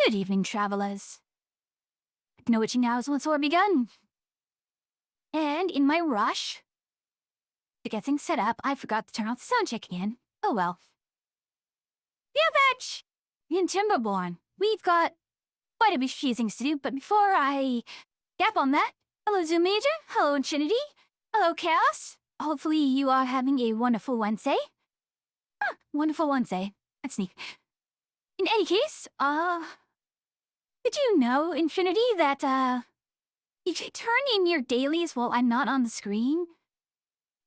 Good evening, travelers. No witching hours once more begun. And in my rush to get things set up, I forgot to turn off the sound check again. Oh well. Fetch! In Timberborn, we've got quite a few things to do, but before I gap on that, hello Zoom Major, hello Infinity, hello Chaos. Hopefully you are having a wonderful Wednesday. Wonderful Wednesday. That's neat. In any case, did you know, Infinity, that, if you turn in your dailies while I'm not on the screen,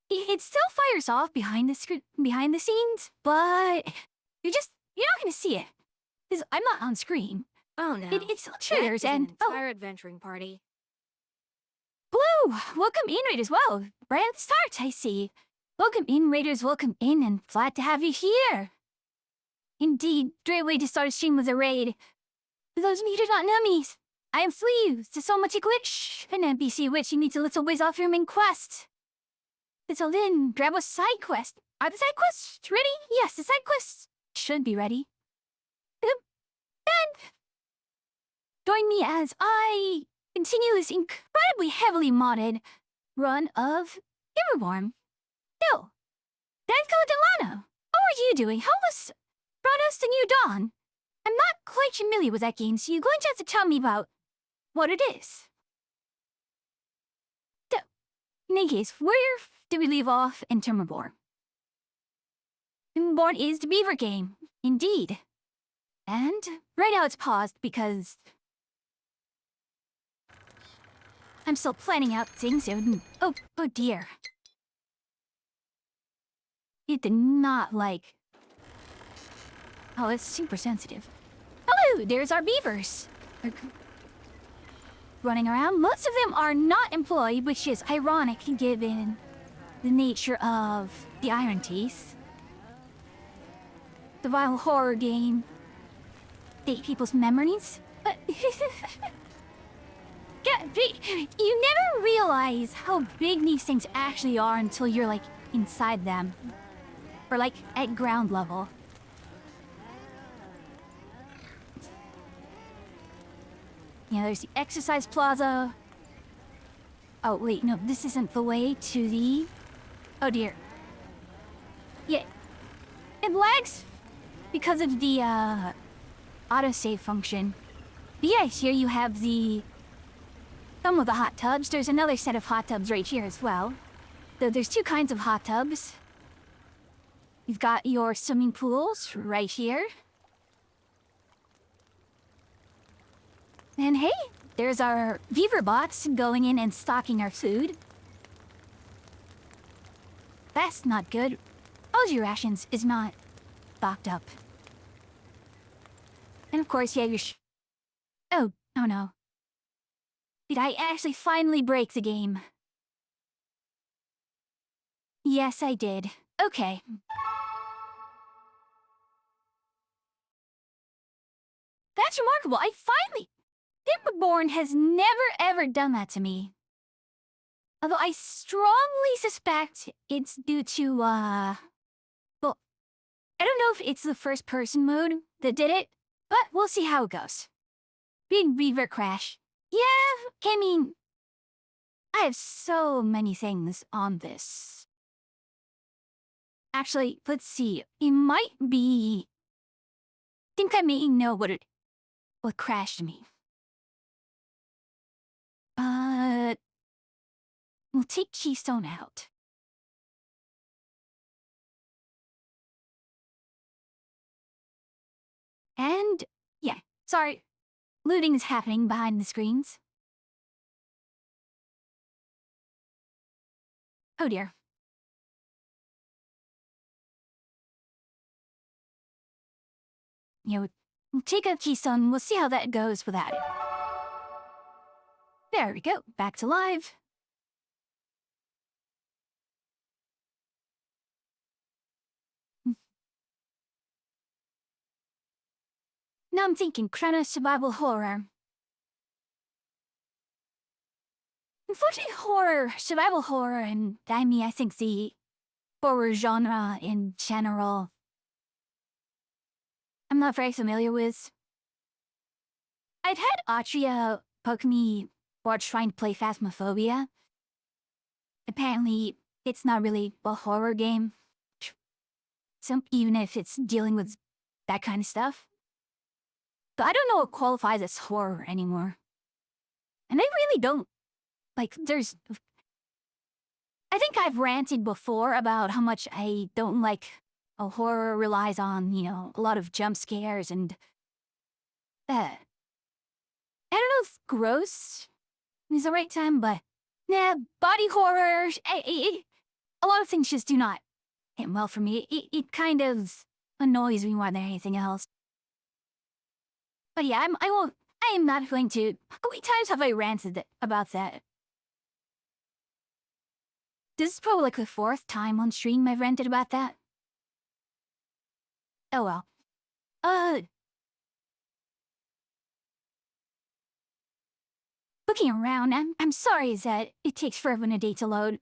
it still fires off behind the scenes, but you're not gonna see it, because I'm not on screen. Oh no. It still triggers and, an entire adventuring party. Blue, welcome in, Raid, as well. Right at the start, I see. Welcome in, Raiders, welcome in, and glad to have you here. Indeed, great way to start a stream with a raid. For those of you who do not know me, I am Sleeve, the Soul Magic Witch, an NPC witch you need a little ways off your main quest. Little in, grab a side quest. Are the side quests ready? Yes, the side quests should be ready. And join me as I continue this incredibly heavily modded run of Timberborn. So, Danko Delano, how are you doing? How was Brothers the New Dawn? I'm not quite familiar with that game, so you're going to have to tell me about what it is. So, in any case, where did we leave off in Timberborn? Timberborn is the beaver game, indeed. And right now it's paused because I'm still planning out things. Oh dear. It did not like. Oh, it's super sensitive. Hello, there's our beavers. They're running around. Most of them are not employed, which is ironic given the nature of the Iron Teeth. The vile horror game. Date people's memories. But you never realize how big these things actually are until you're like inside them. Or like at ground level. Yeah, there's the exercise plaza. Oh, wait, no, this isn't the way to the... Oh, dear. Yeah. It lags because of the, autosave function. But yes, here you have some of the hot tubs. There's another set of hot tubs right here as well. So there's two kinds of hot tubs. You've got your swimming pools right here. And hey, there's our beaver bots going in and stocking our food. That's not good. All your rations is not stocked up. And of course you have your oh no. Did I actually finally break the game? Yes, I did. Okay. That's remarkable. I finally... Timberborn has never ever done that to me. Although I strongly suspect it's due to, well, I don't know if it's the first person mode that did it, but we'll see how it goes. Big beaver crash. Yeah, I mean, I have so many things on this. Actually, let's see. It might be... I think I may know what crashed me. We'll take Keystone out. And, yeah, sorry. Looting is happening behind the screens. Oh dear. Yeah, we'll take out Keystone, we'll see how that goes without it. There we go, back to live. Now I'm thinking Chrono Survival Horror. Unfortunately, survival horror, and I mean, I think the horror genre in general, I'm not very familiar with. I'd had Atria poke me for trying to play Phasmophobia. Apparently, it's not really a horror game. So even if it's dealing with that kind of stuff. But I don't know what qualifies as horror anymore. And I really don't. Like, I think I've ranted before about how much I don't like a horror relies on, a lot of jump scares and I don't know if gross is the right time, but body horror, a lot of things just do not hit well for me. It kind of annoys me more than anything else. But yeah, I am not going to. How many times have I ranted about that? This is probably like the 4th time on stream I've ranted about that. Oh well. Looking around, I'm sorry that it takes forever in a day to load.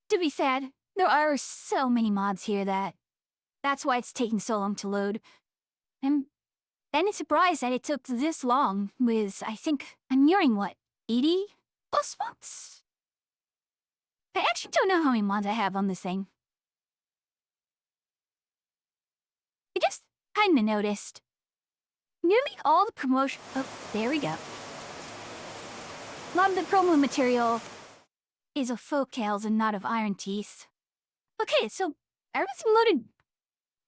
To be said, there are so many mods here that's why it's taking so long to load. I'm surprised that it took this long with, I think, I'm nearing what, 80 plus mods? I actually don't know how many mods I have on this thing. I just kinda noticed. Nearly all the promotion— oh, there we go. A lot of the promo material is of folk tales and not of Iron Teeth. Okay, so everything loaded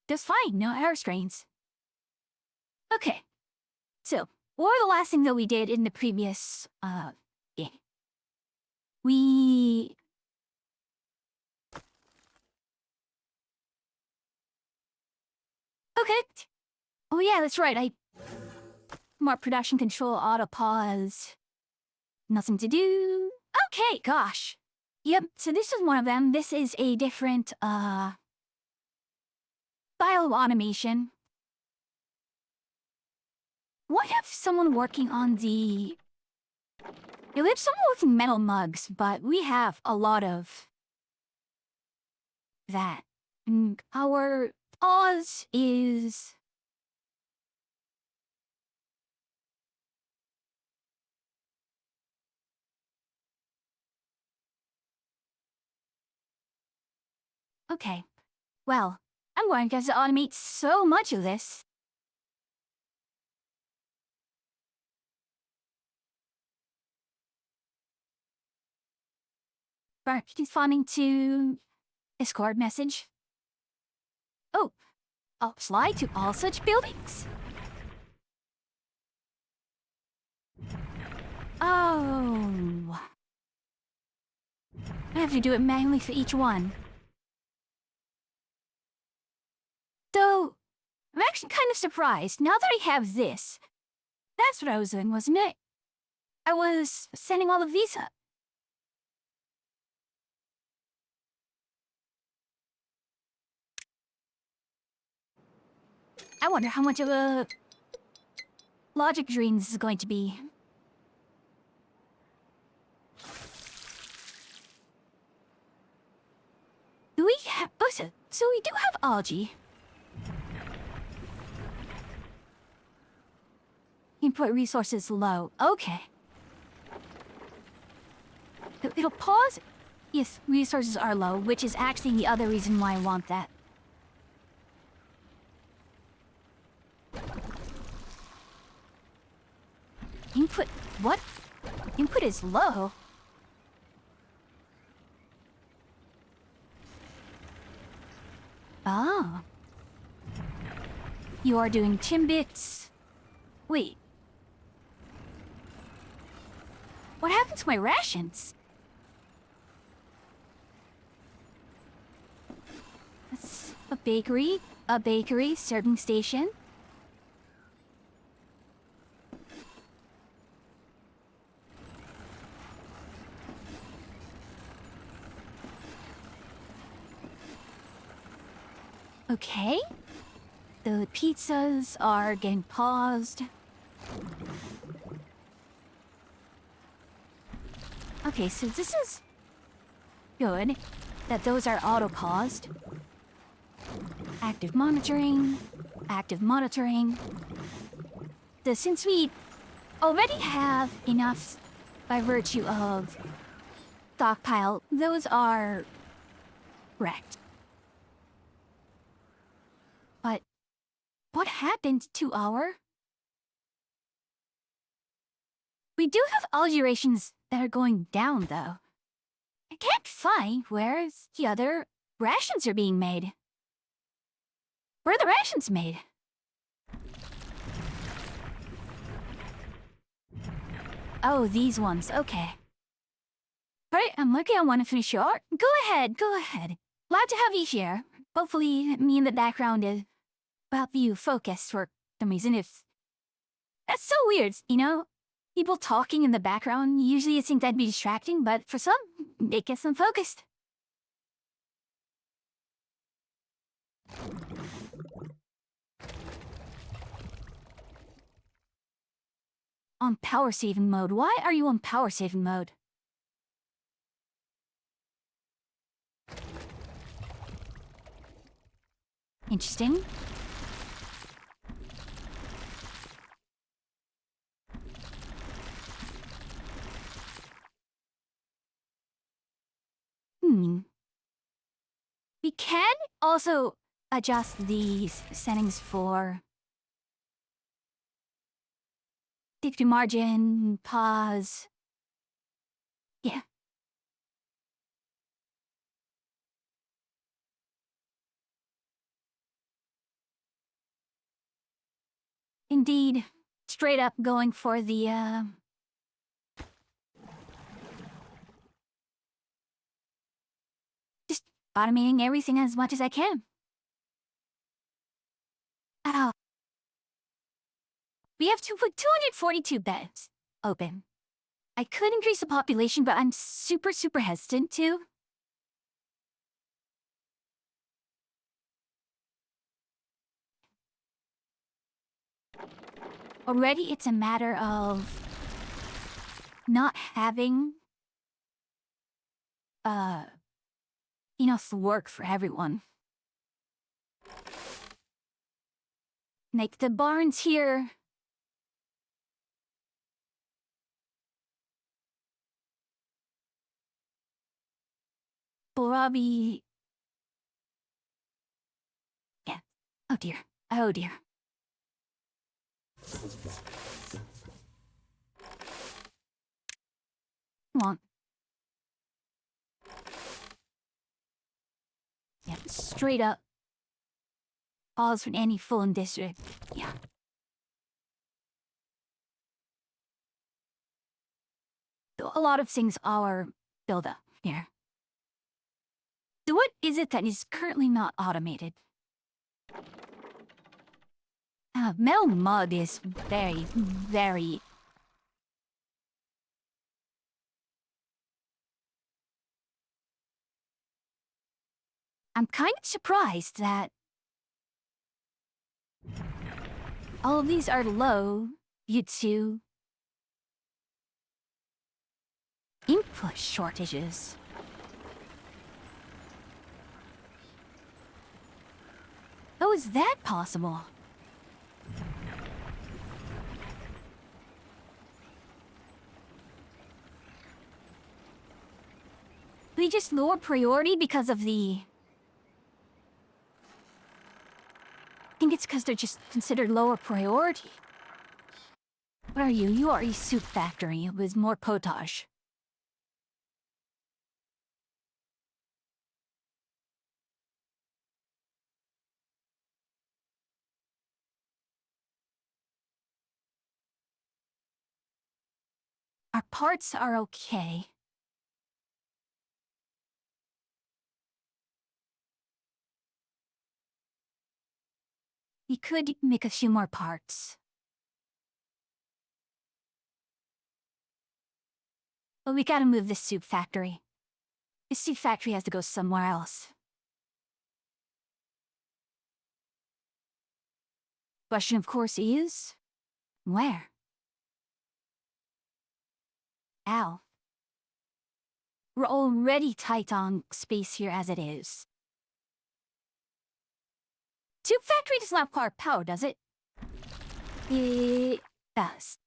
just fine, no error screens. Okay, so what were the last thing that we did in the previous, game? Okay. Oh yeah, that's right, more production control, auto pause. Nothing to do. Okay, gosh. Yep, so this is one of them. This is a different, style of automation. What if someone working on the— we have someone working metal mugs, but we have a lot of that. And our pause is— okay. Well, I'm going to have to automate so much of this. Responding to Discord message. Oh, apply to all such buildings. Oh. I have to do it manually for each one. Though, I'm actually kind of surprised. Now that I have this, that's what I was doing, wasn't it? I was sending all of these up. I wonder how much of a logic drain this is going to be. Do we have— oh, so we do have algae. Input resources low. Okay. It'll pause. Yes, resources are low, which is actually the other reason why I want that. Input— what? Input is low? Oh. You are doing Timbits. Wait. What happened to my rations? That's a bakery, serving station. Okay. The pizzas are getting paused. Okay, so this is good that those are auto-paused. Active monitoring. Since we already have enough by virtue of stockpile. Those are correct. But what happened to our? We do have algae rations that are going down, though. I can't find where the other rations are being made. Where are the rations made? Oh, these ones. Okay. Alright, I'm looking. I want to finish your art. Go ahead, go ahead. Glad to have you here. Hopefully, me in the background is about you focused for some reason. If that's so weird, you know? People talking in the background, usually you think that'd be distracting, but for some, it gets them focused. On power saving mode. Why are you on power saving mode? Interesting. We can also adjust these settings for safety margin, pause. Yeah. Indeed. Straight up going for the, just automating everything as much as I can. Ow. We have to put 242 beds open. I could increase the population, but I'm super hesitant to. Already, it's a matter of not having enough work for everyone. Like the barns here. Barabi. Yeah. Oh dear. Oh dear. Come on. Yeah, straight up. Pause from any full district. Yeah. A lot of things are built up here. So what is it that is currently not automated? Metal mud is very... I'm kind of surprised that all of these are low due to input shortages. How is that possible? We just lower priority because of the... I think it's because they're just considered lower priority. What are you? You are a soup factory with more potage. Our parts are okay. We could make a few more parts. But we gotta move this soup factory. This soup factory has to go somewhere else. Question, of course, is... where? Ow. We're already tight on space here as it is. Soup factory does not require power, does it? It does.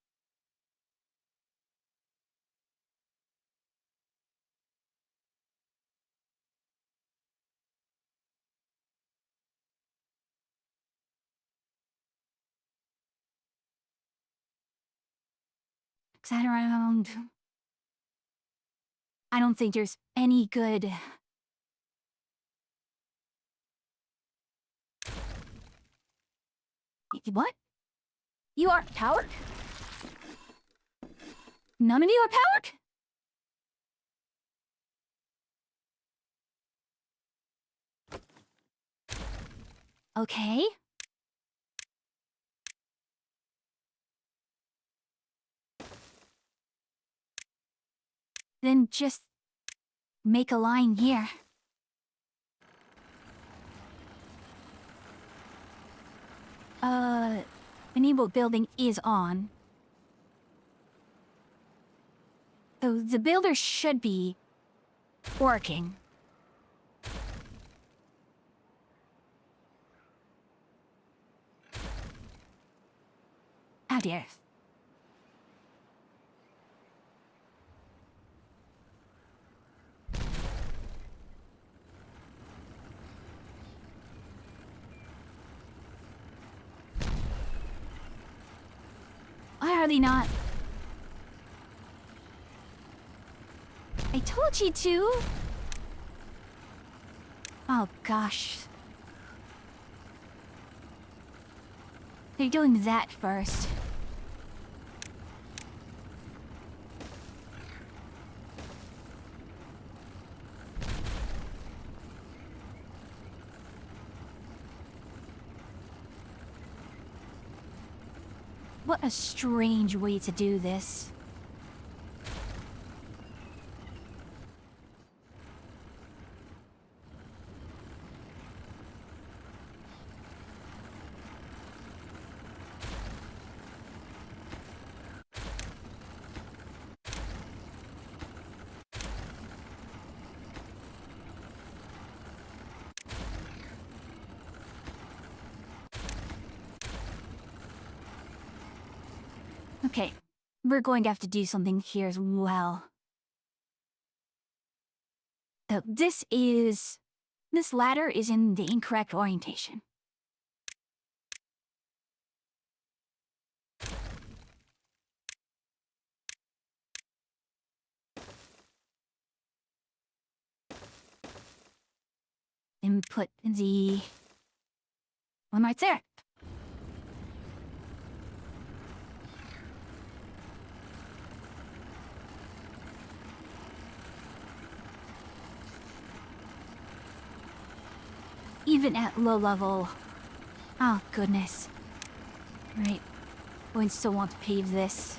that around. I don't think there's any good. What? You are powered? None of you are powered? Okay. Then just make a line here. Enable building is on. So the builder should be working. Oh dear. Why are they not? I told you to. Oh gosh. They're doing that first. What a strange way to do this. Okay, we're going to have to do something here as well. So this ladder is in the incorrect orientation. And put the one right there. Even at low level. Oh, goodness. Right. Going to still want to pave this.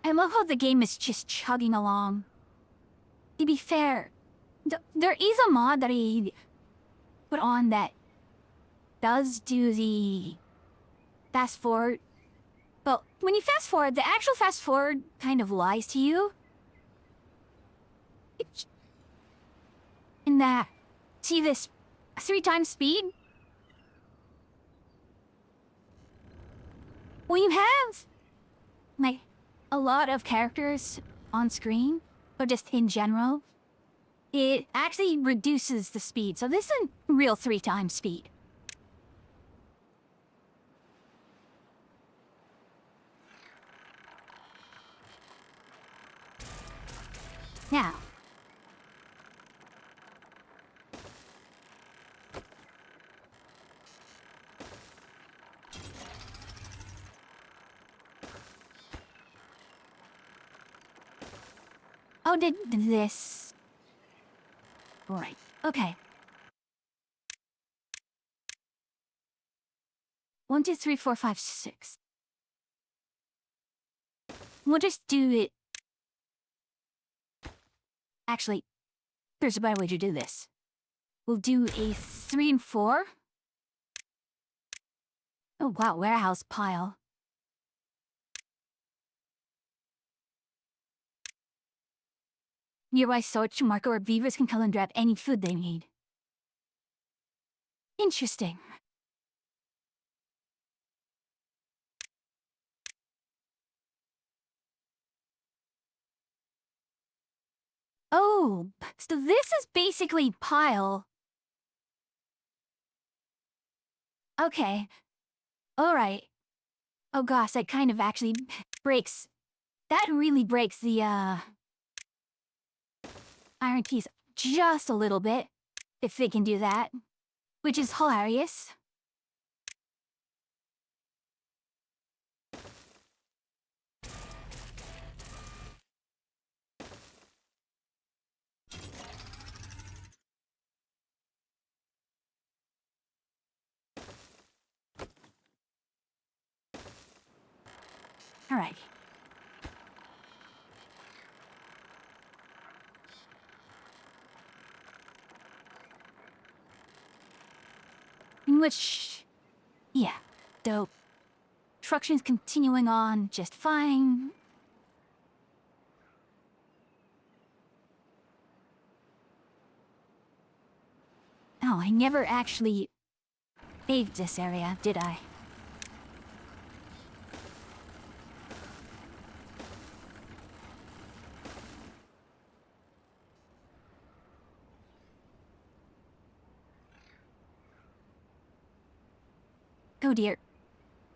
I love how the game is just chugging along. To be fair, there is a mod that I put on that does do the fast forward. But when you fast forward, the actual fast forward kind of lies to you. In that, see this 3 times speed? When you have, like, a lot of characters on screen, or just in general, it actually reduces the speed. So this isn't real 3 times speed. Now, oh, did this. Right, okay. 1, 2, 3, 4, 5, 6. We'll just do it. Actually, there's a better way to do this. We'll do a 3 and 4. Oh wow, warehouse pile. Nearby storage marker where beavers can come and grab any food they need. Interesting. Oh, so this is basically pile. Okay. Alright. Oh gosh, that kind of actually breaks. That really breaks the, iron piece just a little bit, if they can do that. Which is hilarious. Alright. In which, yeah, dope. Construction's continuing on just fine. Oh, I never actually paved this area, did I? Oh dear.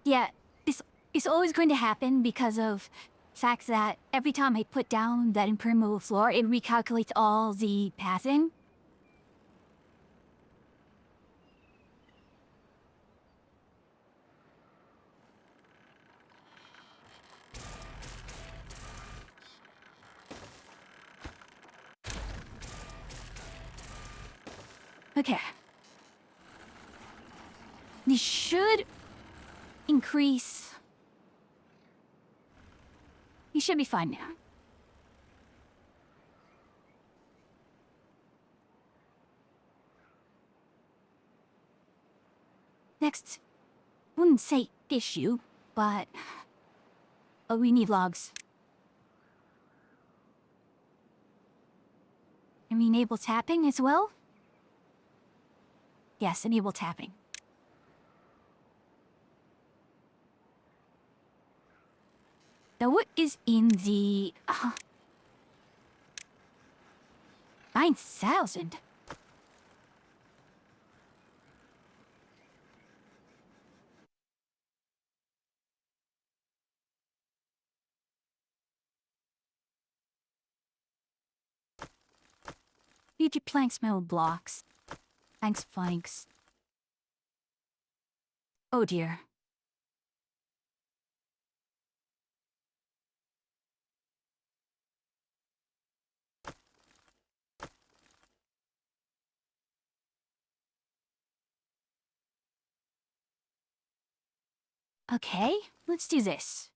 Yeah, this is always going to happen because of the fact that every time I put down that impermeable floor, it recalculates all the pathing. Okay. This should increase. You should be fine now. Next, wouldn't say issue, but we need logs. I mean, enable tapping as well? Yes, enable tapping. Now what is in the... 9,000? Future planks, metal blocks. Thanks, flanks. Oh dear. Okay, let's do this.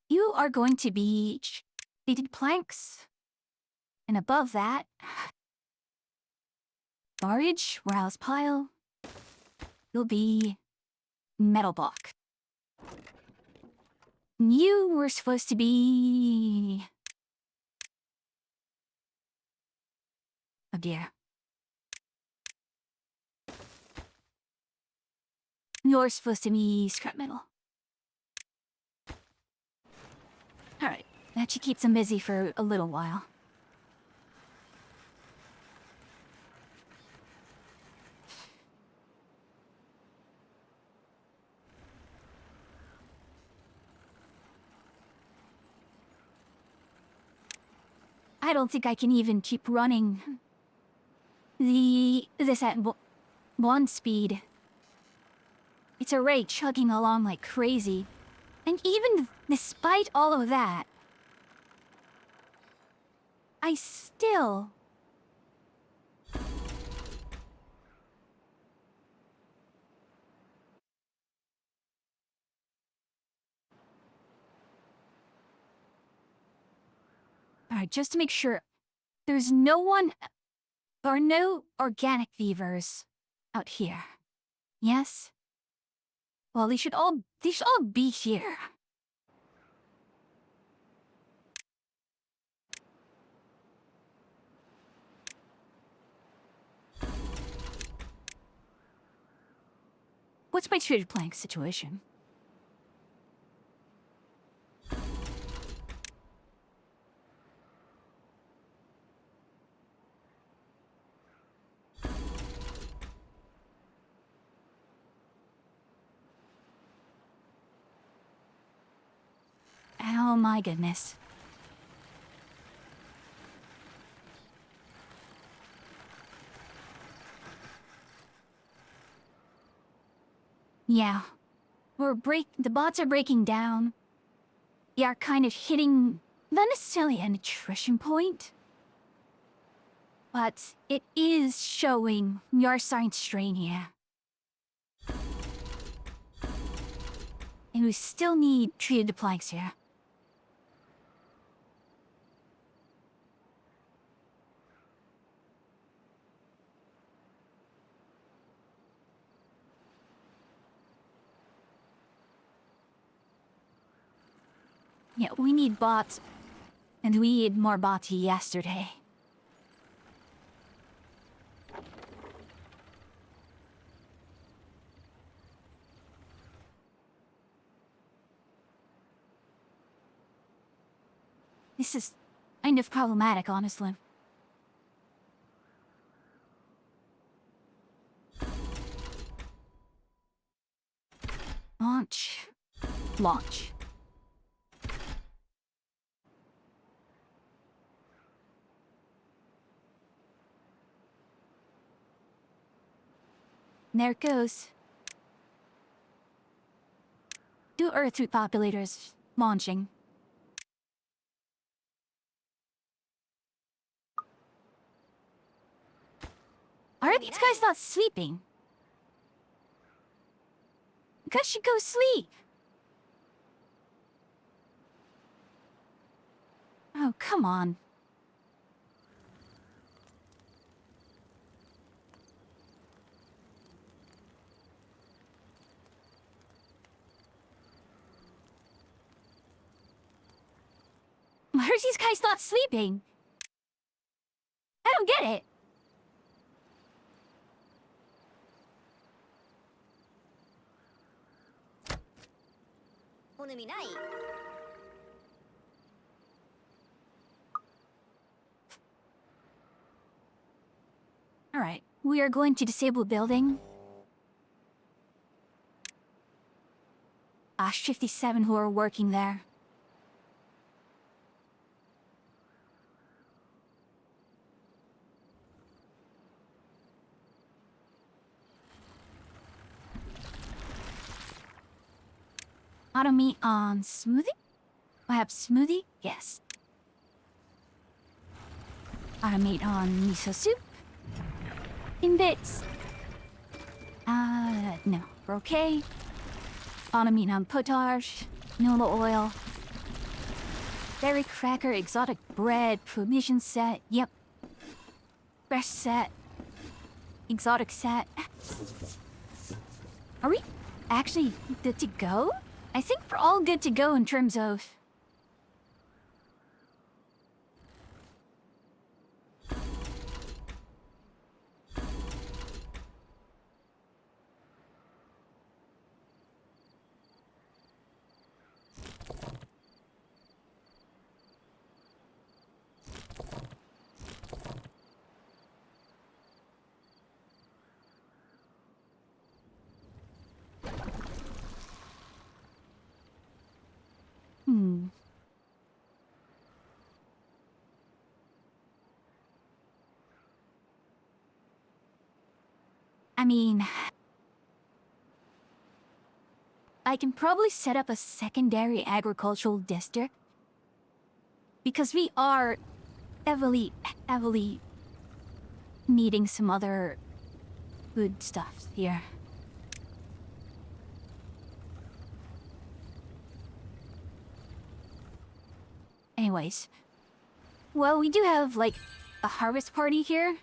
You are going to be plated planks. And above that, storage, warehouse pile, will be metal block. You were supposed to be... Oh dear. You're supposed to be scrap metal. Alright, that should keep them busy for a little while. I don't think I can even keep running this at one speed. It's already chugging along like crazy. And even despite all of that, I still... Alright, just to make sure, there's no one... There are no organic beavers out here. Yes? Well, they should all be here. what's my treated plank situation? Oh my goodness. Yeah. The bots are breaking down. We are kind of hitting, not necessarily an attrition point, but it is showing we are starting to strain here. And we still need treated planks here. Yeah, we need bots. And we need more bots yesterday. This is kind of problematic, honestly. Launch. Launch. There it goes. 2 Earth repopulators launching. Are these guys not sleeping? You guys should go sleep. Oh, come on. Why are these guys not sleeping? I don't get it. Alright, we are going to disable building. Ash 57 who are working there. Auto meat on smoothie? Perhaps smoothie? Yes. Auto meat on miso soup? In bits. No. We're okay. Auto meat on potage. Canola oil. Berry cracker, exotic bread, provision set. Yep. Fresh set. Exotic set. Are we actually good to go? I think we're all good to go in terms of... I mean... I can probably set up a secondary agricultural district. Because we are heavily needing some other good stuff here. Anyways. Well, we do have, like, a harvest party here.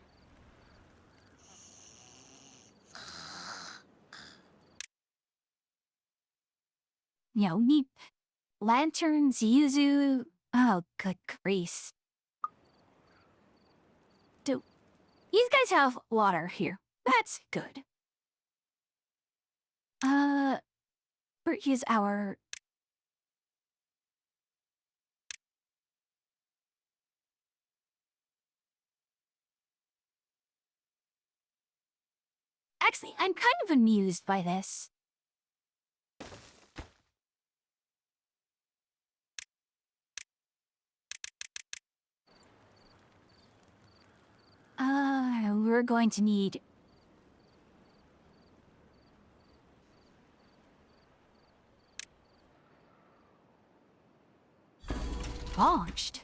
Yeah, we need lanterns, yuzu... Oh, good grief. Do these guys have water here? That's good. Where is our... Actually, I'm kind of amused by this. We're going to need... launched.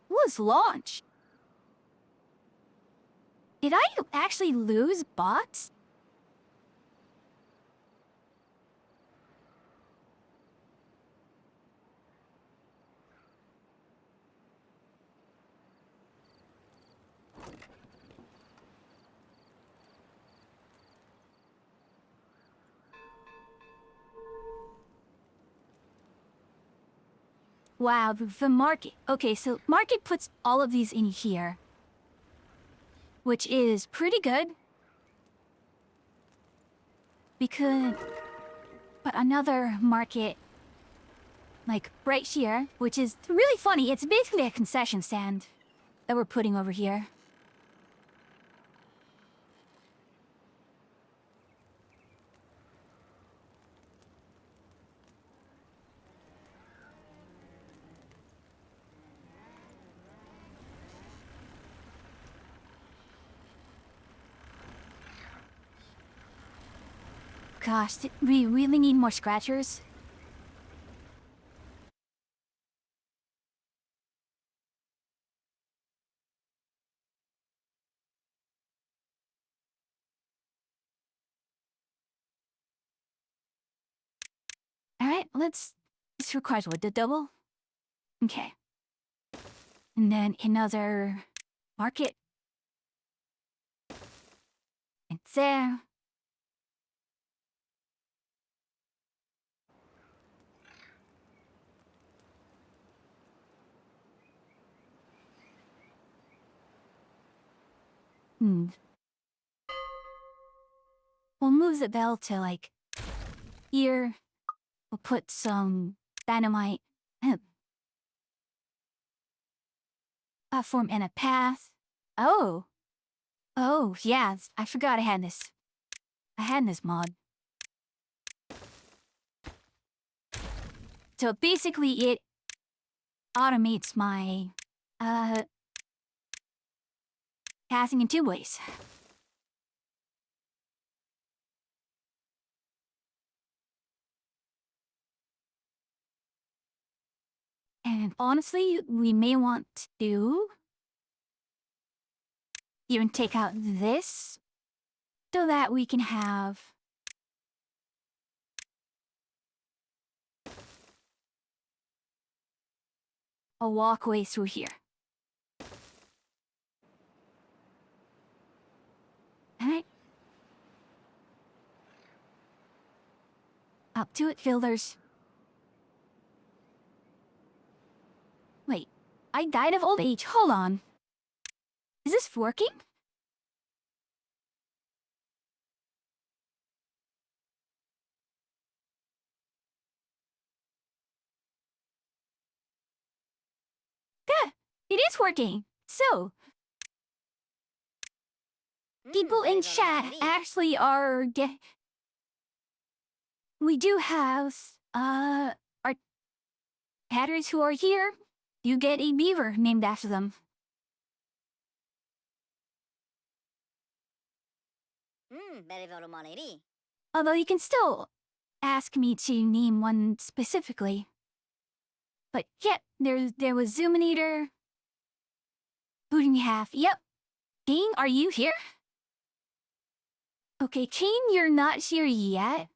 Was launched? Did I actually lose bots? Wow, the market. Okay, so market puts all of these in here, which is pretty good. We could put another market, like right here, which is really funny. It's basically a concession stand that we're putting over here. Gosh, we really need more scratchers. Alright, this requires what, the double? Okay. And then another market. And there. We'll move the bell to, like, here. We'll put some dynamite. Platform and a path. Oh. Oh, yeah, I forgot I had this. I had this mod. So basically it automates my, passing in two ways. And honestly, we may want to even take out this so that we can have a walkway through here. Alright. Up to it, fielders. Wait, I died of old age. Hold on. Is this working? Yeah, it is working. So, people in chat actually are we do have, our chatters who are here. You get a beaver named after them. Although you can still ask me to name one specifically. But yeah, there was Zoominator. Who do we have? Yep. Kane, are you here? Okay, Kane, you're not here yet.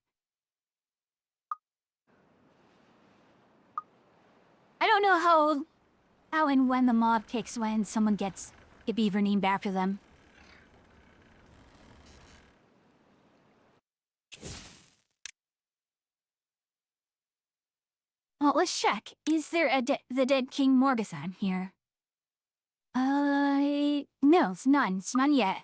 I don't know how and when the mod picks when someone gets a beaver named after them. Well, let's check. Is there the dead King Morgasan here? No, it's none. It's none yet.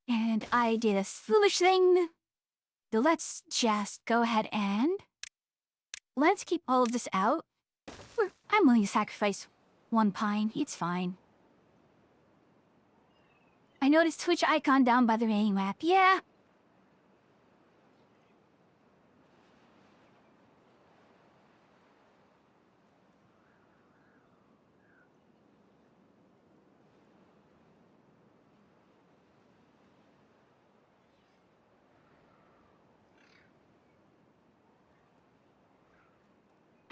And I did a foolish thing. So let's just go ahead and let's keep all of this out. I'm willing to sacrifice one pine. It's fine. I noticed Twitch icon down by the rating map. Yeah.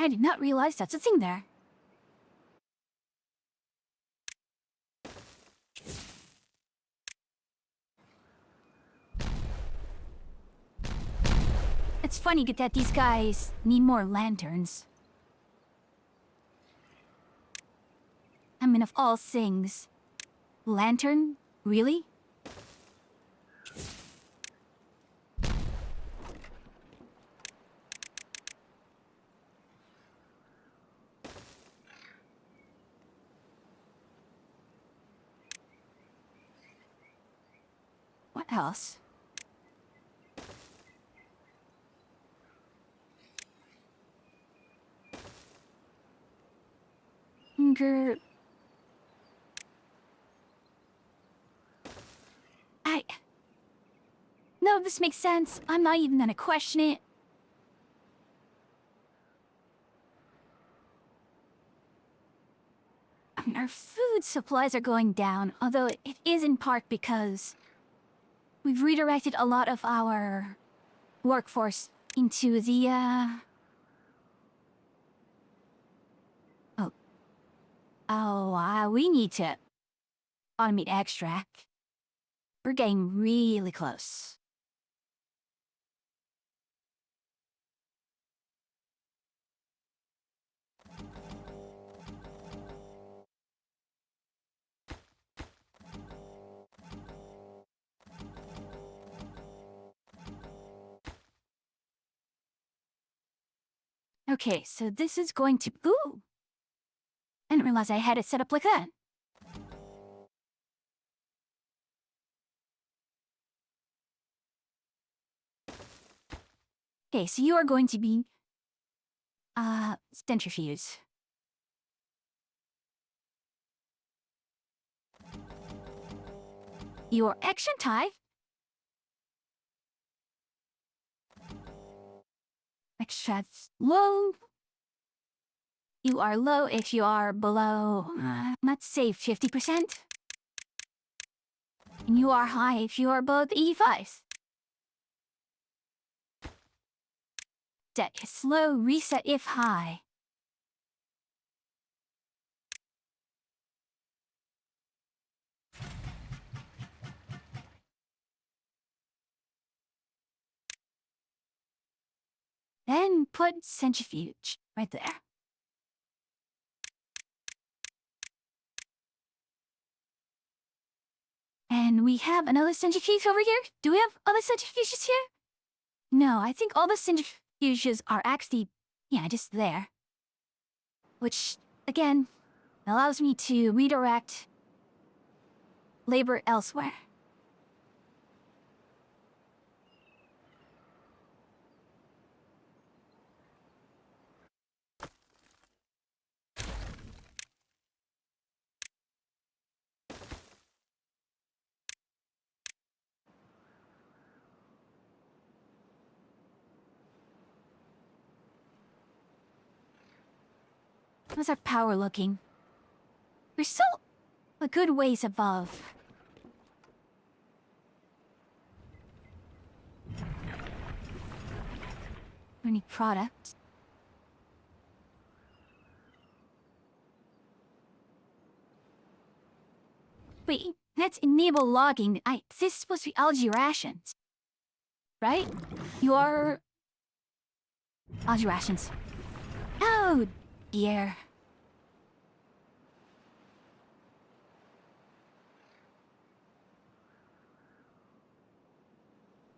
I did not realize that's a thing there. It's funny that these guys need more lanterns. I mean, of all things. Lantern? Really? What else? Grr. No, this makes sense. I'm not even gonna question it. I mean, our food supplies are going down, although it is in part because we've redirected a lot of our workforce into the, we need to automate extract. We're getting really close. Okay, so this is going to... Ooh! I didn't realize I had it set up like that. Okay, so you are going to be... centrifuge. Your action type... Extracts low. You are low if you are below, let's say 50%. And you are high if you are above E5. Set is low, reset if high. Then put centrifuge right there. And we have another centrifuge over here. Do we have other centrifuges here? No, I think all the centrifuges are actually, yeah, just there. Which, again, allows me to redirect labor elsewhere. How's our power looking? We're still a good ways above. Any product? Wait, let's enable logging. This is supposed to be algae rations. Right? You are... Oz rations. Oh, dear.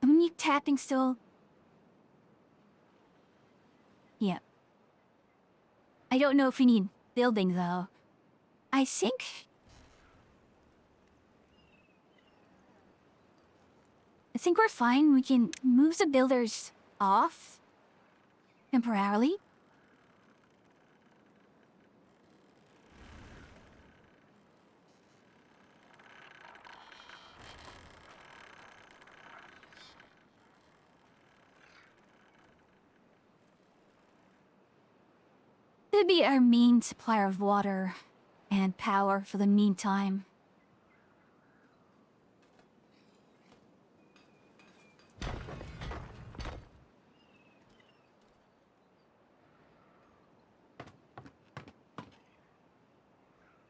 Am I tapping still? Yeah. I don't know if we need building, though. I think we're fine. We can move the builders off temporarily. It'd be our main supplier of water and power for the meantime.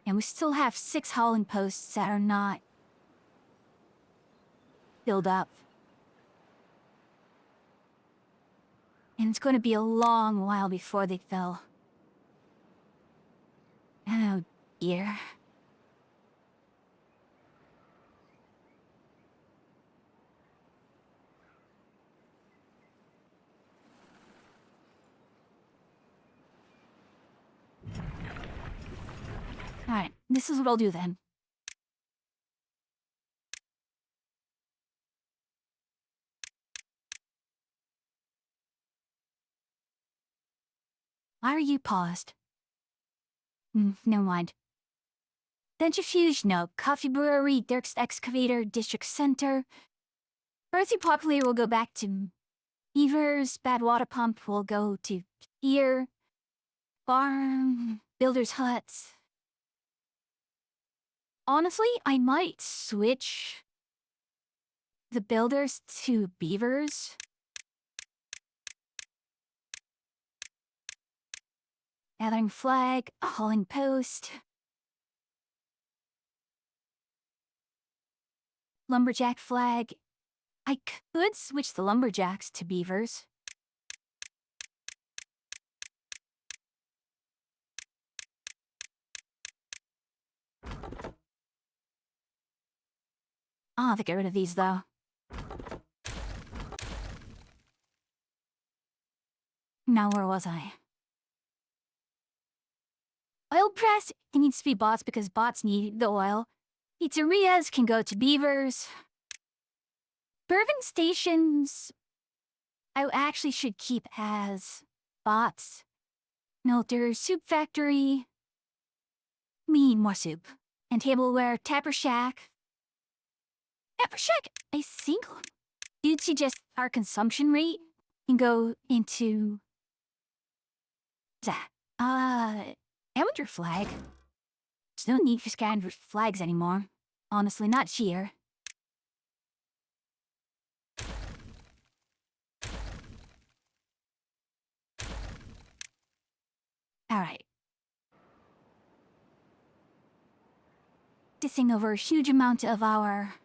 And we still have 6 hauling posts that are not filled up. And it's going to be a long while before they fill. Oh, dear. Alright, this is what I'll do then. Why are you paused? Never mind. Centrifuge, no. Coffee brewery, Dirk's excavator, district center. Earthy populator will go back to Beavers, bad water pump will go to here. Farm, builder's huts. Honestly, I might switch the builders to beavers. Gathering flag, hauling post. Lumberjack flag. I could switch the lumberjacks to beavers. I'll have to get rid of these though. Now where was I? Oil press, it needs to be bots because bots need the oil. Pizzerias can go to beavers. Bourbon stations, I actually should keep as bots. Milter, soup factory. We need more soup. And tableware, Tapper Shack. Tapper Shack, I think, due to just our consumption rate, can go into that. Amateur flag. There's no need for scattered flags anymore. Honestly, not here. Alright. Dissing over a huge amount of our...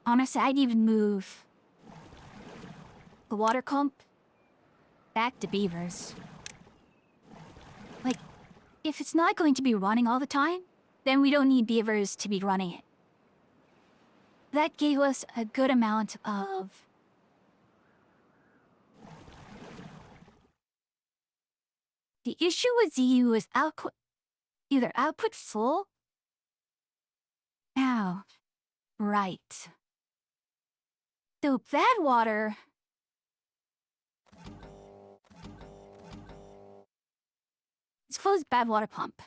Honestly, I'd even move the water pump back to beavers. Like, if it's not going to be running all the time, then we don't need beavers to be running it. That gave us a good amount of... The issue with ZU is output... either output full... Ow. Right. So bad water... Let's close bad water pump.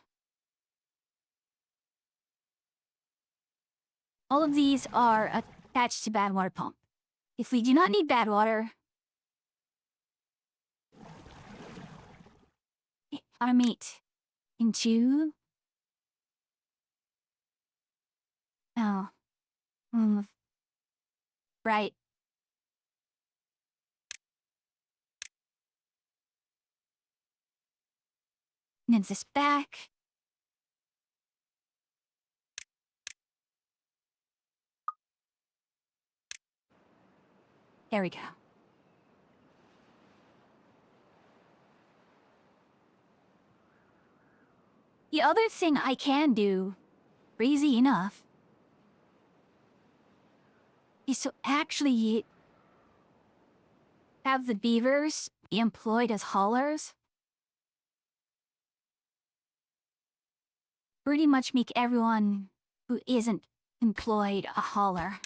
All of these are attached to bad water pump. If we do not need bad water... Automate into... Oh. Right. And then this back. There we go. The other thing I can do, easy enough, is to actually have the beavers be employed as haulers. Pretty much make everyone who isn't employed a hauler.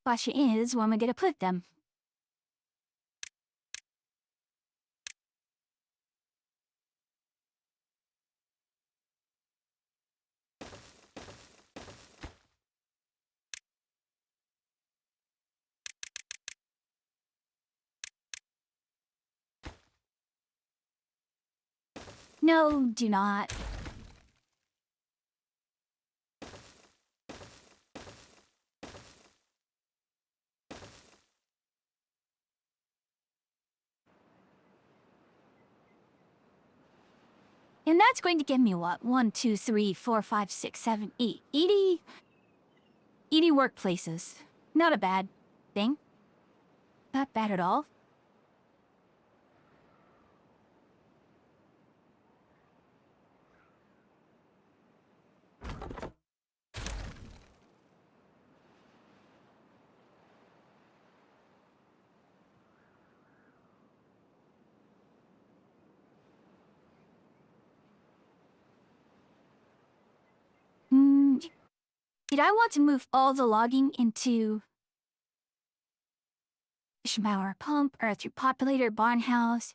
Question is, where am I gonna put them? No, do not. And that's going to give me what? 1, 2, 3, 4, 5, 6, 7, 8. 80 workplaces. Not a bad thing. Not bad at all. Did I want to move all the logging into Schmauer Pump, Earth Repopulator, Barnhouse?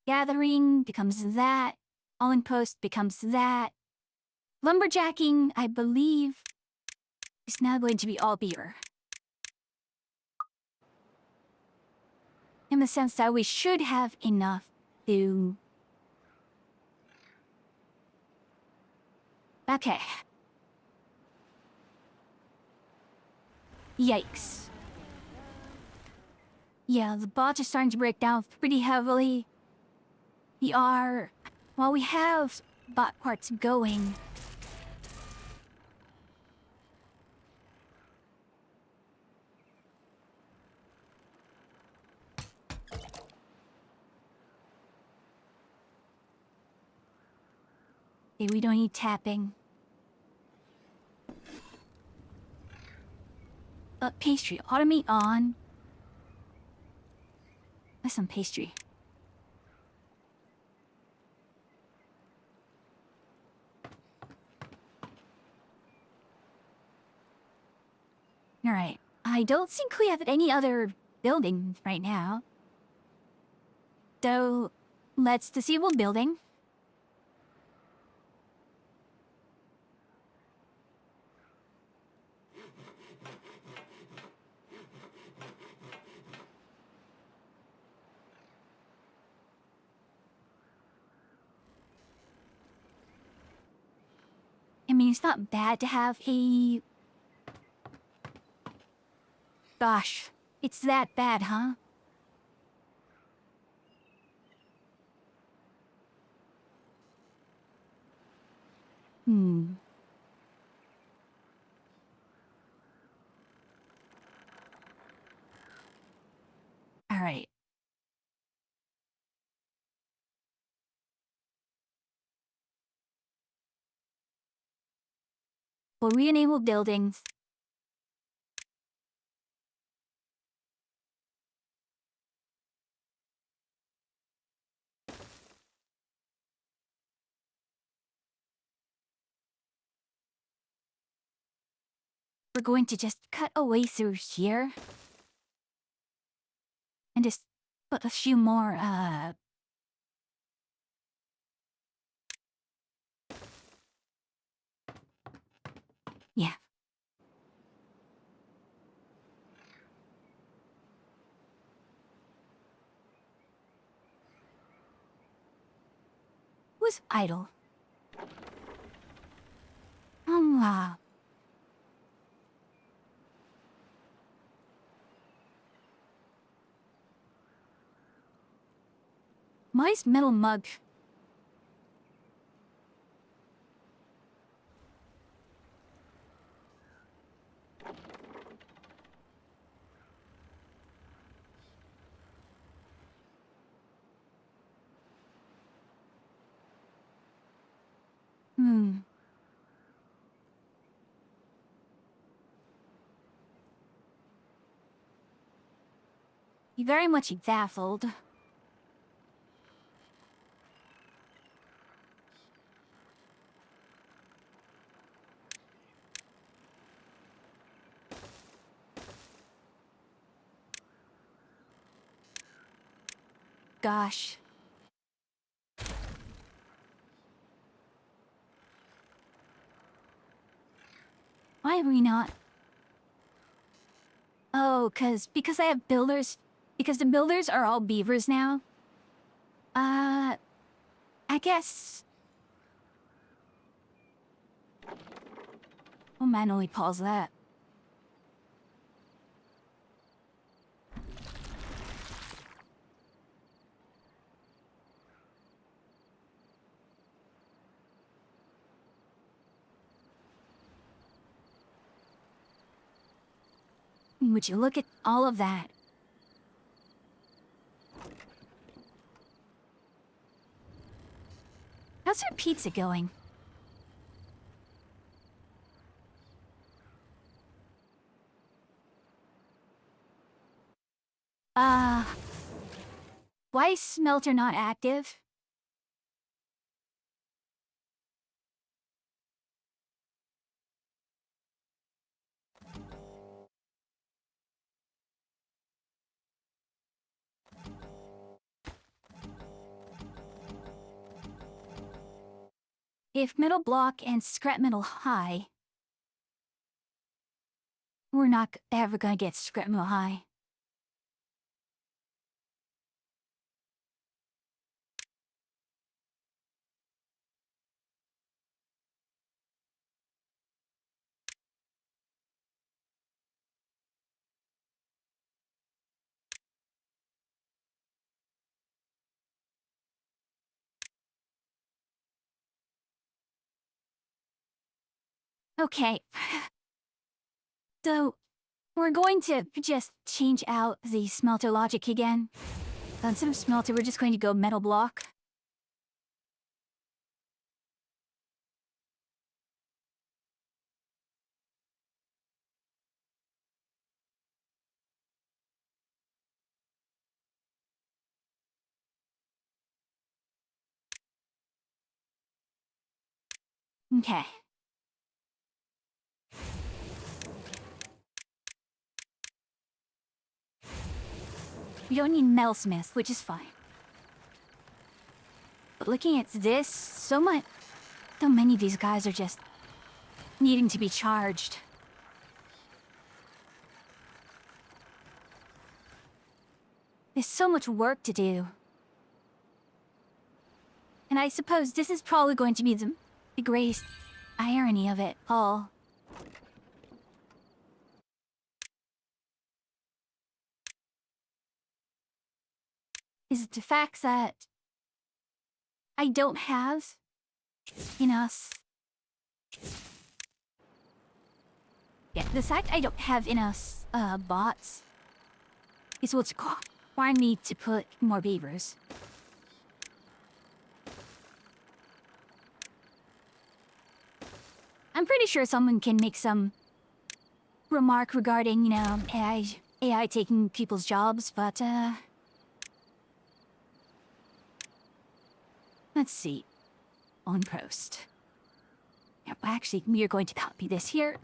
Gathering becomes that. Hauling Post becomes that. Lumberjacking, I believe, is now going to be all beaver. In the sense that we should have enough to... Okay. Yikes. Yeah, the bots are starting to break down pretty heavily. While we have bot parts going, okay, we don't need tapping. Pastry, automate on. That's some pastry. Alright, I don't think we have any other buildings right now. So, let's disable building. I mean, it's not bad to have a... Gosh, it's that bad, huh? Alright. We'll re-enable buildings. We're going to just cut away through here. And just put a few more, yeah. Who's idle? Wow. Mice metal mug. very much baffled. Gosh. Why are we not? Oh, because I have builders. Because the builders are all beavers now. I guess. I'll manually pause that. Would you look at all of that? How's our pizza going? Why is Smelter not active? If Metal Block and Scrap Metal High... We're not ever gonna get Scrap Metal High. Okay. So, we're going to just change out the Smelter logic again. Instead of Smelter, we're just going to go Metal Block. Okay. We don't need Metalsmith, which is fine. But looking at this, so many of these guys are just needing to be charged. There's so much work to do. And I suppose this is probably going to be the greatest irony of it all. Is the fact that I don't have enough. Yeah, the fact I don't have enough bots is what's requiring me to put more beavers. I'm pretty sure someone can make some remark regarding, AI taking people's jobs, but let's see. On post. Yep, actually, we are going to copy this here.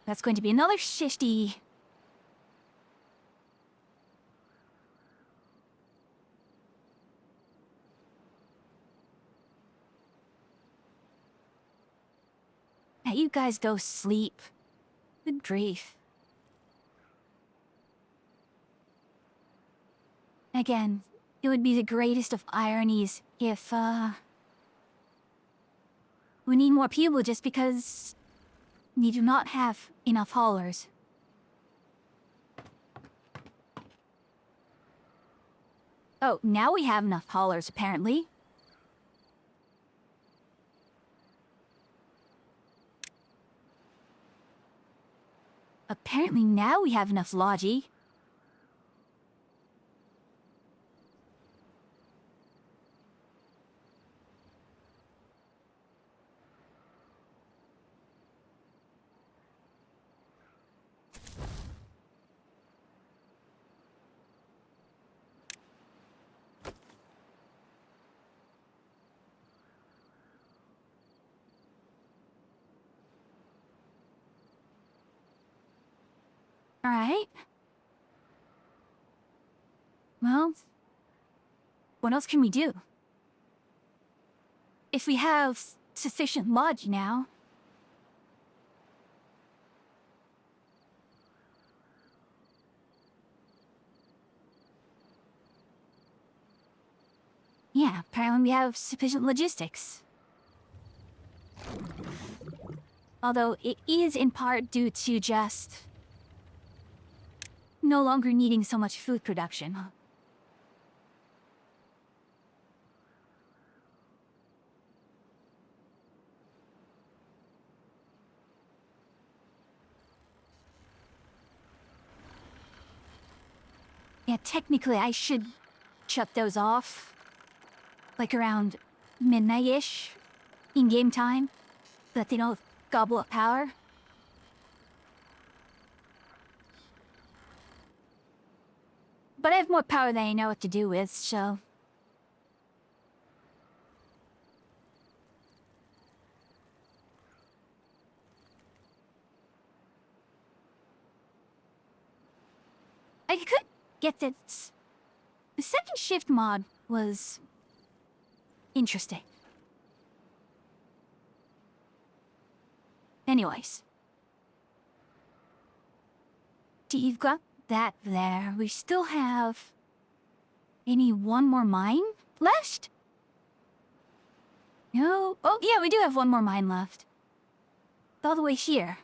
That's going to be another shifty. Now you guys go sleep. Good grief. Again, it would be the greatest of ironies if, we need more people just because we do not have enough haulers. Oh, now we have enough haulers, apparently. Apparently now we have enough Logi. Alright. Well, what else can we do? If we have sufficient lodge now. Yeah, apparently we have sufficient logistics. Although it is in part due to just no longer needing so much food production. Yeah, technically I should shut those off. Like around midnight-ish, in-game time, so that they don't gobble up power. But I have more power than I know what to do with, so... I could get this. The second shift mod was interesting. Anyways. You've got that there. We still have... Any one more mine left? No? Oh, yeah, we do have one more mine left. All the way here.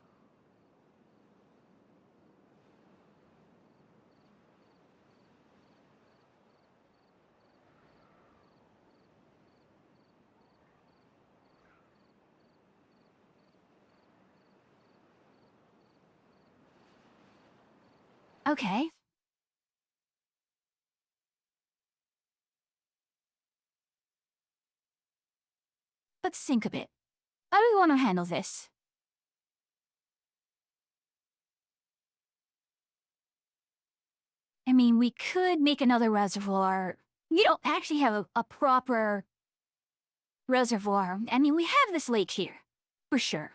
Okay. Let's think a bit. How do we want to handle this? I mean, we could make another reservoir. You don't actually have a proper reservoir. I mean, we have this lake here, for sure.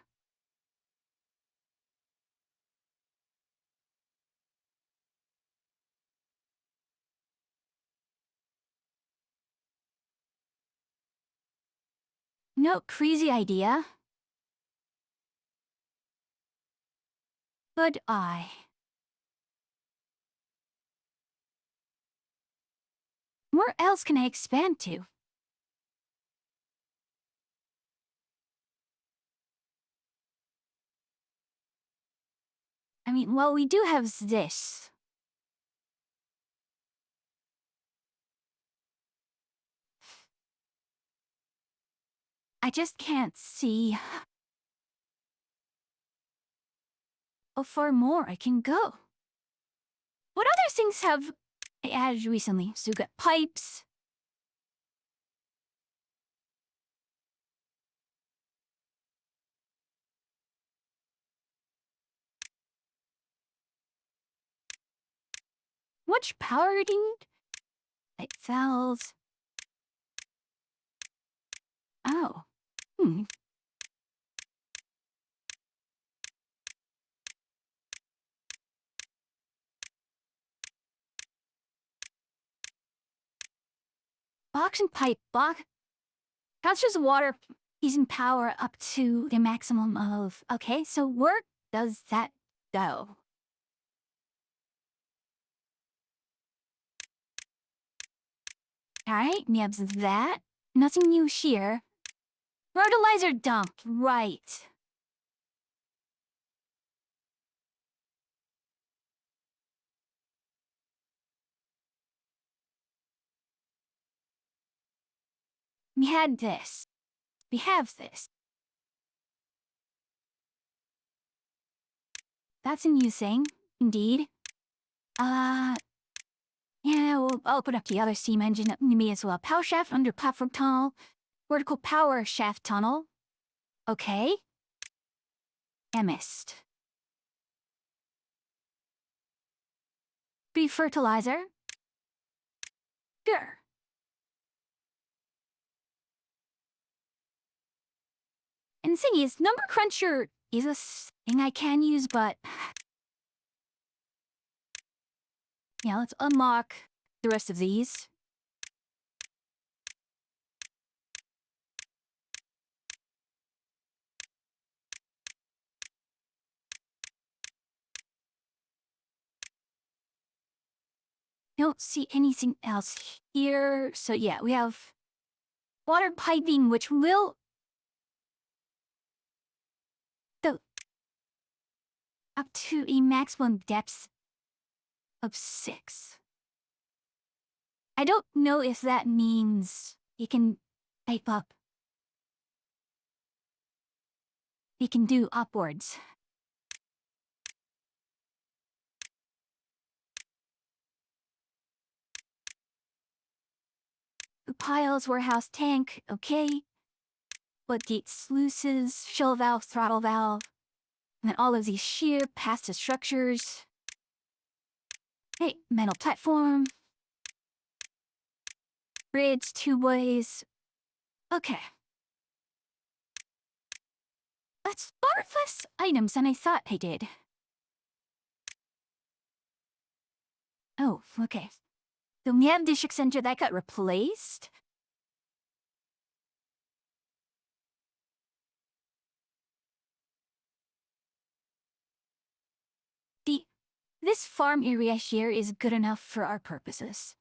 No crazy idea. Good eye. Where else can I expand to? I mean, well, we do have this. I just can't see how far more I can go. What other things have I added recently? So we got pipes. Much power do you need? Light cells. Oh. Hmm. Box and pipe. Box. Captures water using power up to the maximum of... Okay, so where does that go? Alright, Nibs that. Nothing new here. Fertilizer dump, right. We had this. We have this. That's a new thing, indeed. Yeah, well, I'll put up the other steam engine up near me as well. Power shaft under platform tunnel. Vertical power shaft tunnel. Okay. Chemist. Beef fertilizer. Sure. And the thing is, Number Cruncher is a thing I can use, but Yeah, let's unlock the rest of these. Don't see anything else here. So yeah, we have water piping, which will go up to a maximum depth of 6. I don't know if that means you can pipe up. We can do upwards. Piles, warehouse tank, okay. Floodgate sluices, shell valve, throttle valve. And then all of these sheer past the structures. Hey, metal platform. Bridge, two ways. Okay. That's far less items than I thought I did. Oh, okay. So we have district center that got replaced. This farm area here is good enough for our purposes.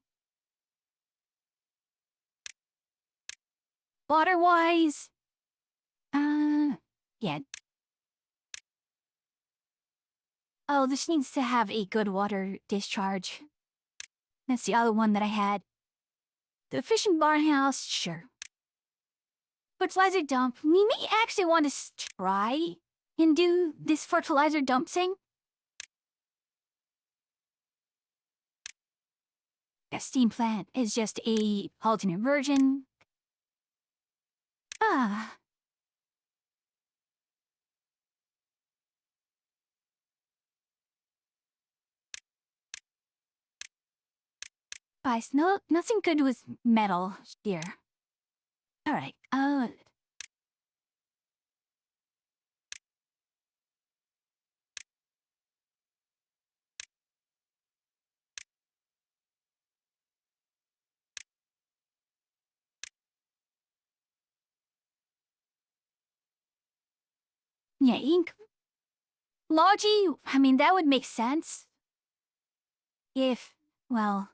Water-wise, yeah. Oh, this needs to have a good water discharge. That's the other one that I had. The efficient barn house, sure. Fertilizer dump, we may actually want to try and do this fertilizer dump thing. A steam plant is just a alternate version. Ah. Guys, no, nothing good with metal here. Alright, yeah, ink. Logi, I mean, that would make sense. If, well...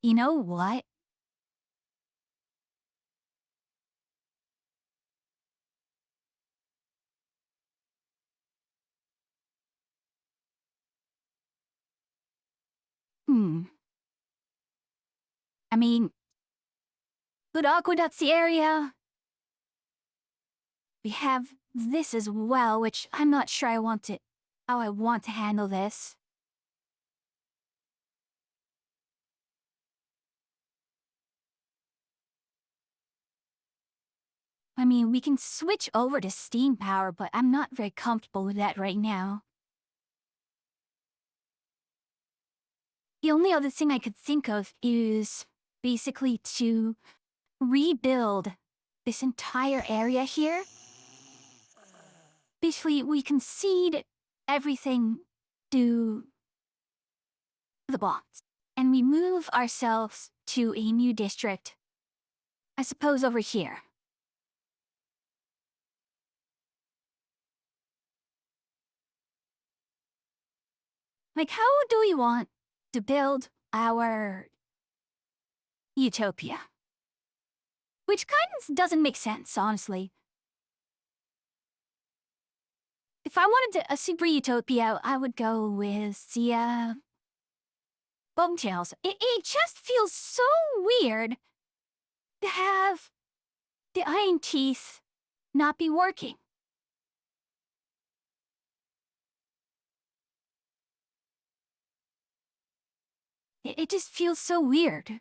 You know what? I mean, good aqueducts the area. We have this as well, which I'm not sure how I want to handle this. I mean, we can switch over to steam power, but I'm not very comfortable with that right now. The only other thing I could think of is basically to rebuild this entire area here. Basically, we concede everything to the boss, and we move ourselves to a new district. I suppose over here. Like, how do we want to build our utopia? Which kind of doesn't make sense, honestly. If I wanted a super utopia, I would go with the, Bumtails. It just feels so weird to have the iron teeth not be working. It just feels so weird.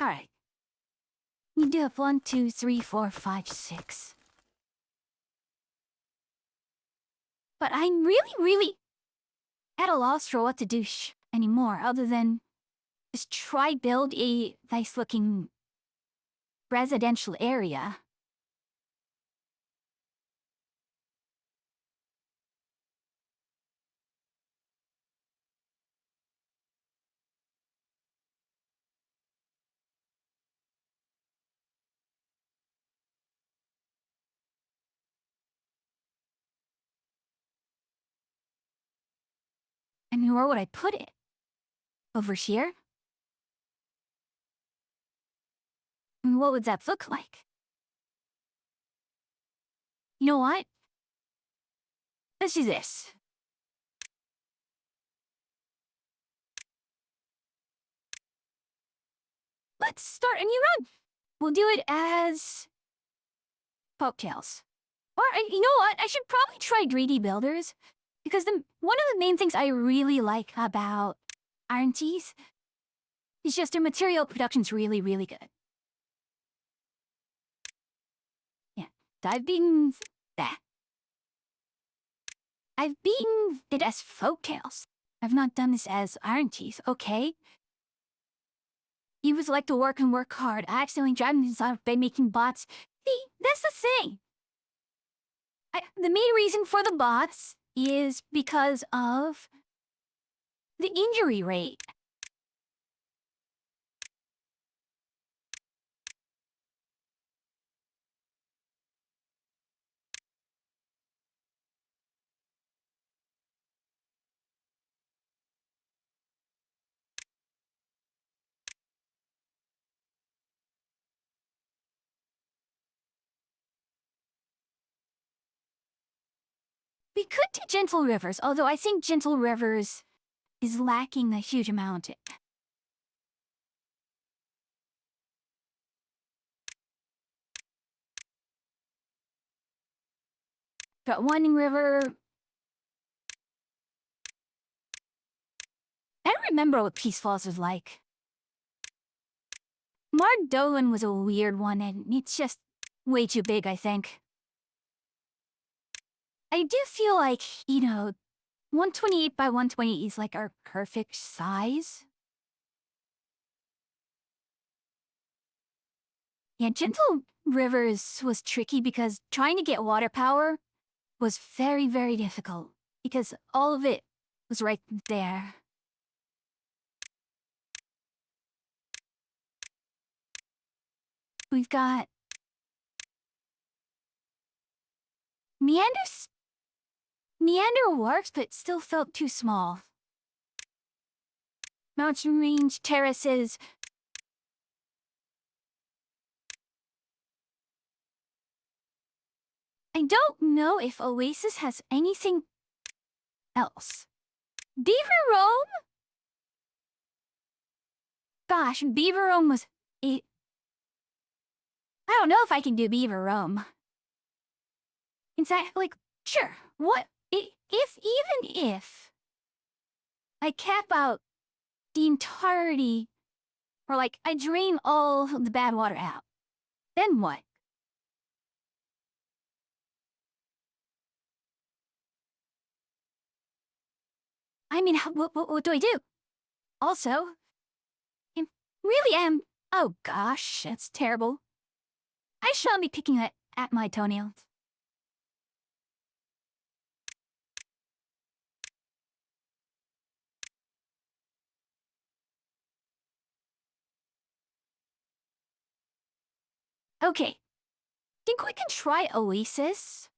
Alright. You do have 1, 2, 3, 4, 5, 6. But I'm really at a loss for what to do. anymore other than just try build a nice looking residential area. I mean, where would I put it? Over here? What would that look like? You know what? Let's do this. Let's start a new run. We'll do it as folktales. Or, you know what? I should probably try Greedy Builders. Because one of the main things I really like about Iron Teeth is just their material production's really, really good. Yeah, I've beaten that. I've beaten it as folktales. I've not done this as Iron Teeth, okay? You was like to work and work hard. I accidentally drive things out by making bots. See, that's the thing. The main reason for the bots is because of the injury rate. We could do Gentle Rivers, although I think Gentle Rivers is lacking a huge amount. But Winding River... I don't remember what Peace Falls was like. Mardolan was a weird one, and it's just way too big, I think. I do feel like, 128 by 120 is like our perfect size. Yeah, Gentle Rivers was tricky because trying to get water power was very, very difficult because all of it was right there. We've got Meander works, but still felt too small. Mountain range, terraces. I don't know if Oasis has anything else. Beaver Rome? Gosh, Beaver Rome was... I don't know if I can do Beaver Rome. In fact, sure, what... even if I cap out the entirety, or I drain all the bad water out, then what? I mean, what do I do? Also, I really am... Oh gosh, that's terrible. I shall be picking at my toenails. Okay, think we can try Oasis?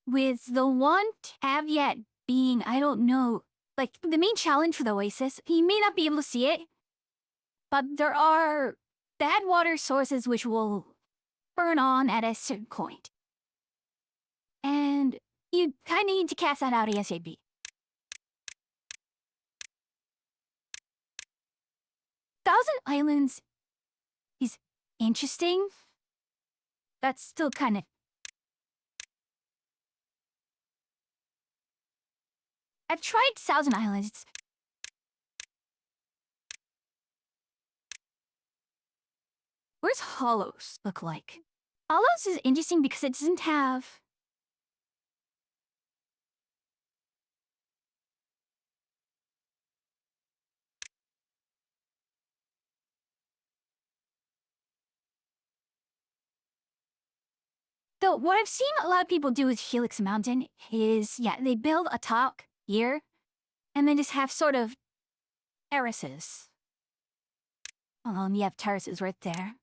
With the one caveat being, I don't know, the main challenge for the Oasis, you may not be able to see it, but there are bad water sources which will burn on at a certain point. And you kinda need to cast that out ASAP. Thousand Islands is interesting. That's still kinda... I've tried Thousand Islands. Where's Hollows look like? Hollows is interesting because it doesn't have... Though what I've seen a lot of people do with Helix Mountain is, yeah, they build a top here and then just have sort of terraces. You have terraces right there.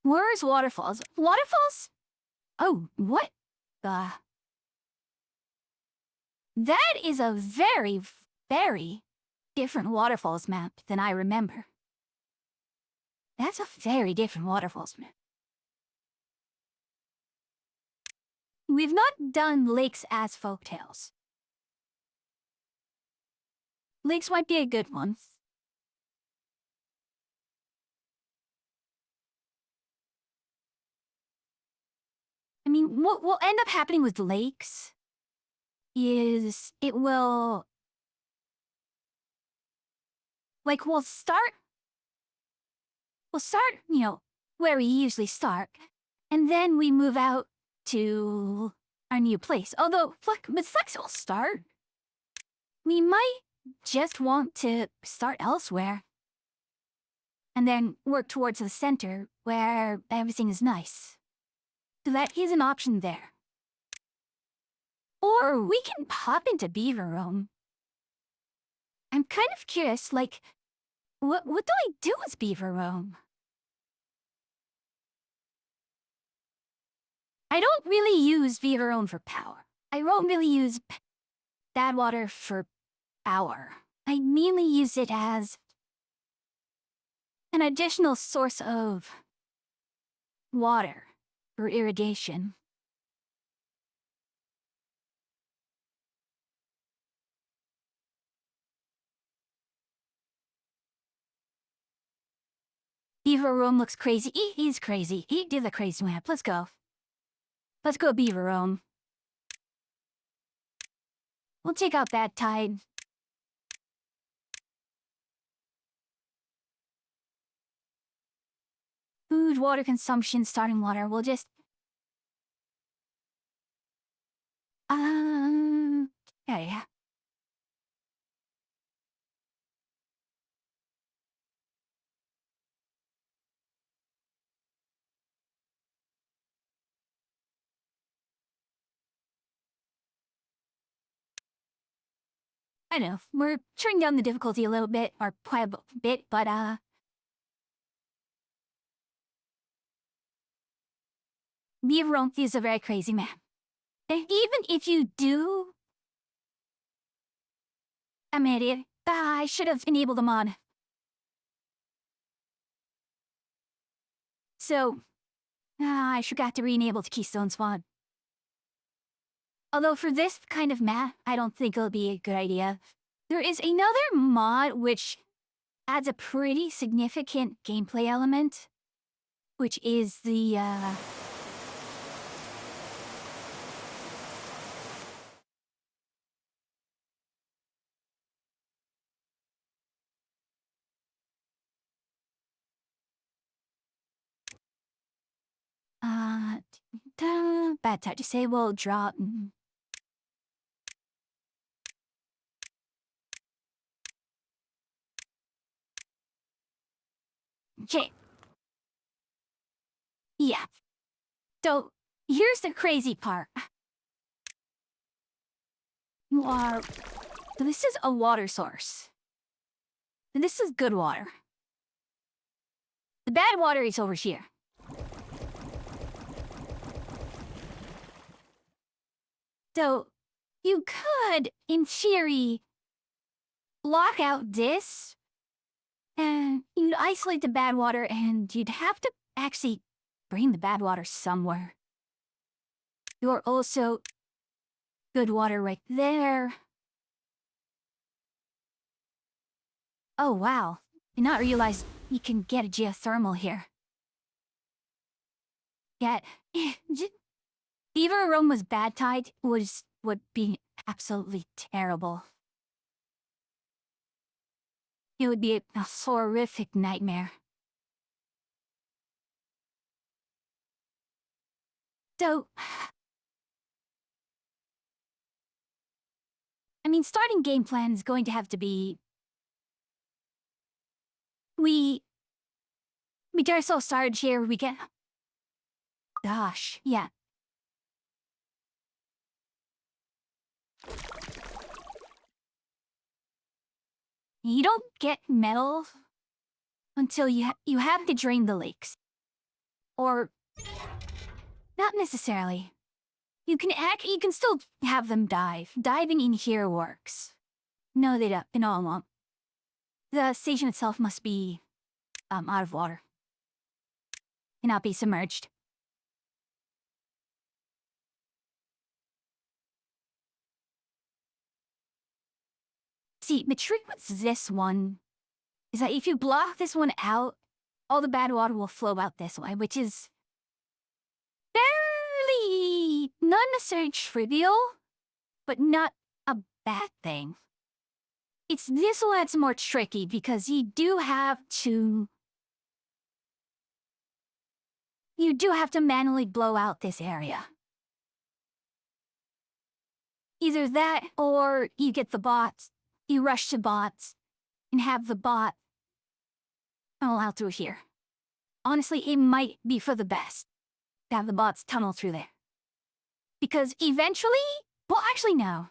Where's waterfalls? Waterfalls? Oh, what the? That is a very, very different waterfalls map than I remember. That's a very different waterfalls map. We've not done lakes as folktales. Lakes might be a good one. I mean, what will end up happening with lakes is it will, like, we'll start, where we usually start, and then we move out to our new place. Although, look, with flexible start, we might just want to start elsewhere and then work towards the center where everything is nice. So that is an option there. Or we can pop into Beaver Roam. I'm kind of curious, like, what do I do with Beaver Roam? I don't really use Beaver Roam for power. I don't really use Badwater for power. I mainly use it as an additional source of water for irrigation. Beaver Roam looks crazy. He's crazy. He did the crazy map. Let's go. Let's go Beaver Roam. We'll take out that tide. Food, water consumption, starting water. We'll just... yeah. I know, we're turning down the difficulty a little bit, or quite a bit, but, Beaver Roam is a very crazy map. And even if you do... I'm an idiot. I should have enabled the mod. So, I forgot to re-enable the Keystone Spawn. Although for this kind of map, I don't think it'll be a good idea. There is another mod which adds a pretty significant gameplay element, which is the, bad time disable, drop. Okay. Yeah. So, here's the crazy part. This is a water source. This is good water. The bad water is over here. So, you could, in theory, block out this, and you'd isolate the bad water, and you'd have to actually bring the bad water somewhere. You're also good water right there. Oh wow, did not realize you can get a geothermal here. Yet, Beaver Roam was bad tide would be absolutely terrible. It would be a horrific nightmare. So, I mean, starting game plan is going to have to be we get so started here. We get, gosh, yeah. You don't get metal until you have to drain the lakes. Or not necessarily. You can still have them dive. Diving in here works. No, they don't. No, it won't. The station itself must be out of water. Cannot be submerged. See, the trick with this one is that if you block this one out, all the bad water will flow out this way, which is fairly not necessarily trivial, but not a bad thing. It's this one that's more tricky because you do have to manually blow out this area. Either that or you get the bots, you rush to bots, and have the bot tunnel out through here. Honestly, it might be for the best to have the bots tunnel through there. Because eventually, well, actually no.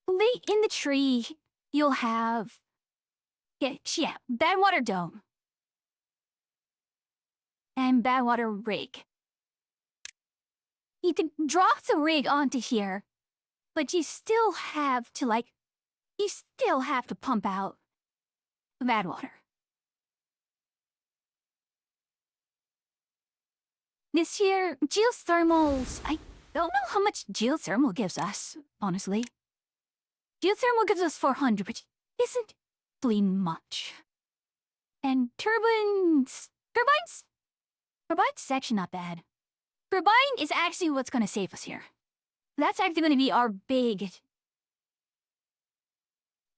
Late in the tree, you'll have, yeah, bad water dome. And bad water rig. You can drop the rig onto here, but you still have to pump out the bad water. This year, geothermals, I don't know how much geothermal gives us, honestly. Geothermal gives us 400, which isn't really much. And turbines is actually not bad. Turbine is actually what's going to save us here. That's actually going to be our big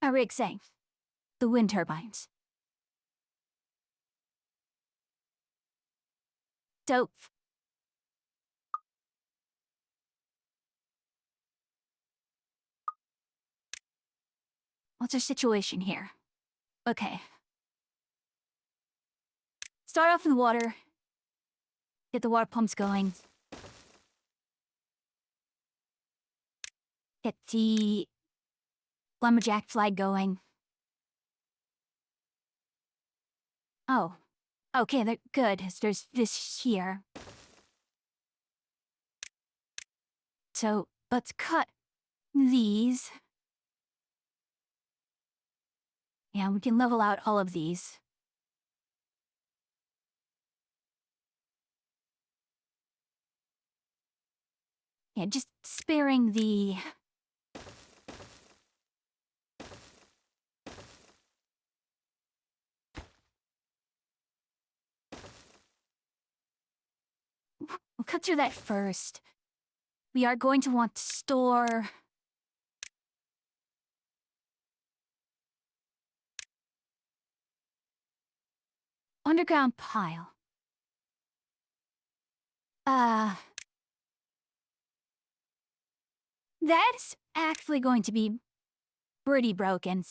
thing. The wind turbines. Dope. What's our situation here? Okay. Start off with water. Get the water pumps going. Get the lumberjack flag going. Oh. Okay, they're good. There's this here. So, let's cut these. Yeah, we can level out all of these. Yeah, just sparing the... We'll cut through that first. We are going to want to store... underground pile. That's actually going to be pretty broken.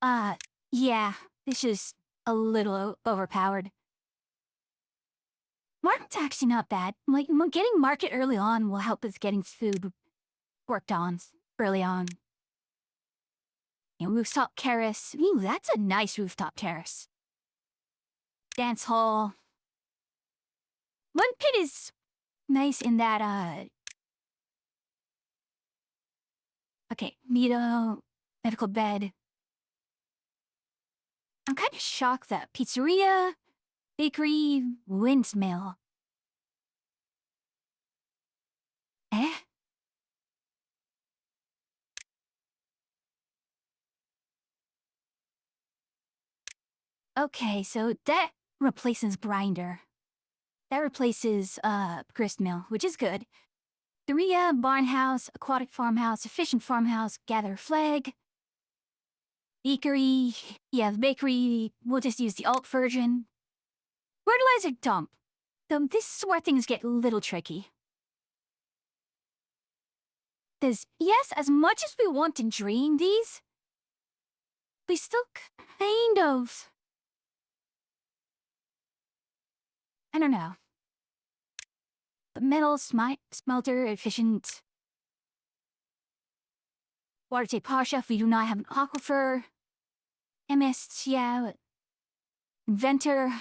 Yeah, this is a little overpowered. Market's actually not bad. Like, getting market early on will help us getting food worked on early on. Rooftop terrace. Ooh, that's a nice rooftop terrace. Dance hall. One pit is nice in that, okay, medical bed. I'm kind of shocked that pizzeria, bakery, windmill. Eh? Okay, so that replaces grinder. That replaces, grist mill, which is good. Pizzeria, barn house, aquatic farmhouse, efficient farmhouse, gather flag. Bakery, yeah, the bakery, we'll just use the alt version. Fertilizer dump. So this is where things get a little tricky. Because, yes, as much as we want to drain these, we still kind of... I don't know. The metal smelter efficient. Water tape power chef, we do not have an aquifer. MS, yeah. Inventor.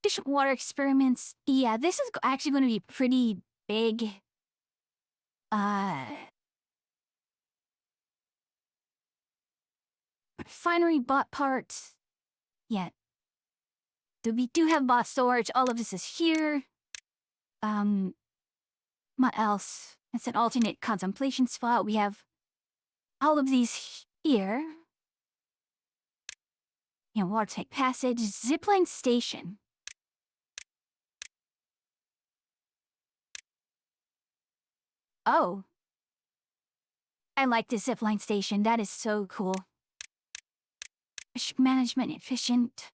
Efficient water experiments. Yeah, this is actually going to be pretty big. Refinery bot parts. Yeah. We do have bot storage. All of this is here. What else? It's an alternate contemplation spot. We have all of these here. You know, water tank passage, zipline station. Oh. I like this zipline station. That is so cool. Management efficient.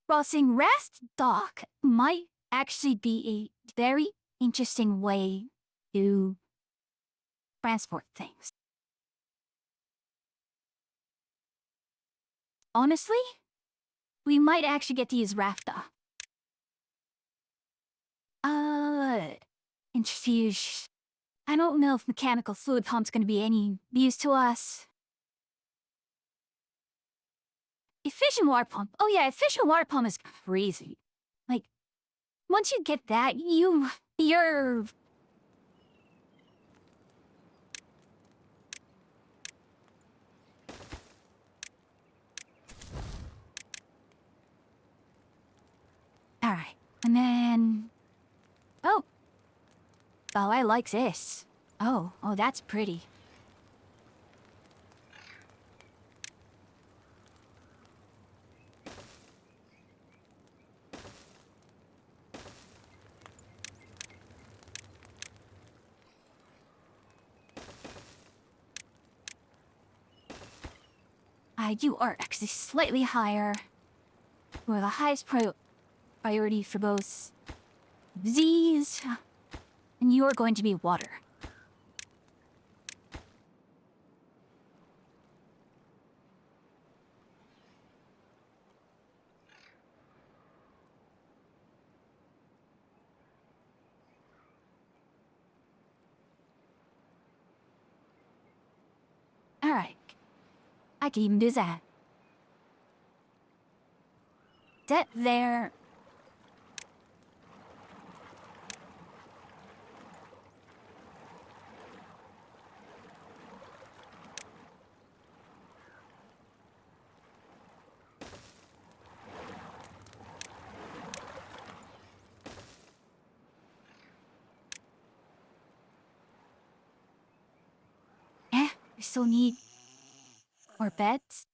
Crossing Rest Dock might actually be a very interesting way to transport things. Honestly, we might actually get to use Rafta. Introduce. I don't know if mechanical fluid pump's gonna be any use to us. Efficient water pump. Oh yeah, efficient water pump is crazy. Like, once you get that, you're... Alright, and then... Oh, I like this. Oh, that's pretty. You are actually slightly higher. We're the highest priority for both these, and you're going to be water. Alright. I can even do that. That there. We still need more beds.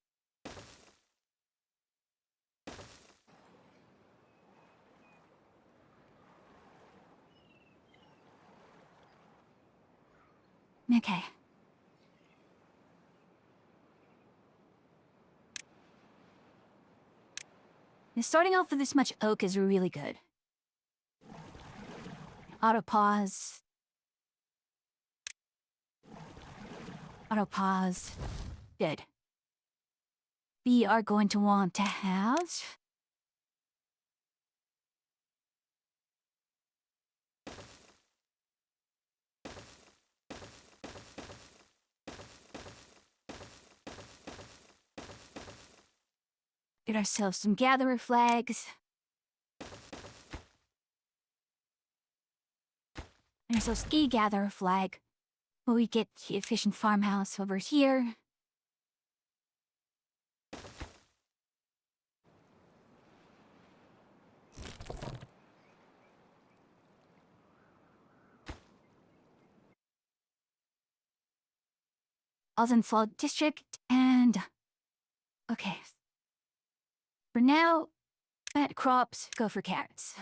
Okay. Starting off with this much oak is really good. Auto pause. Auto pause. Good. We are going to want to have... Get ourselves some gatherer flags. Get ourselves a gatherer flag. Will we get the efficient farmhouse over here? Ossenfall district and... Okay. For now, plant crops, go for carrots.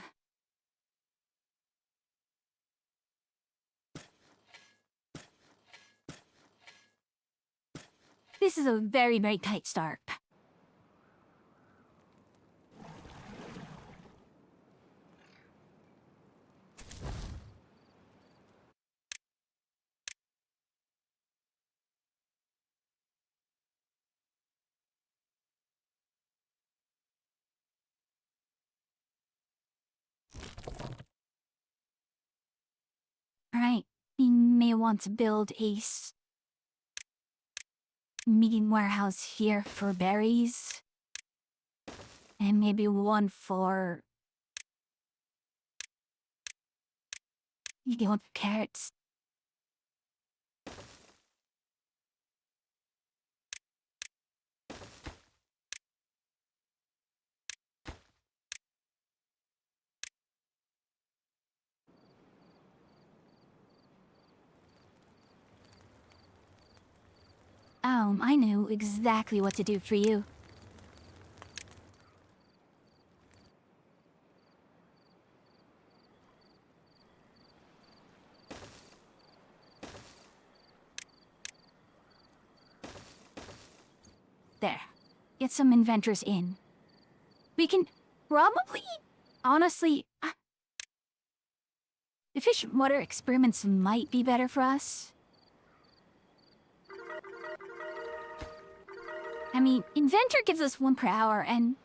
This is a very, very tight start. Alright, we may want to build a meeting warehouse here for berries. And maybe one for carrots. I know exactly what to do for you. There. Get some inventors in. We can probably, honestly, efficient water experiments might be better for us. I mean, inventor gives us 1 per hour, and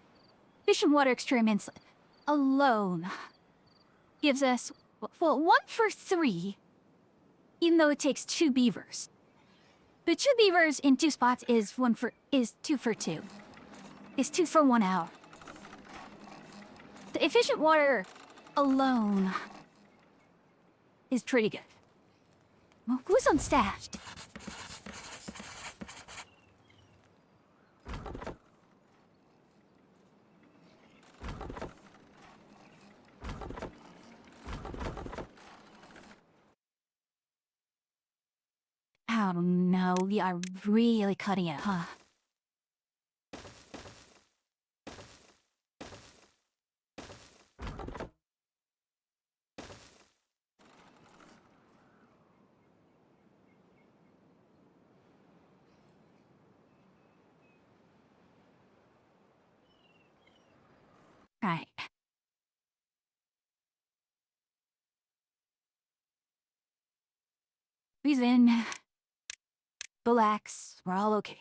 efficient water experiments alone gives us, well, 1 for 3. Even though it takes 2 beavers. But 2 beavers in 2 spots is 2 for 2. It's 2 for 1 hour. The efficient water alone is pretty good. Well, who's on staff? Oh no, we are really cutting it, huh? Right. Breathe in. Relax. We're all okay.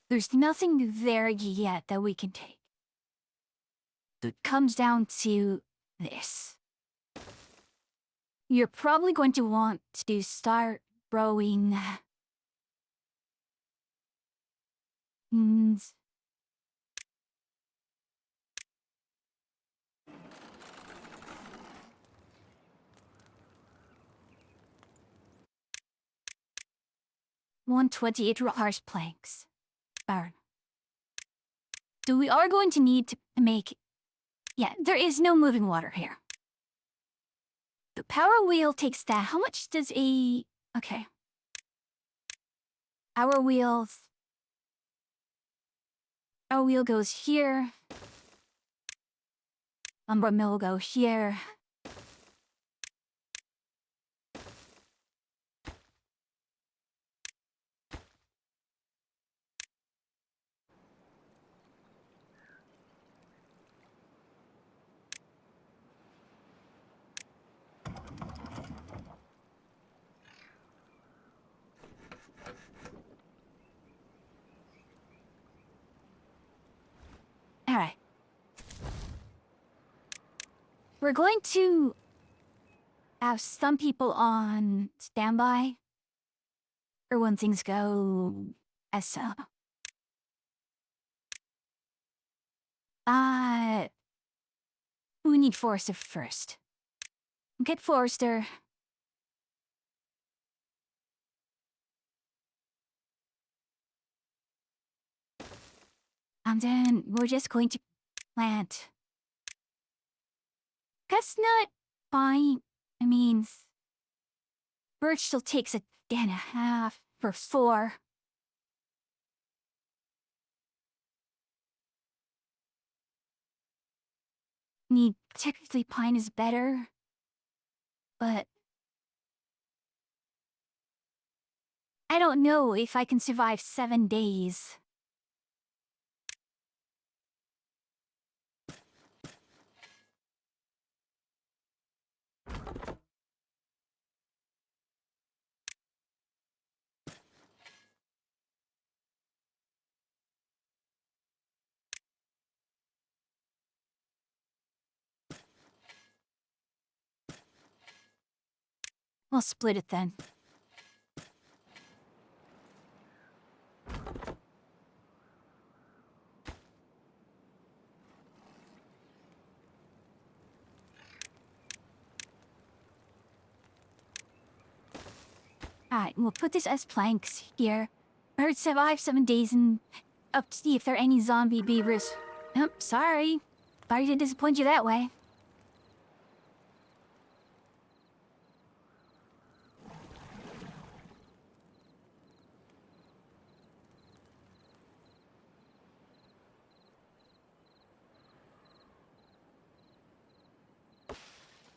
There's nothing there yet that we can take. It comes down to this. You're probably going to want to start growing beans. $128 harsh planks. Baron. So we are going to need to make... Yeah, there is no moving water here. The power wheel takes that. How much does a... Okay. Our wheels... Our wheel goes here. Lumber mill will go here. Alright. We're going to have some people on standby for when things go as so. We need Forrester first. Get Forrester. And then we're just going to plant. Chestnut, fine. I mean, birch still takes a day and a half for 4. Technically pine is better, but I don't know if I can survive 7 days. We'll split it then. Alright, we'll put this as planks here. Birds survive 7 days and up to see if there are any zombie beavers. Oh, sorry. Sorry to disappoint you that way.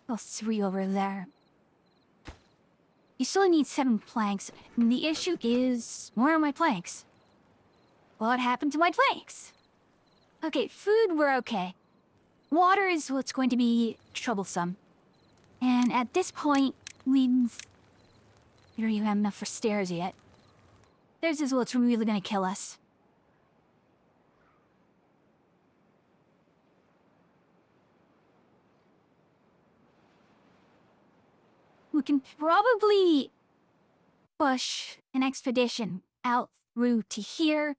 Well, 3 over there. You still need 7 planks, and the issue is... where are my planks? What happened to my planks? Okay, food, we're okay. Water is what's going to be troublesome. And at this point, we don't even have enough for stairs yet. Stairs is what's really gonna kill us. We can probably push an expedition out through to here.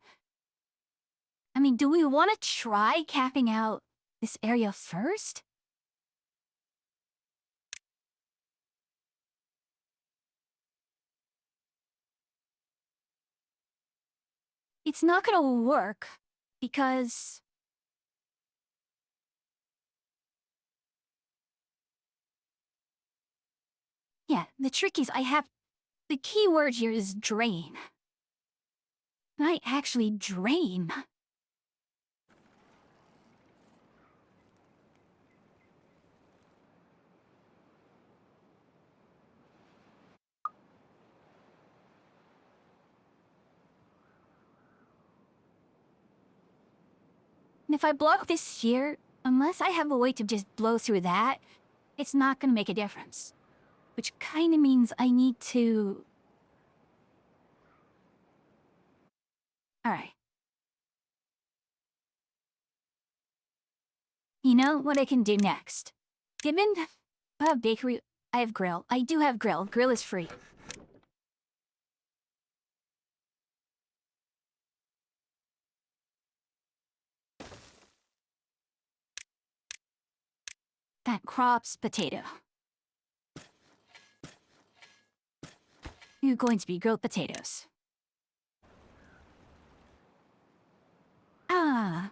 I mean, do we want to try capping out this area first? It's not gonna work because... yeah, the trick is I have... the key word here is drain. I actually drain. And if I block this here, unless I have a way to just blow through that, it's not gonna make a difference. Which kinda means I need to... alright. You know what I can do next? Given I have bakery, I have grill. I do have grill. Grill is free. That crops potato. You're going to be grilled potatoes. Ah.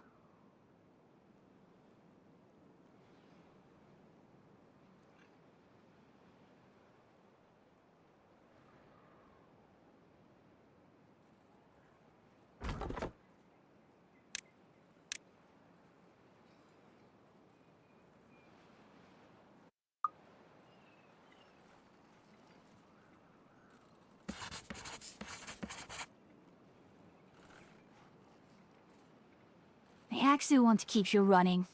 I actually want to keep you running.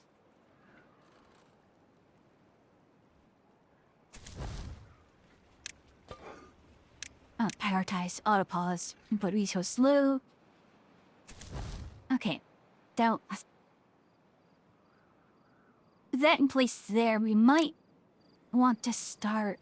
Prioritize autopause. Input resource slow. Okay. Don't... with that in place there, we might want to start...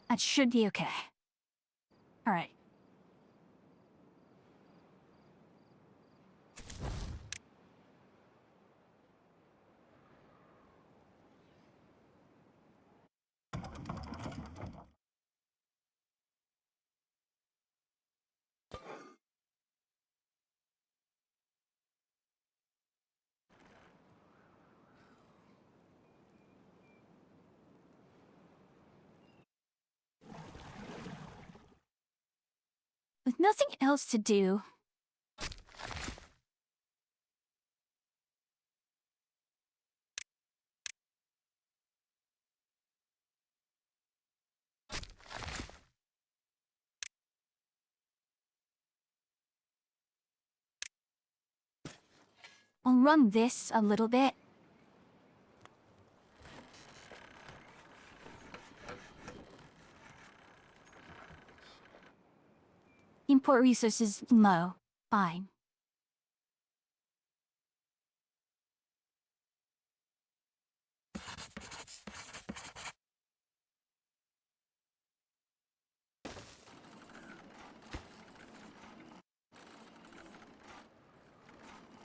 That should be okay. Alright. with nothing else to do. I'll run this a little bit. Import resources low. Fine.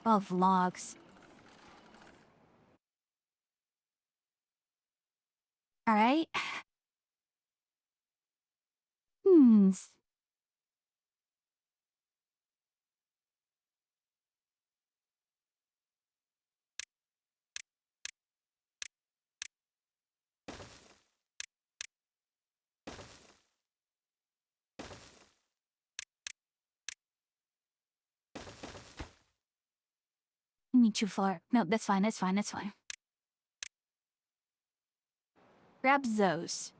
Of logs. Alright. Hmm. Me too far. No, that's fine, that's fine, that's fine. Grab those.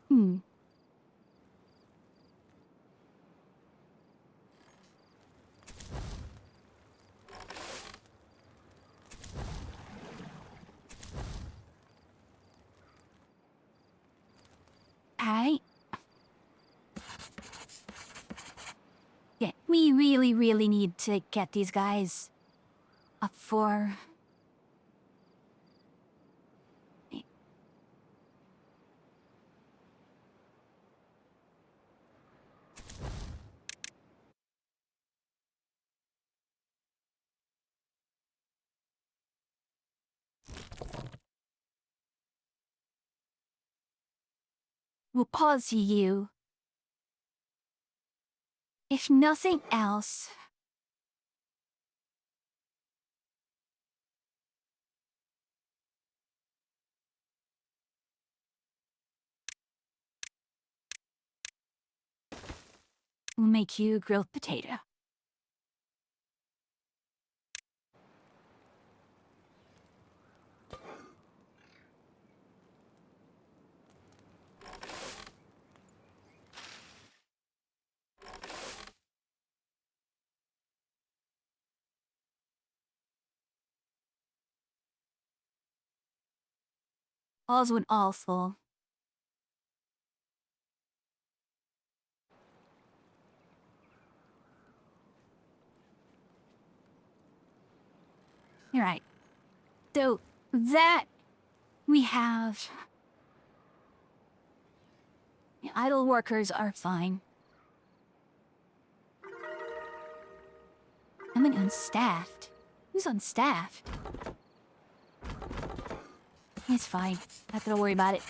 Hmm. Alright. Yeah, we really need to get these guys up for... We'll pause you. If nothing else... we'll make you a grilled potato. All's when all's full. You're right. So, that... we have... idle workers are fine. I'm an unstaffed. Who's unstaffed? It's fine. Not gonna worry about it.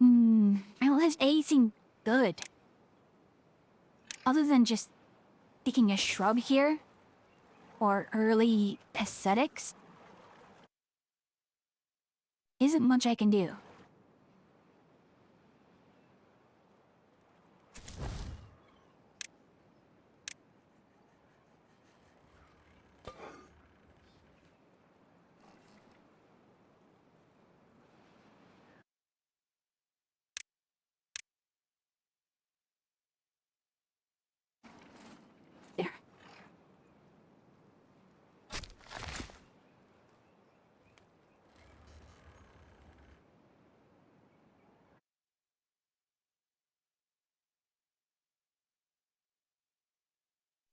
I don't have anything good. Other than just picking a shrub here. Or early aesthetics. Isn't much I can do. There.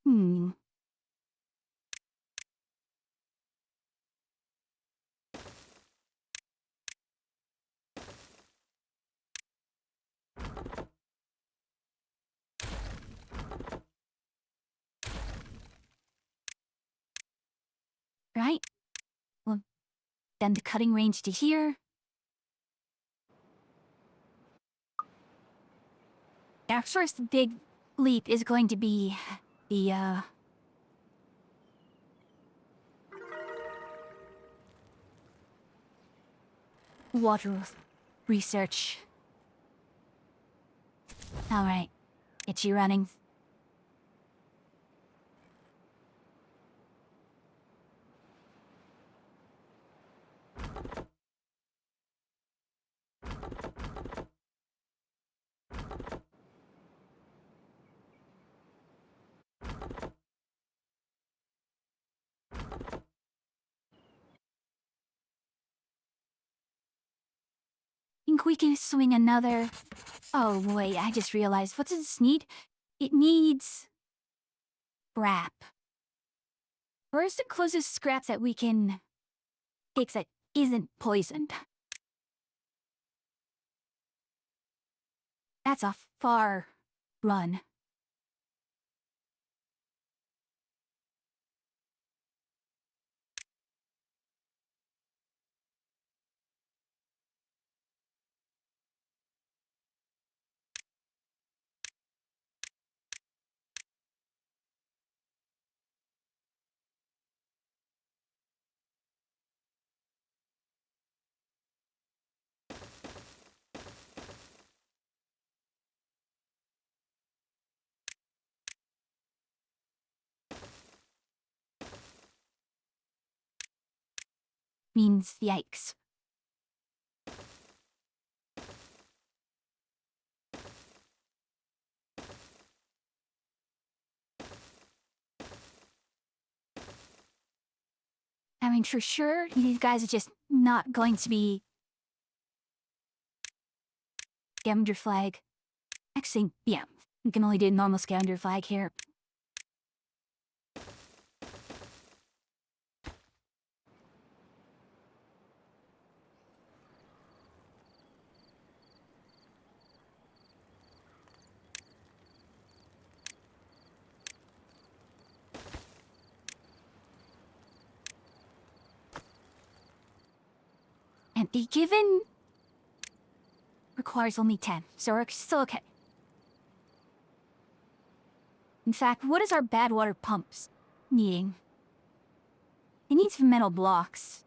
Hmm. extend the cutting range to here. Our first big leap is going to be the, water research. Alright, get you running. Think we can swing another... Oh wait, I just realized, what does this need? It needs... scrap. Where's the closest scrap that we can fix that isn't poisoned? That's a far run. Means yikes. I mean, for sure, these guys are just not going to be... Scavenger flag. Actually, yeah, we can only do normal scavenger flag here. And the given requires only 10, so we're still okay. In fact, what is our bad water pumps needing? It needs metal blocks.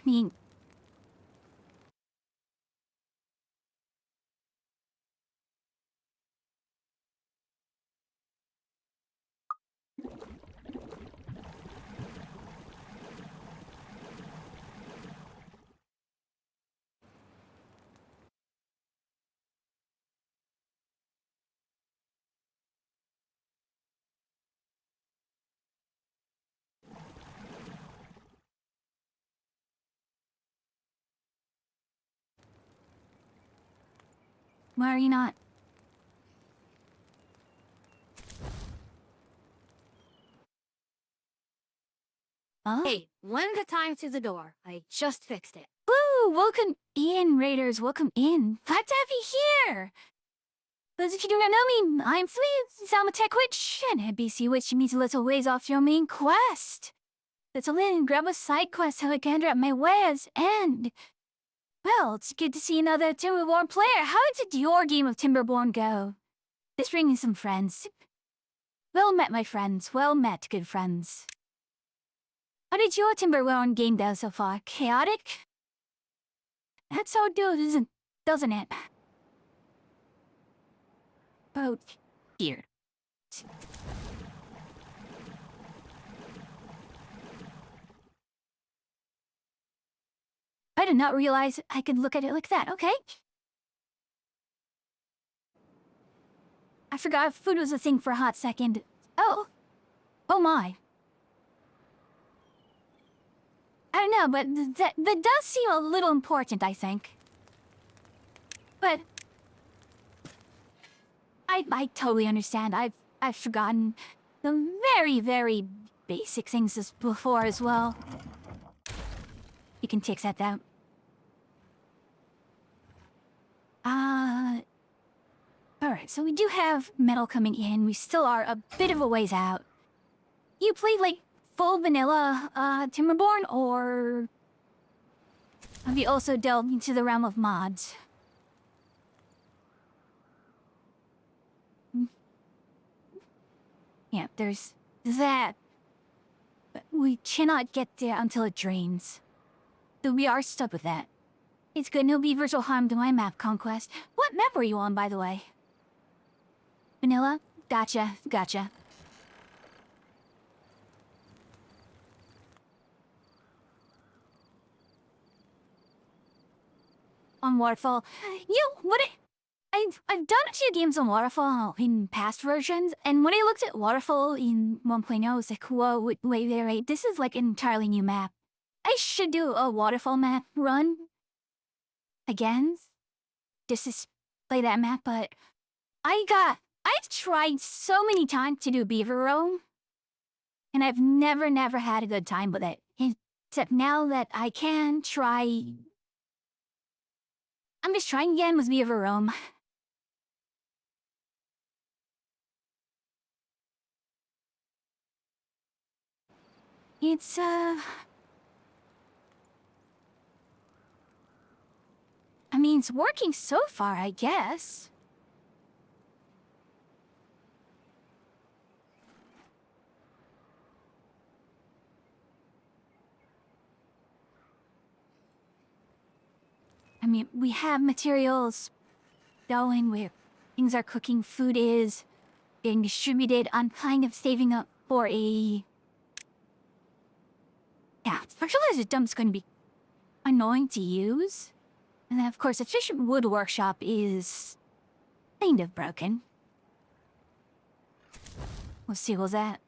I mean... Why are you not? Huh? Hey, one at a time to the door. I just fixed it. Woo! Welcome in, Raiders. Welcome in. Glad to have you here. Those of you who don't know me, I'm Flea, Salma Tech Witch, and NBC Witch meets a little ways off your main quest. Little in, grab a side quest how I can at my wares, and... Well, it's good to see another Timberborn player. How did your game of Timberborn go? Just bringing some friends. Well met, my friends. Well met, good friends. How did your Timberborn game go so far? Chaotic? That's how it goes, doesn't it? About here. I did not realize I could look at it like that, okay? I forgot food was a thing for a hot second. Oh. Oh my. I don't know, but that does seem a little important, I think. But I totally understand. I've forgotten the very, very basic things before as well. You can take that out. Alright, so we do have metal coming in. We still are a bit of a ways out. You played like full vanilla Timberborn, or have you also delved into the realm of mods? Yeah, there's that. But we cannot get there until it drains. So we are stuck with that. It's good, no beavers will harm to my map conquest. What map were you on, by the way? Vanilla? Gotcha, gotcha. On Waterfall. I've done a few games on Waterfall in past versions, and when I looked at Waterfall in 1.0, I was like, whoa, wait, this is like an entirely new map. I should do a Waterfall map run again. Just to play that map, but I've tried so many times to do Beaver Roam, and I've never had a good time with it. Except now that I can try... I'm just trying again with Beaver Roam. It's, I mean, it's working so far, I guess. I mean, we have materials going where things are cooking, food is being distributed. I'm kind of saving up for a... Yeah, fertilizer dump's going to be annoying to use. And then, of course, efficient wood workshop is kind of broken. We'll see what's that.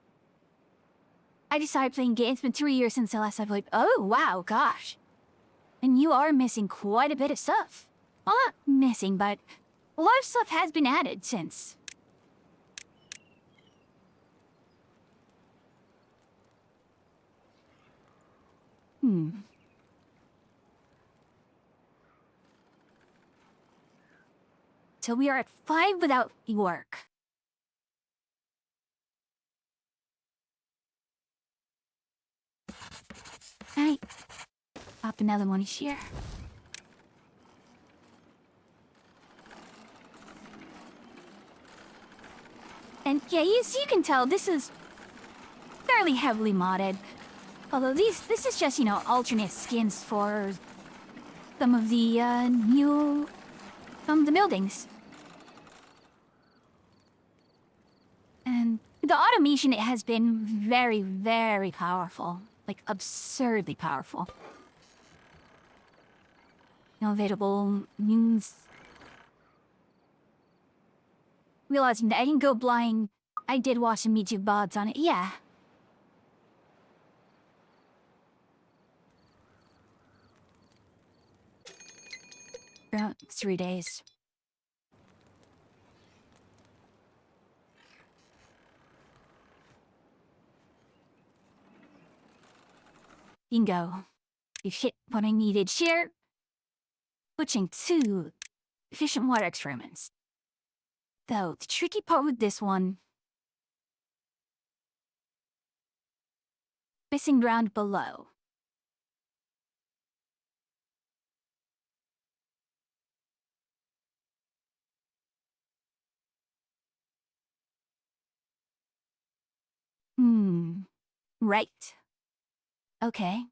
I decided playing games. It's been 3 years since the last I played. Oh, wow, gosh. And you are missing quite a bit of stuff. Well, not missing, but a lot of stuff has been added since. So we are at 5 without work. Alright. Pop another one here. And yeah, you can tell this is fairly heavily modded. Although this is just, you know, alternate skins for some of the the buildings. And the automation, it has been very, very powerful. Like, absurdly powerful. Innovatable means... Realizing that I didn't go blind, I did watch some YouTube VODs on it, yeah. About 3 days. Bingo. You've hit what I needed here. Switching to efficient water experiments. Though, the tricky part with this one... Fishing ground below. Right. Okay.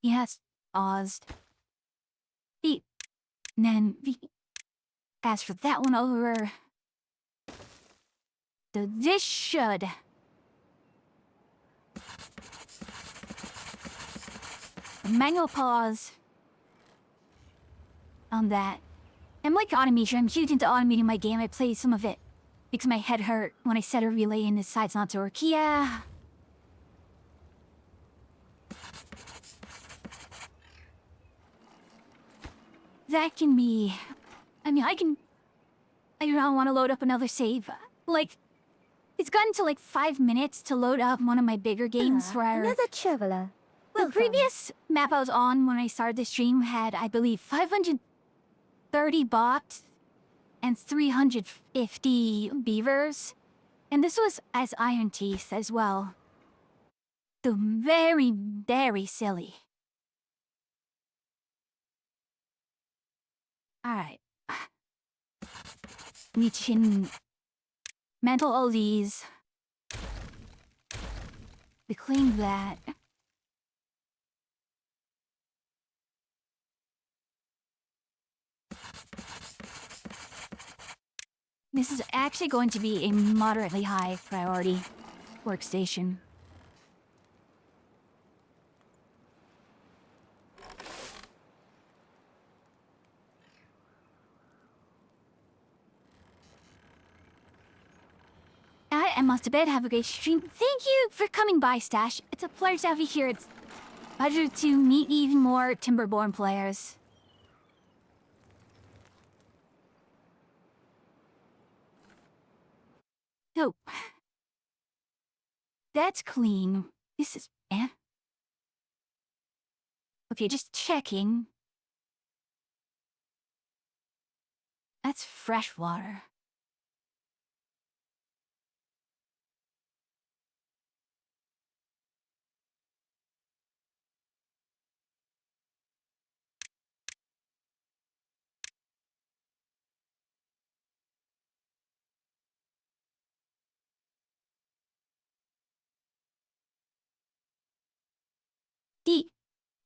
He has paused. And then as for that one over, this should. Manual pause on that. I'm like automation. I'm huge into automating my game. I played some of it because my head hurt when I set a relay and decides not to work. Yeah. That can be... I mean, I don't want to load up another save. Like, it's gotten to like 5 minutes to load up one of my bigger games where... Another traveler. The previous map I was on when I started the stream had, I believe, 530 bots and 350 beavers. And this was as Iron Teeth as well. So very, very silly. Alright. We can mental all these. We claim that. This is actually going to be a moderately high priority workstation. I must have bed. Have a great stream. Thank you for coming by, Stash. It's a pleasure to have you here. It's a pleasure to meet even more Timberborn players. Oh. That's clean. This is... Okay, just checking. That's fresh water.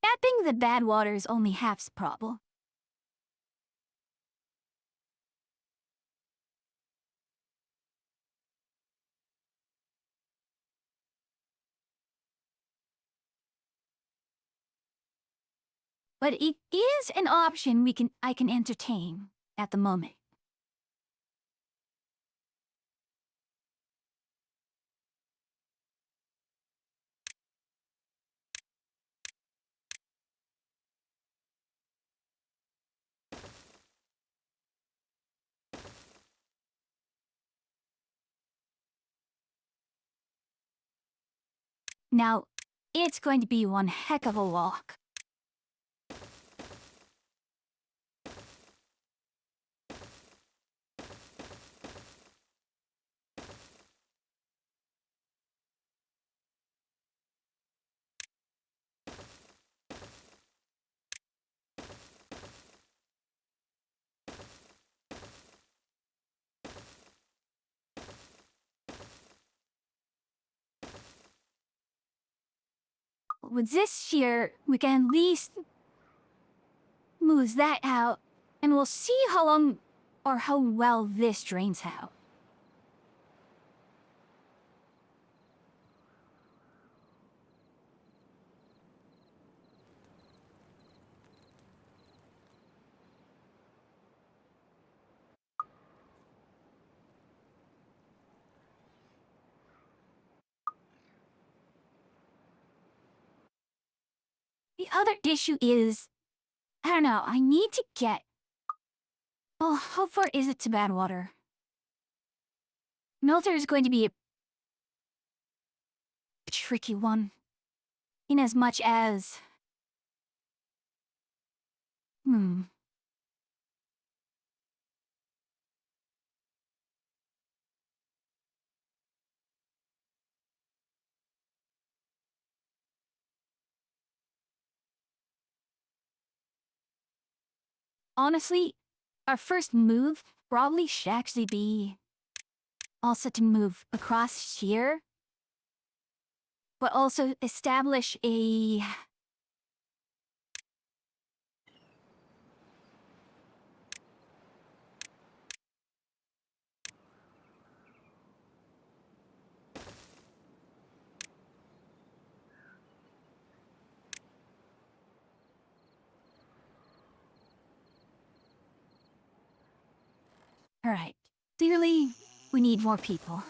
Tapping the bad water is only half's problem. But it is an option I can entertain at the moment. Now, it's going to be one heck of a walk. With this here, we can at least move that out, and we'll see how long or how well this drains out. The other issue is, I don't know, I need to get... Well, how far is it to Badwater? Melter is going to be a tricky one. In as much as... Honestly, our first move probably should actually be also to move across here, but also establish a Alright. Clearly, we need more people.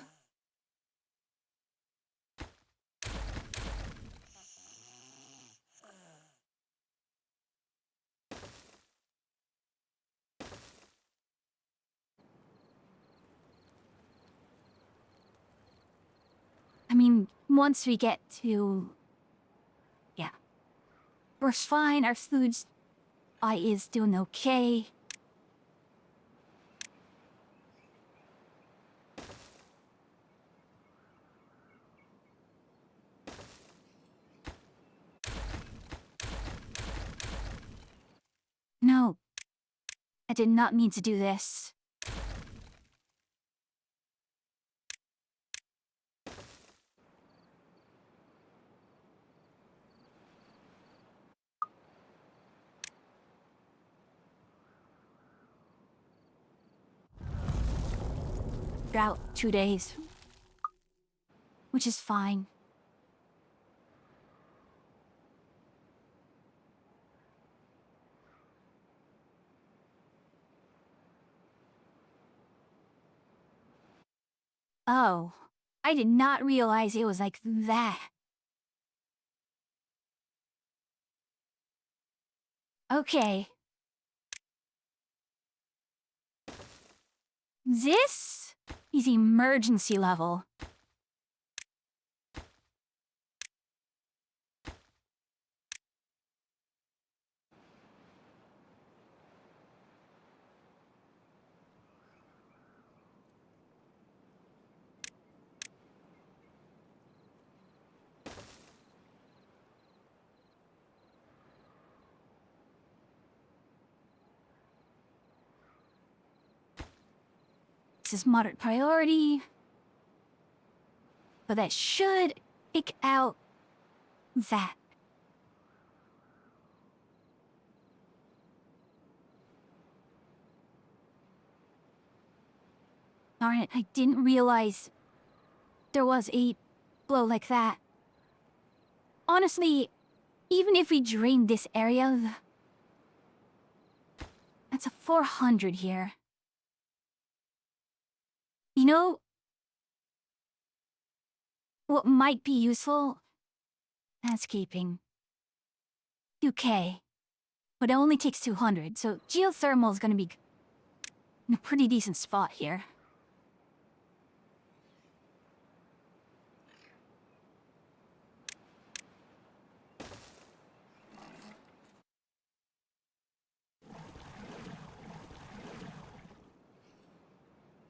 I mean, once we get to... Yeah. We're fine, our food's... is doing okay. No. I did not mean to do this. Drought 2 days. Which is fine. Oh. I did not realize it was like that. Okay. This is emergency level. This is moderate priority. But that should kick out that. Darn it, I didn't realize there was a blow like that. Honestly, even if we drain this area, that's a 400 here. You know, what might be useful? Landscaping. 2K. But it only takes 200, so geothermal is gonna be in a pretty decent spot here.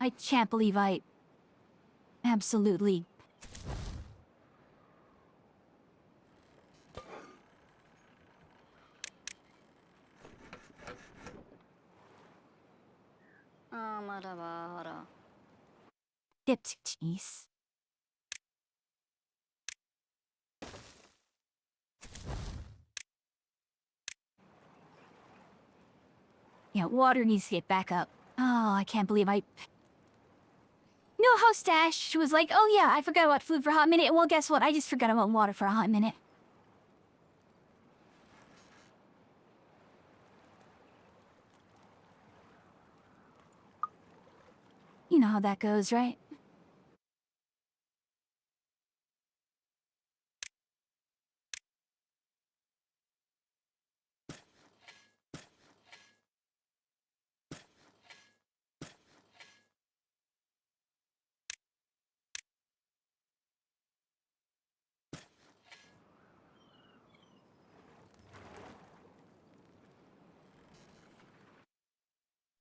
I can't believe I... absolutely... dipped cheese. Yeah, water needs to get back up. Oh, I can't believe I... No, host Dash was like, oh yeah, I forgot about food for a hot minute. Well, guess what? I just forgot about water for a hot minute. You know how that goes, right?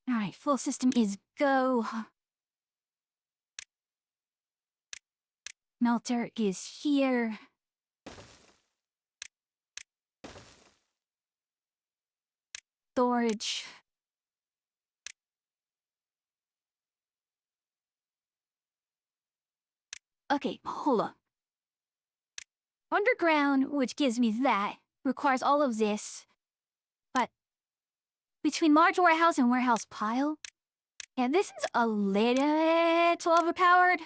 Alright, full system is go. Melter is here. Storage. Okay, hold up. Underground, which gives me that, requires all of this. But between large warehouse and warehouse pile, yeah, this is a little overpowered.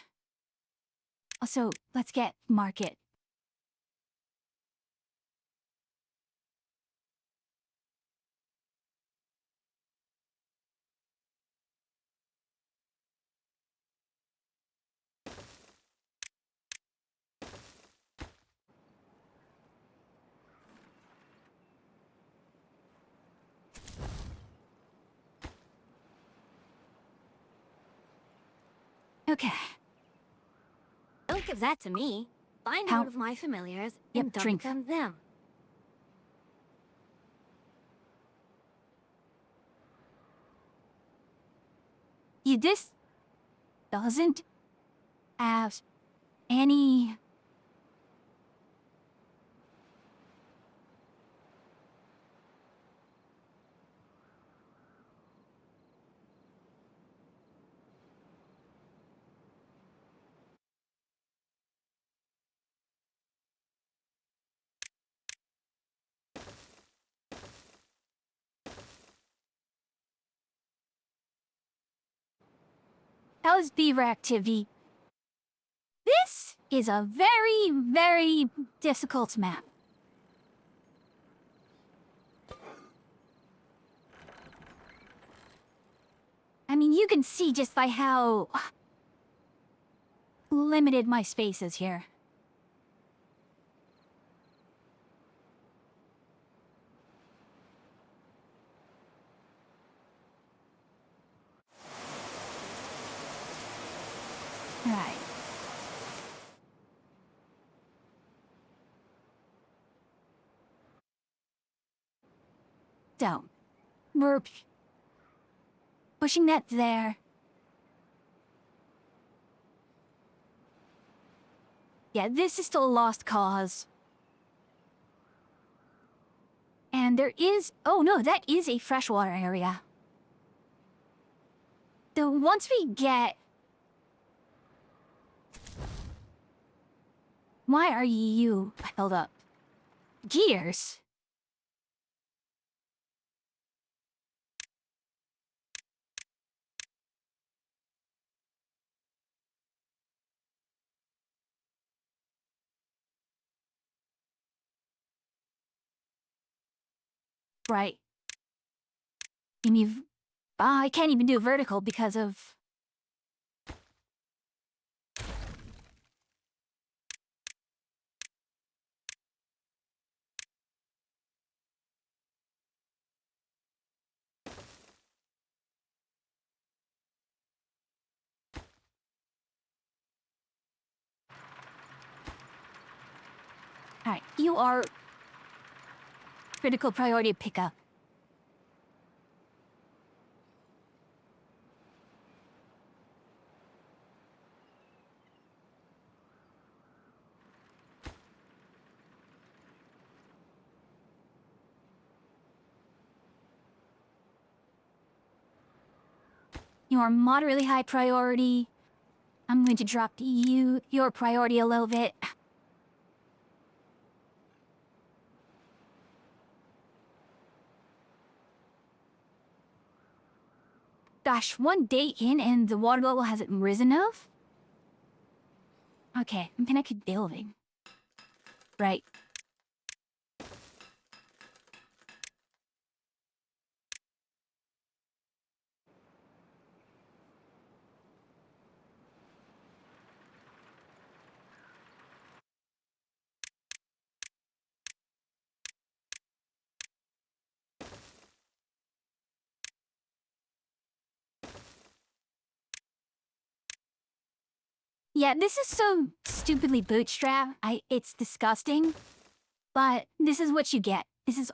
Also, let's get market. Okay. Don't give that to me. Find How- out of my familiars Yep, and dump drink. them. This doesn't have any... How's beaver activity? This is a very, very difficult map. I mean, you can see just by how limited my space is here. Right. Don't. We're pushing that there. Yeah, this is still a lost cause. And there is... Oh no, that is a freshwater area. So once we get... Why are you held up? Gears? Right. You mean... I can't even do vertical because of... Alright, you are... critical priority pickup. You are moderately high priority. I'm going to drop your priority a little bit. Gosh, one day in and the water level hasn't risen enough? Okay, I'm connected building. Right. Yeah, this is so stupidly bootstrap. It's disgusting. But this is what you get. This is...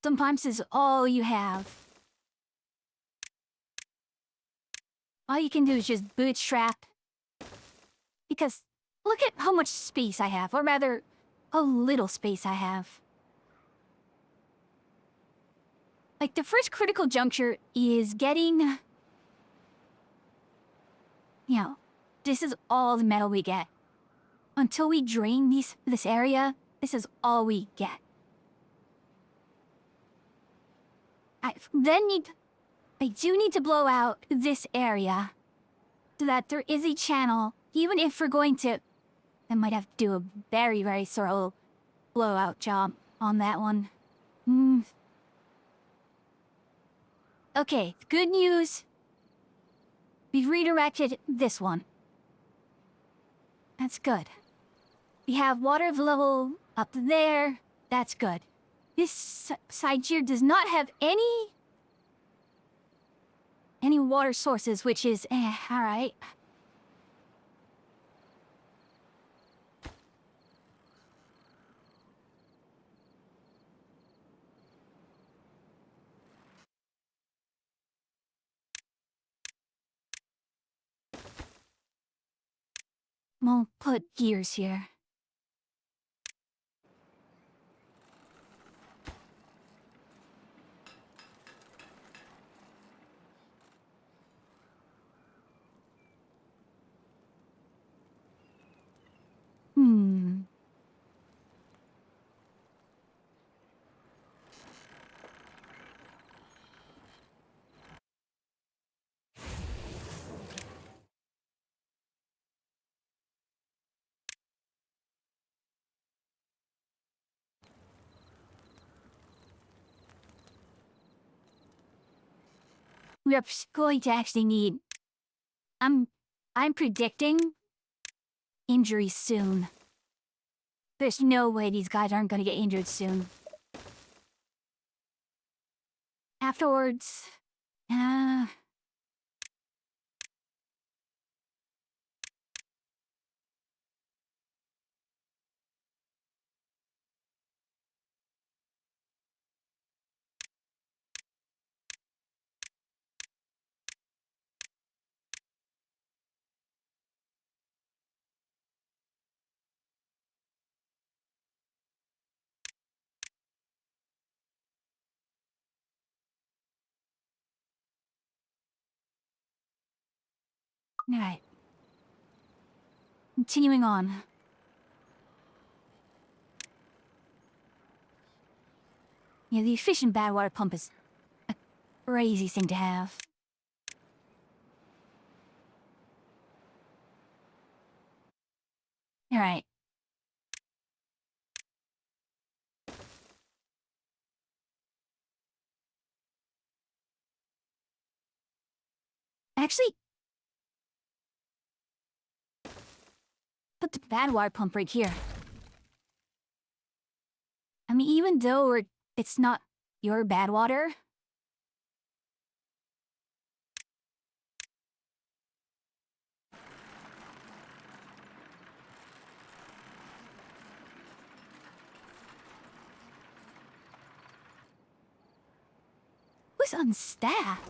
Sometimes this is all you have. All you can do is just bootstrap. Because look at how much space I have, or rather, how little space I have. Like, the first critical juncture is getting... You know, this is all the metal we get. Until we drain this area, this is all we get. I do need to blow out this area so that there is a channel, even if we're going to... I might have to do a very, very thorough blowout job on that one. Okay, good news. We've redirected this one. That's good. We have water level up there. That's good. This side here does not have any any water sources, which is, alright. We'll put gears here. Hmm. We're going to actually need... I'm predicting injuries soon. There's no way these guys aren't gonna get injured soon. Afterwards... Alright. Continuing on. Yeah, the efficient bad water pump is a crazy thing to have. Alright. Actually... put the bad water pump right here. I mean, even though it's not your bad water... Who's on staff?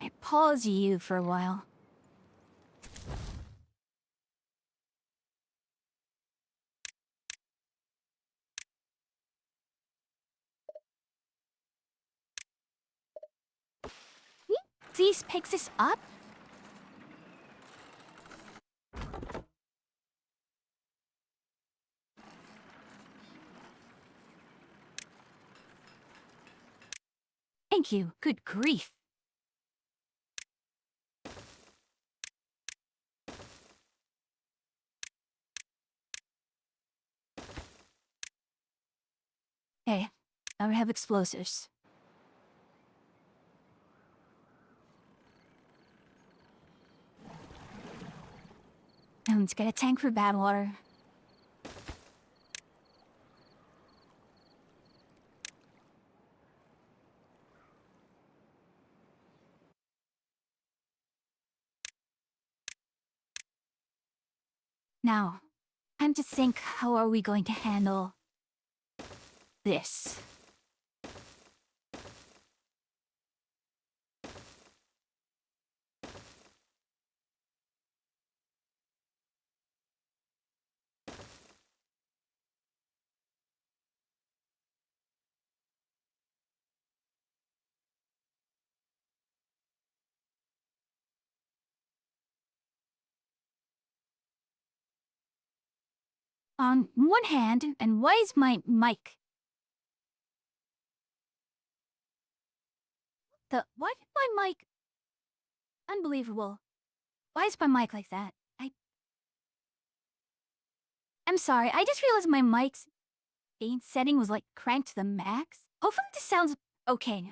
I pause you for a while. Please pick this up? Thank you. Good grief. Hey, I have explosives. And let's get a tank for bad water. Now, time to think, how are we going to handle this? On one hand, and why is my mic? Why did my mic? Unbelievable. Why is my mic like that? I'm sorry, I just realized my mic's gain setting was like cranked to the max. Hopefully this sounds okay now.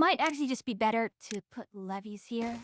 might actually just be better to put levees here.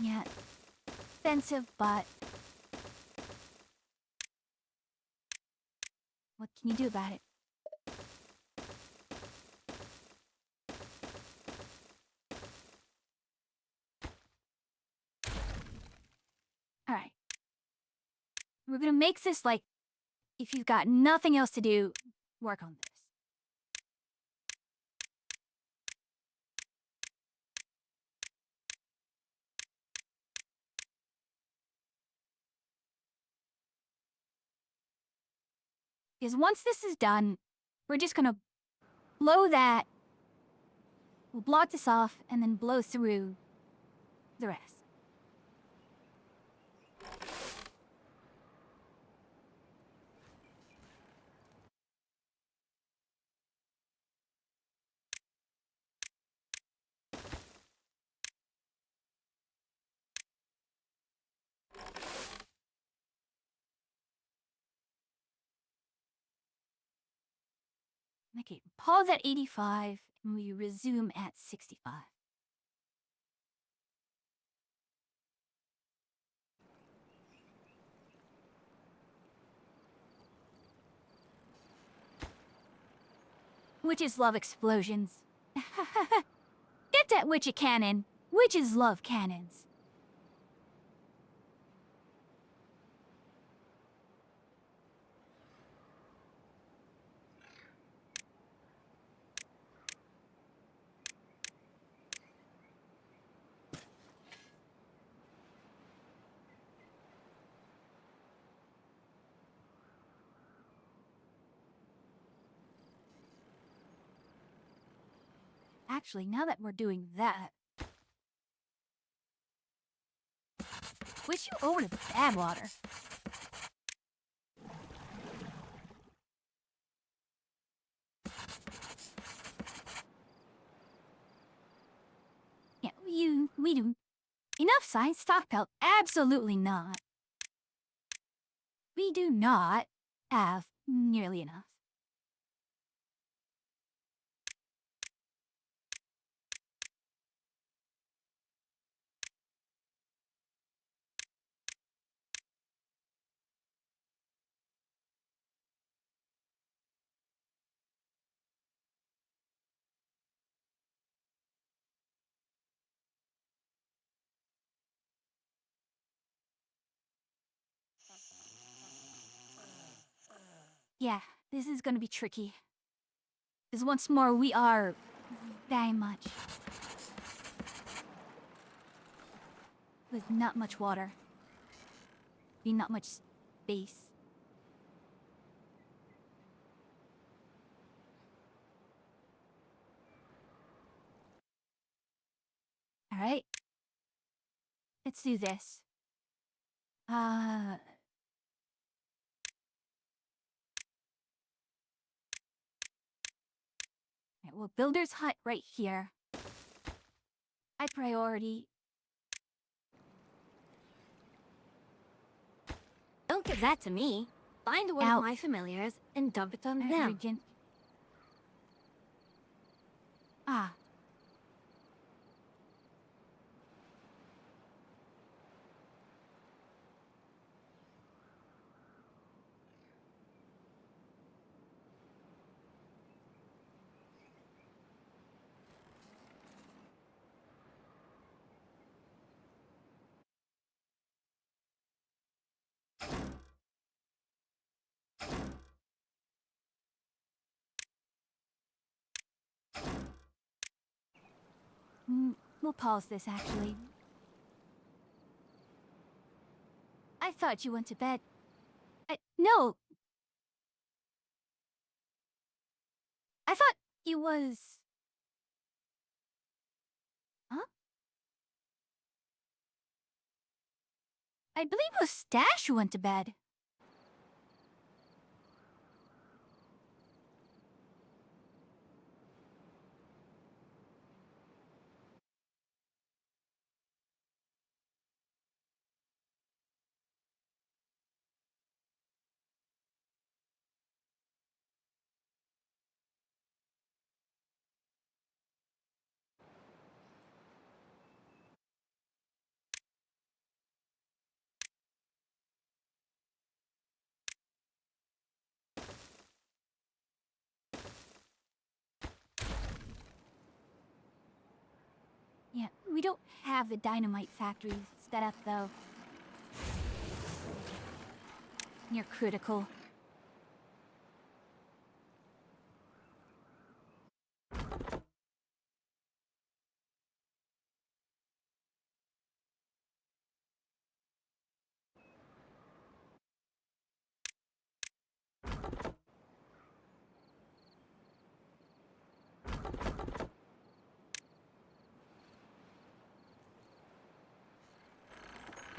Yeah, expensive, but what can you do about it? Alright. We're gonna make this like, if you've got nothing else to do, work on this. Because once this is done, we're just gonna blow that. We'll block this off and then blow through the rest. Okay, pause at 85 and we resume at 65. Witches love explosions. Get that witchy cannon. Witches love cannons. Actually, now that we're doing that, switch you over to bad water. Yeah, we do. Enough science stockpile? Absolutely not. We do not have nearly enough. Yeah, this is gonna be tricky. Because once more, we are very much with not much water. Be not much space. Alright. Let's do this. Well, builder's hut right here. High priority. Don't give that to me. Find one Out. of my familiars and dump it on them. Regent. Ah. We'll pause this, actually. I thought you went to bed. No. I thought you was... I believe it was Stash who went to bed. Yeah, we don't have the dynamite factory set up though. You're critical.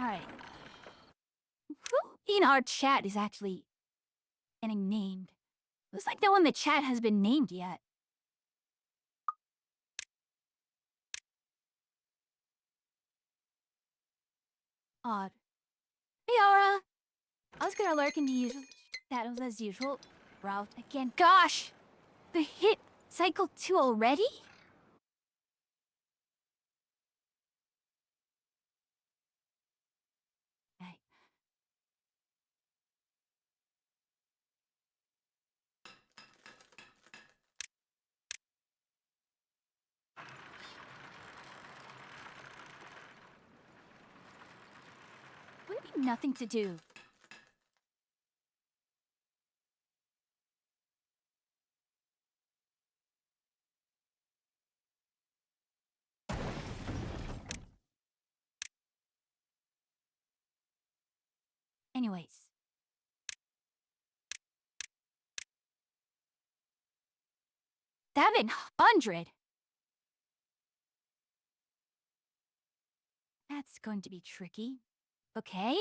Alright. Who in our chat is actually getting named? Looks like no one in the chat has been named yet. Odd. Hey, Aura! I was gonna lurk in the usual shadows as usual. Route again. Gosh! The hit cycle 2 already? Right. Wouldn't be nothing to do. Anyways. That been 100. That's going to be tricky. Okay?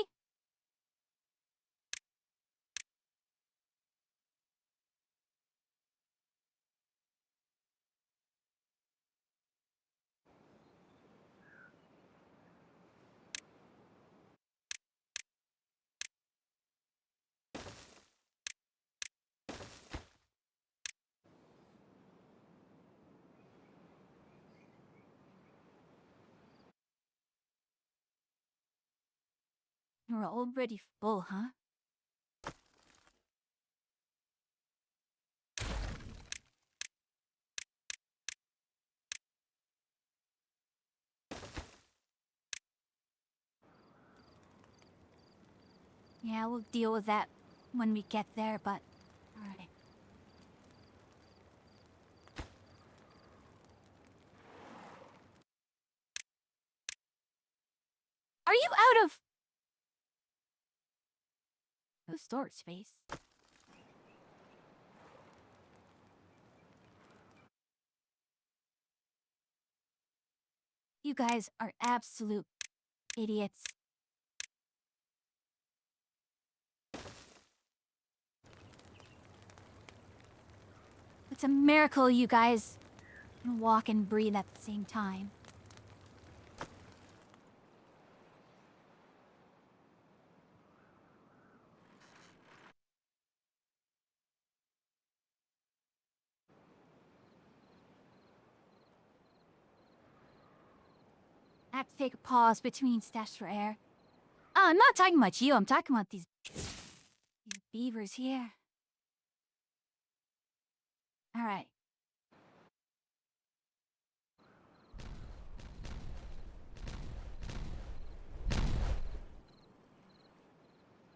You're already full, huh? Yeah, we'll deal with that when we get there, but... Alright. Are you out of... No storage space? You guys are absolute idiots. It's a miracle you guys can walk and breathe at the same time. I have to take a pause between stashes for air. I'm not talking about you, I'm talking about these beavers here. Alright.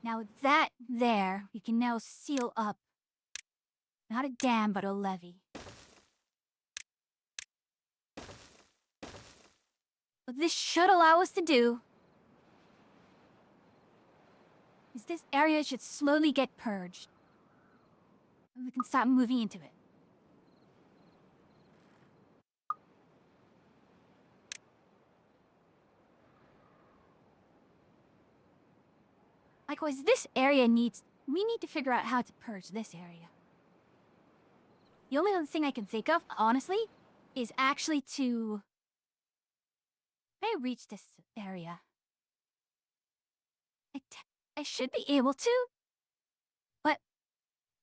Now with that there, we can now seal up. Not a dam, but a levee. What this should allow us to do is this area should slowly get purged. And we can stop moving into it. Likewise, we need to figure out how to purge this area. The only other thing I can think of, honestly, is actually to... I reach this area. I should be able to. But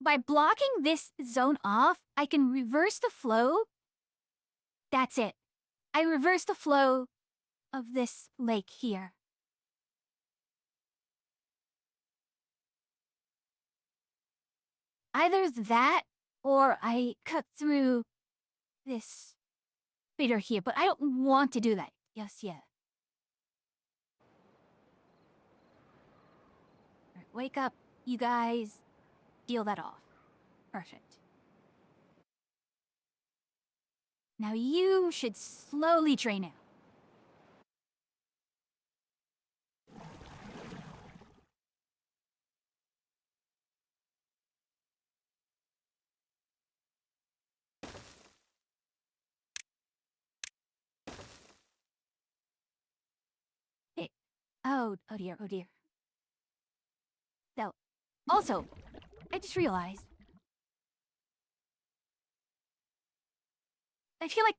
by blocking this zone off, I can reverse the flow. That's it. I reverse the flow of this lake here. Either that, or I cut through this bitter here, but I don't want to do that just yet. Alright, wake up, you guys. Deal that off. Perfect. Now you should slowly drain out. Oh dear, oh dear. So, also, I just realized. I feel like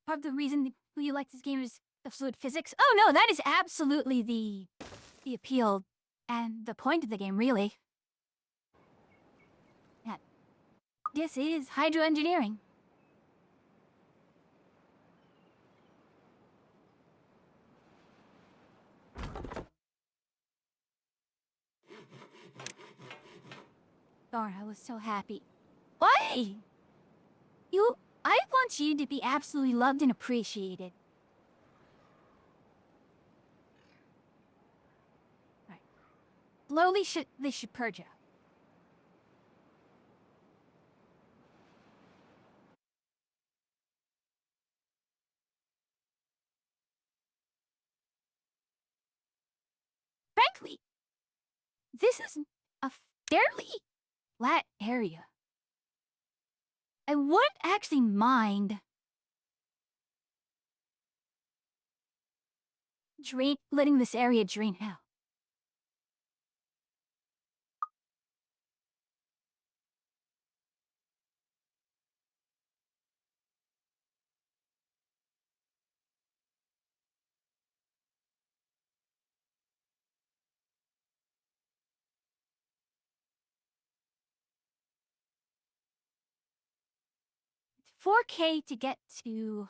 part of the reason you like this game is the fluid physics. Oh no, that is absolutely the appeal and the point of the game, really. Yeah. This is hydroengineering. Darn, I was so happy. Why? I want you to be absolutely loved and appreciated. Right. Slowly they should purge out. Frankly, this is a fairly flat area. I wouldn't actually mind letting this area drain out. It's 4K to get to...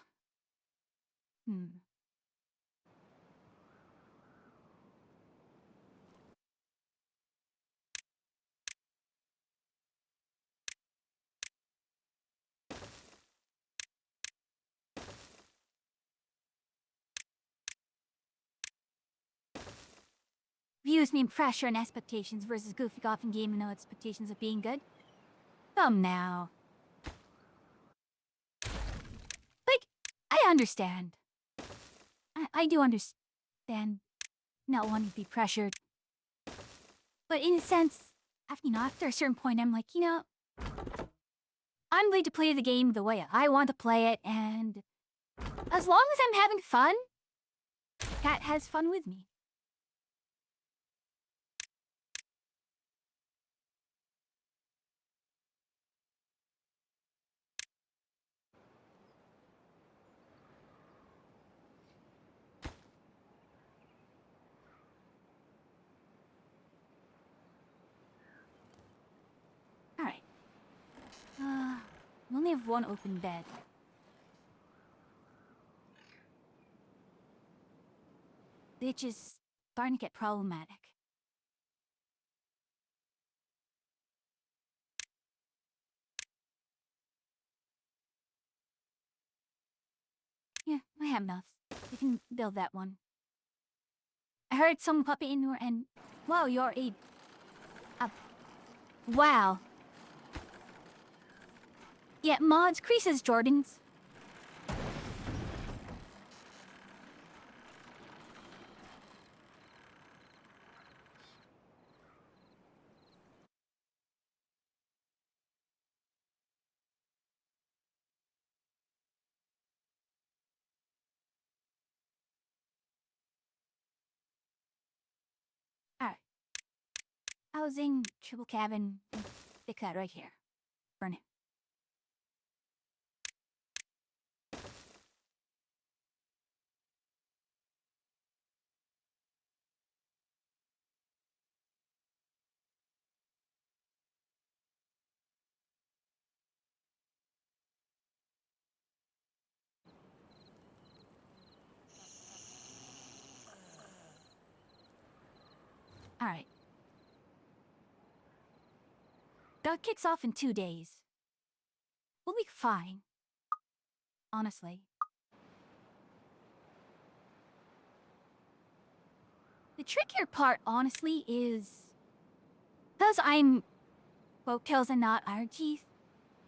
Views mean pressure and expectations versus goofy off in game and no expectations of being good. Come now. Like, I understand. I do understand not wanting to be pressured. But in a sense, after a certain point, I'm like, I'm going to play the game the way I want to play it, and as long as I'm having fun, Cat has fun with me. Alright. We only have one open bed. Which is starting to get problematic. Yeah, I have enough. We can build that one. I heard some puppy in your and wow, you're wow. Yeah, mods, creases, Jordans. Alright. Housing, triple cabin. Stick that right here. Burn it. Alright. That kicks off in 2 days. We'll be fine. Honestly. The trickier part, honestly, is... Because I'm folktales and not Iron Teeth,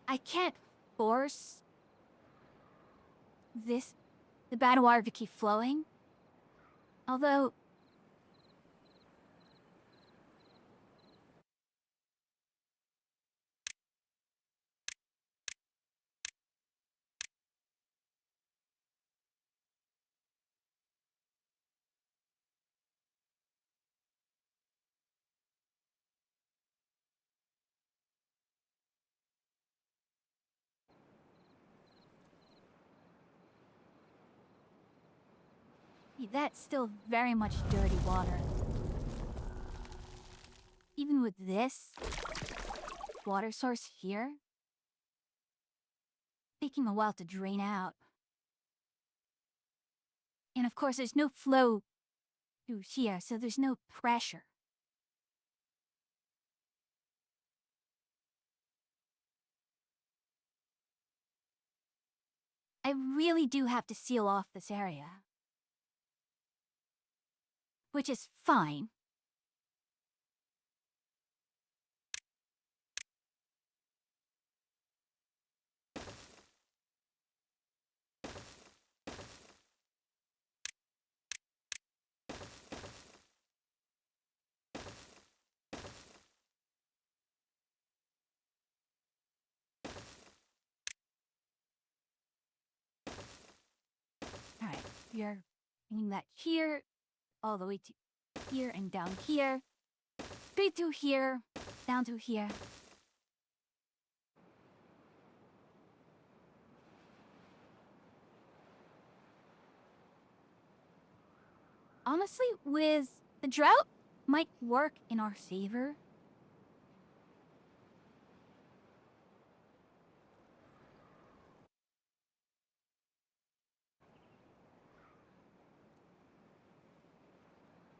I can't force the bad water to keep flowing. Although... That's still very much dirty water. Even with this water source here, taking a while to drain out. And of course, there's no flow through here, so there's no pressure. I really do have to seal off this area. Which is fine. Alright, we're bringing that here, all the way to here and down here. Straight through here, down to here. Honestly, with the drought, might work in our favor.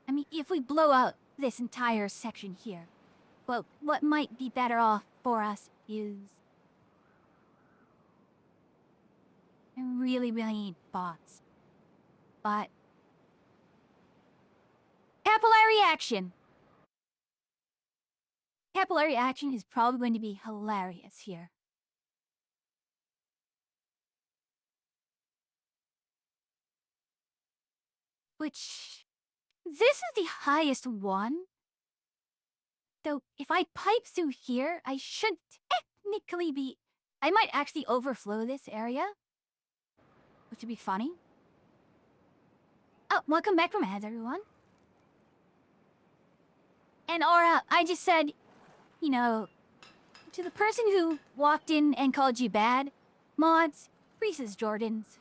I mean, if we blow out this entire section here, well, what might be better off for us is... I really need bots. But... capillary action! Capillary action is probably going to be hilarious here. Which... this is the highest one. Though, if I pipe through here, I should technically be... I might actually overflow this area. Which would be funny. Oh, welcome back from ads, everyone. And Aura, I just said, you know, to the person who walked in and called you bad, mods, Reese's Jordans.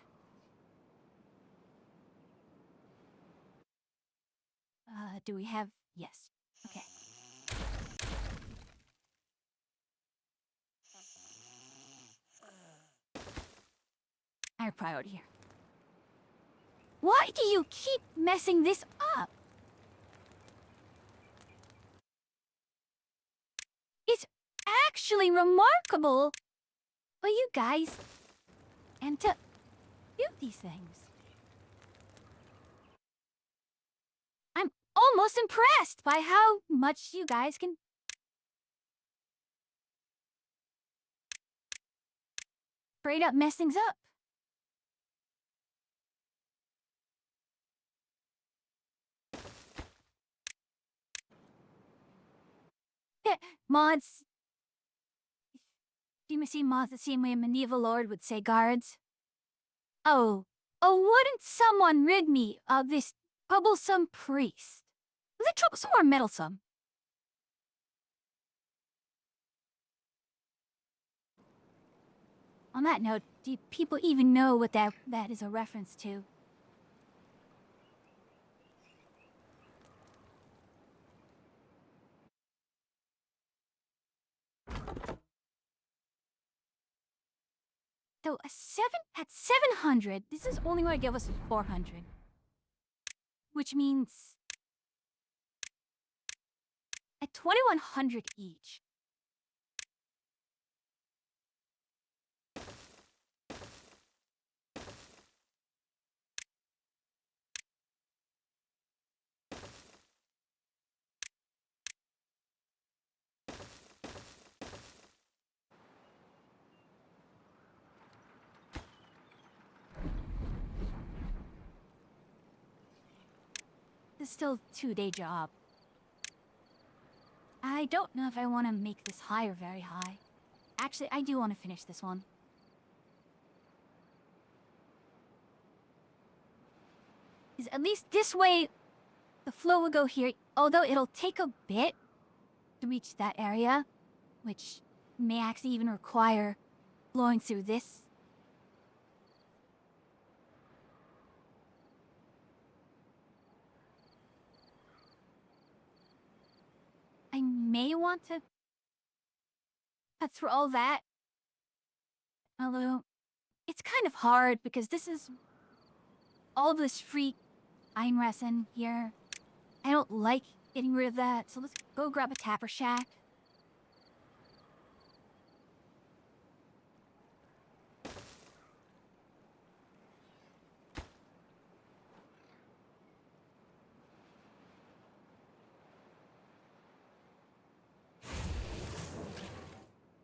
Do we have... yes. Okay. Higher priority here. Why do you keep messing this up? It's actually remarkable for you guys and to do these things. I'm almost impressed by how much you guys can... straight up mess things up. Mods. Do you see mods the same way a medieval lord would say guards? Oh, wouldn't someone rid me of this troublesome priest? Was it troublesome or meddlesome? On that note, do people even know what that is a reference to? So a 7 at 700, this is only going to give us 400. Which means at 2100 each. This is still a 2-day job. I don't know if I want to make this high or very high. Actually, I do want to finish this one. Is at least this way, the flow will go here, although it'll take a bit to reach that area, which may actually even require blowing through this. I may want to cut through all that. Although, it's kind of hard because this is all of this free Einressen here. I don't like getting rid of that, so let's go grab a tapper shack.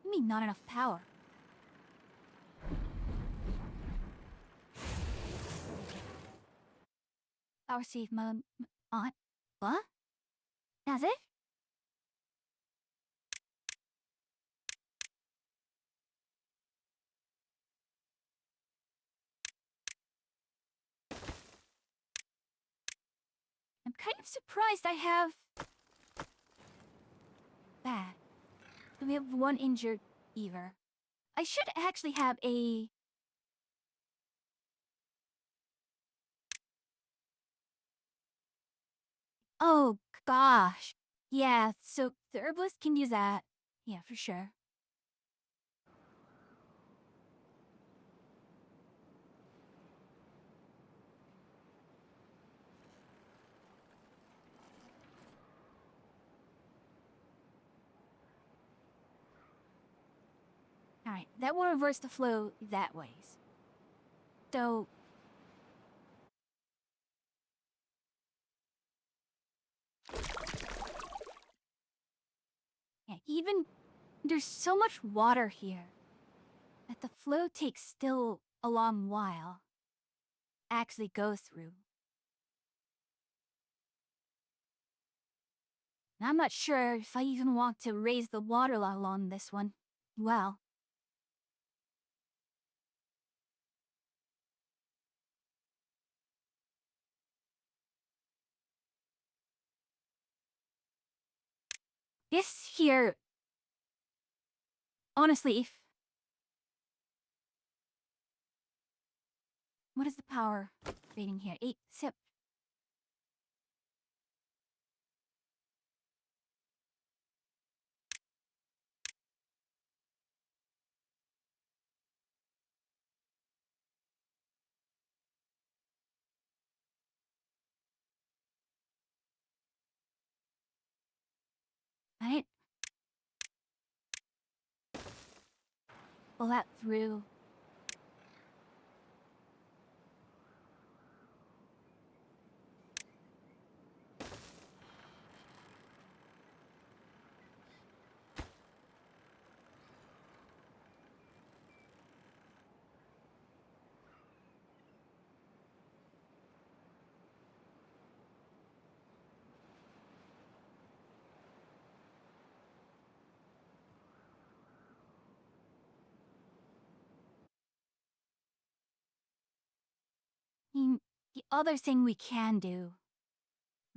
You mean not enough power? Power save mode on. What? That's it? I'm kind of surprised I have that. We have one injured Ever. I should actually have a... Oh, gosh. Yeah, so the herbalist can use that. Yeah, for sure. Alright, that will reverse the flow that ways. So... Yeah, even... There's so much water here that the flow takes still a long while. Actually go through. And I'm not sure if I even want to raise the water level on this one. Well... This here... Honestly, if... What is the power rating here? 8 sip. Right? Pull that through. I mean, the other thing we can do...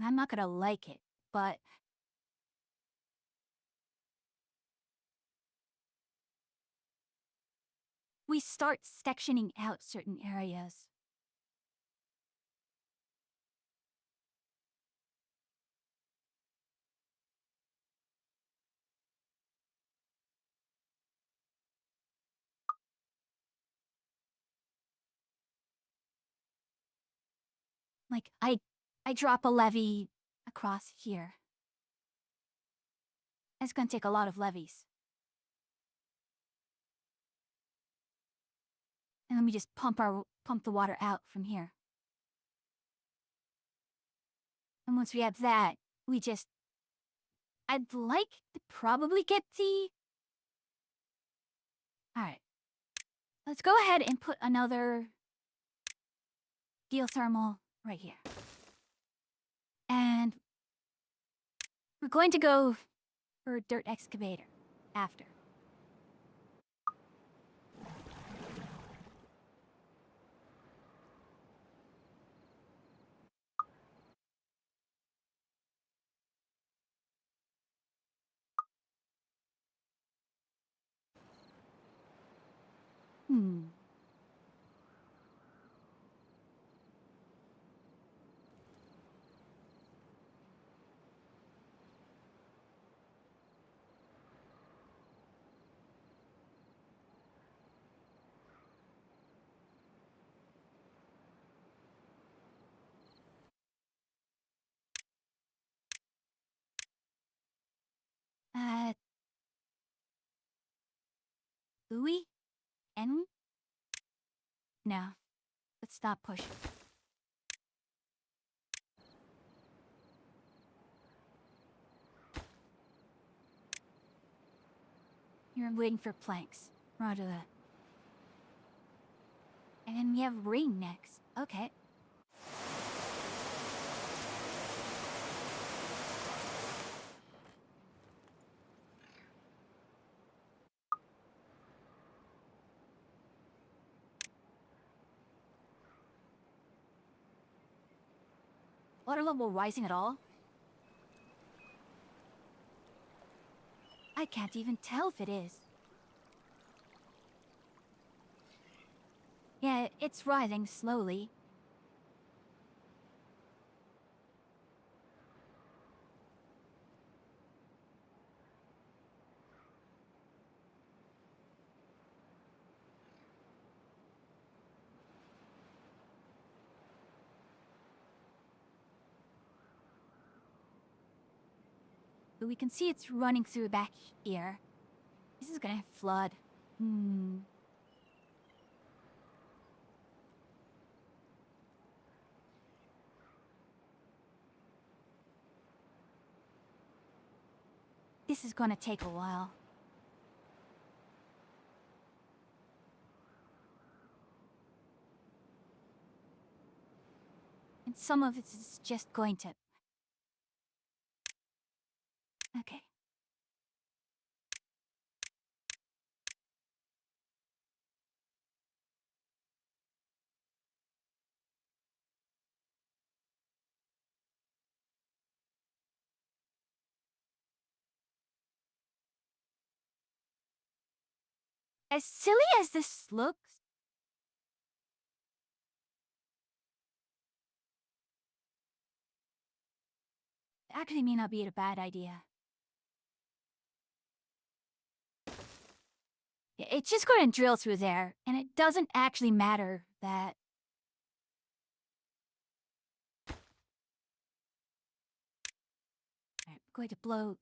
I'm not gonna like it, but... we start sectioning out certain areas. Like, I drop a levee across here. It's gonna take a lot of levees. And then we just pump the water out from here. And once we have that, I'd like to probably get the... Alright. Let's go ahead and put another geothermal right here. And we're going to go for a dirt excavator after. Hmm. Louis? Henry? No. Let's stop pushing. You're waiting for planks. Roger that. And then we have rain next. Okay. Water level rising at all? I can't even tell if it is. Yeah, it's rising slowly. But we can see it's running through back here. This is gonna flood. This is gonna take a while. And some of it is just going to... Okay. As silly as this looks, it actually may not be a bad idea. It's just going to drill through there, and it doesn't actually matter that... I'm going to blow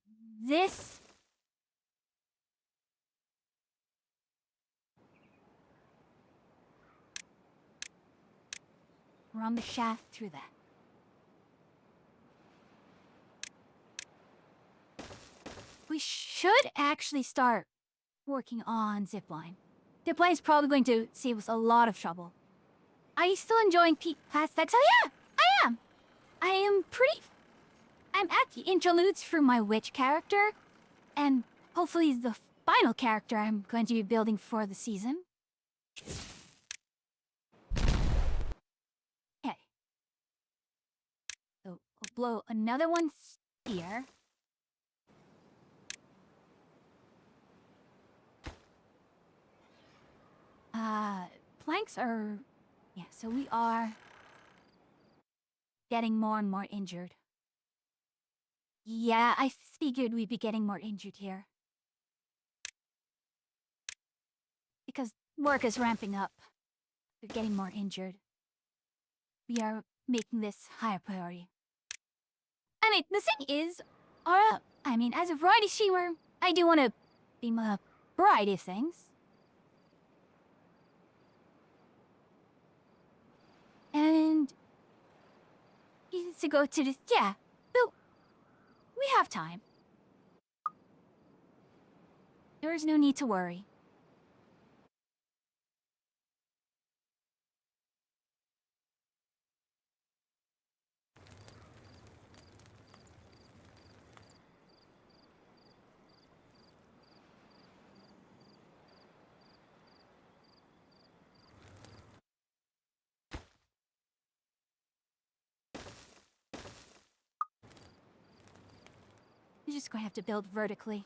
this. Run the shaft through that. We should actually start working on zipline. Zipline is probably going to save us a lot of trouble. Are you still enjoying peak past sex? Oh yeah, I am. I'm at the interludes for my witch character, and hopefully the final character I'm going to be building for the season. Okay. So I'll blow another one here. planks are... Yeah, so we are getting more and more injured. Yeah, I figured we'd be getting more injured here. Because work is ramping up. We're getting more injured. We are making this higher priority. I mean, the thing is, as a variety streamer, I do want to be a variety of things. And he needs to go to the... Yeah, but we have time. There is no need to worry. You're just going to have to build vertically.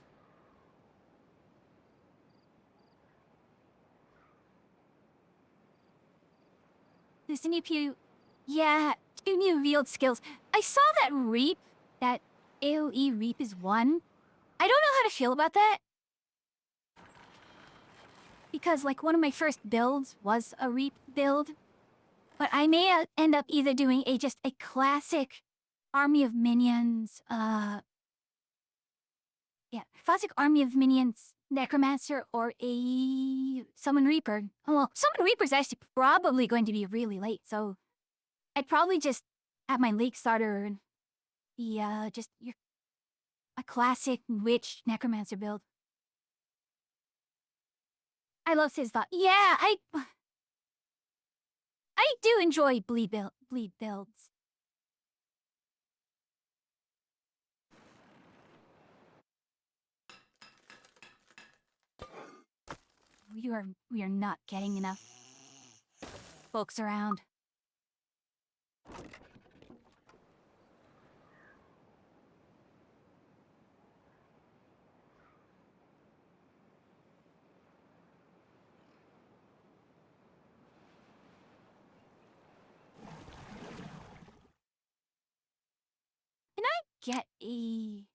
This new pew... Yeah, two new revealed skills. I saw that Reap, that AoE Reap is 1. I don't know how to feel about that. Because, like, one of my first builds was a Reap build. But I may end up either doing just a classic Army of Minions, classic Army of Minions Necromancer or a Summon Reaper. Oh, well, Summon Reaper's actually probably going to be really late, so I'd probably just have my late starter and be, a classic Witch Necromancer build. I love his thought. Yeah, I do enjoy bleed builds. We are not getting enough folks around. Can I get a...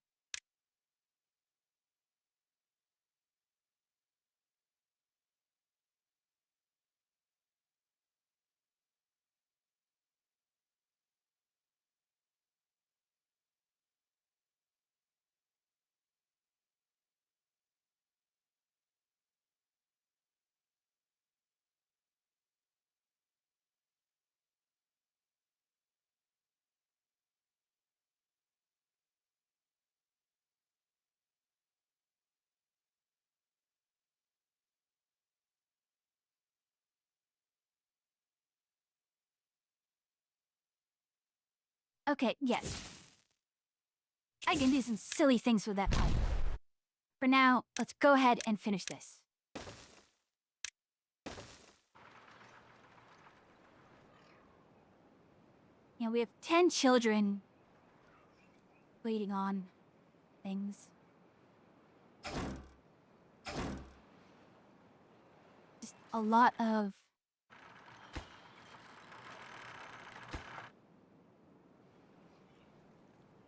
Okay, yes. I can do some silly things with that pipe. For now, let's go ahead and finish this. You know, we have 10 children waiting on things. Just a lot of...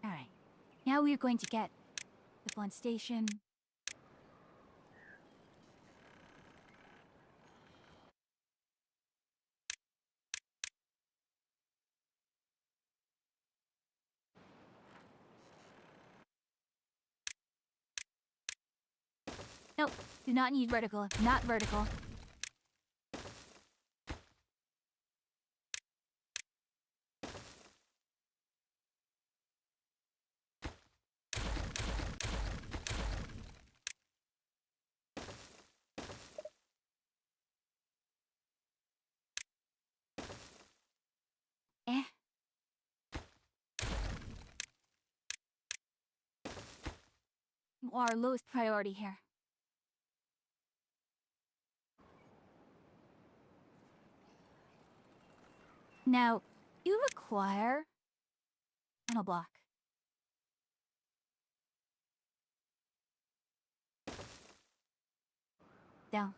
Alright. Now we're going to get the blunt station. Nope, do not need vertical. Not vertical. Eh. Our lowest priority here. Now, you require panel block. Down.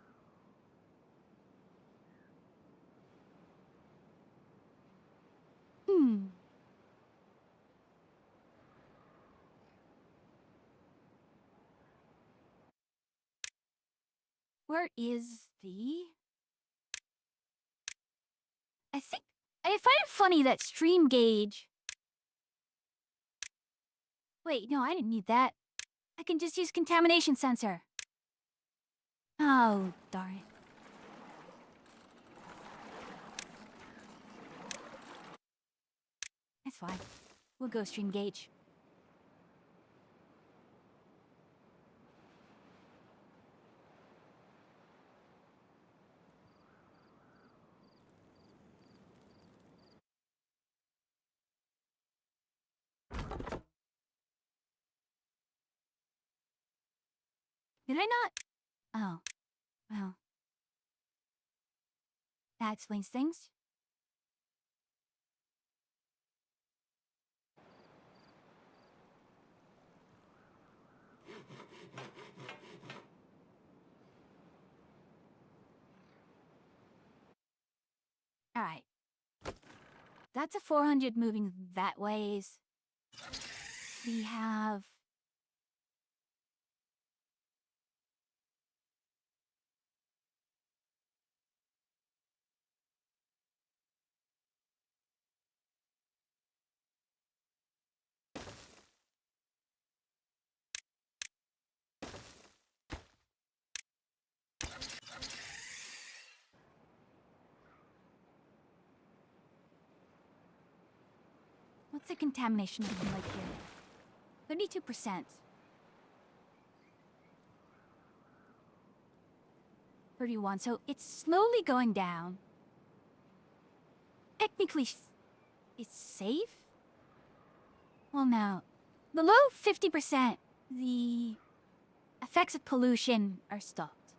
Where is the... I find it funny that stream gauge... Wait, no, I didn't need that. I can just use contamination sensor. Oh, darn it. That's fine. We'll go stream gauge. Did I not? Oh, well. That explains things. Alright. That's a 400 moving that ways. We have... What's the contamination looking like here? 32%. 31, so it's slowly going down. Technically, it's safe? Well, now, below 50%, the effects of pollution are stopped.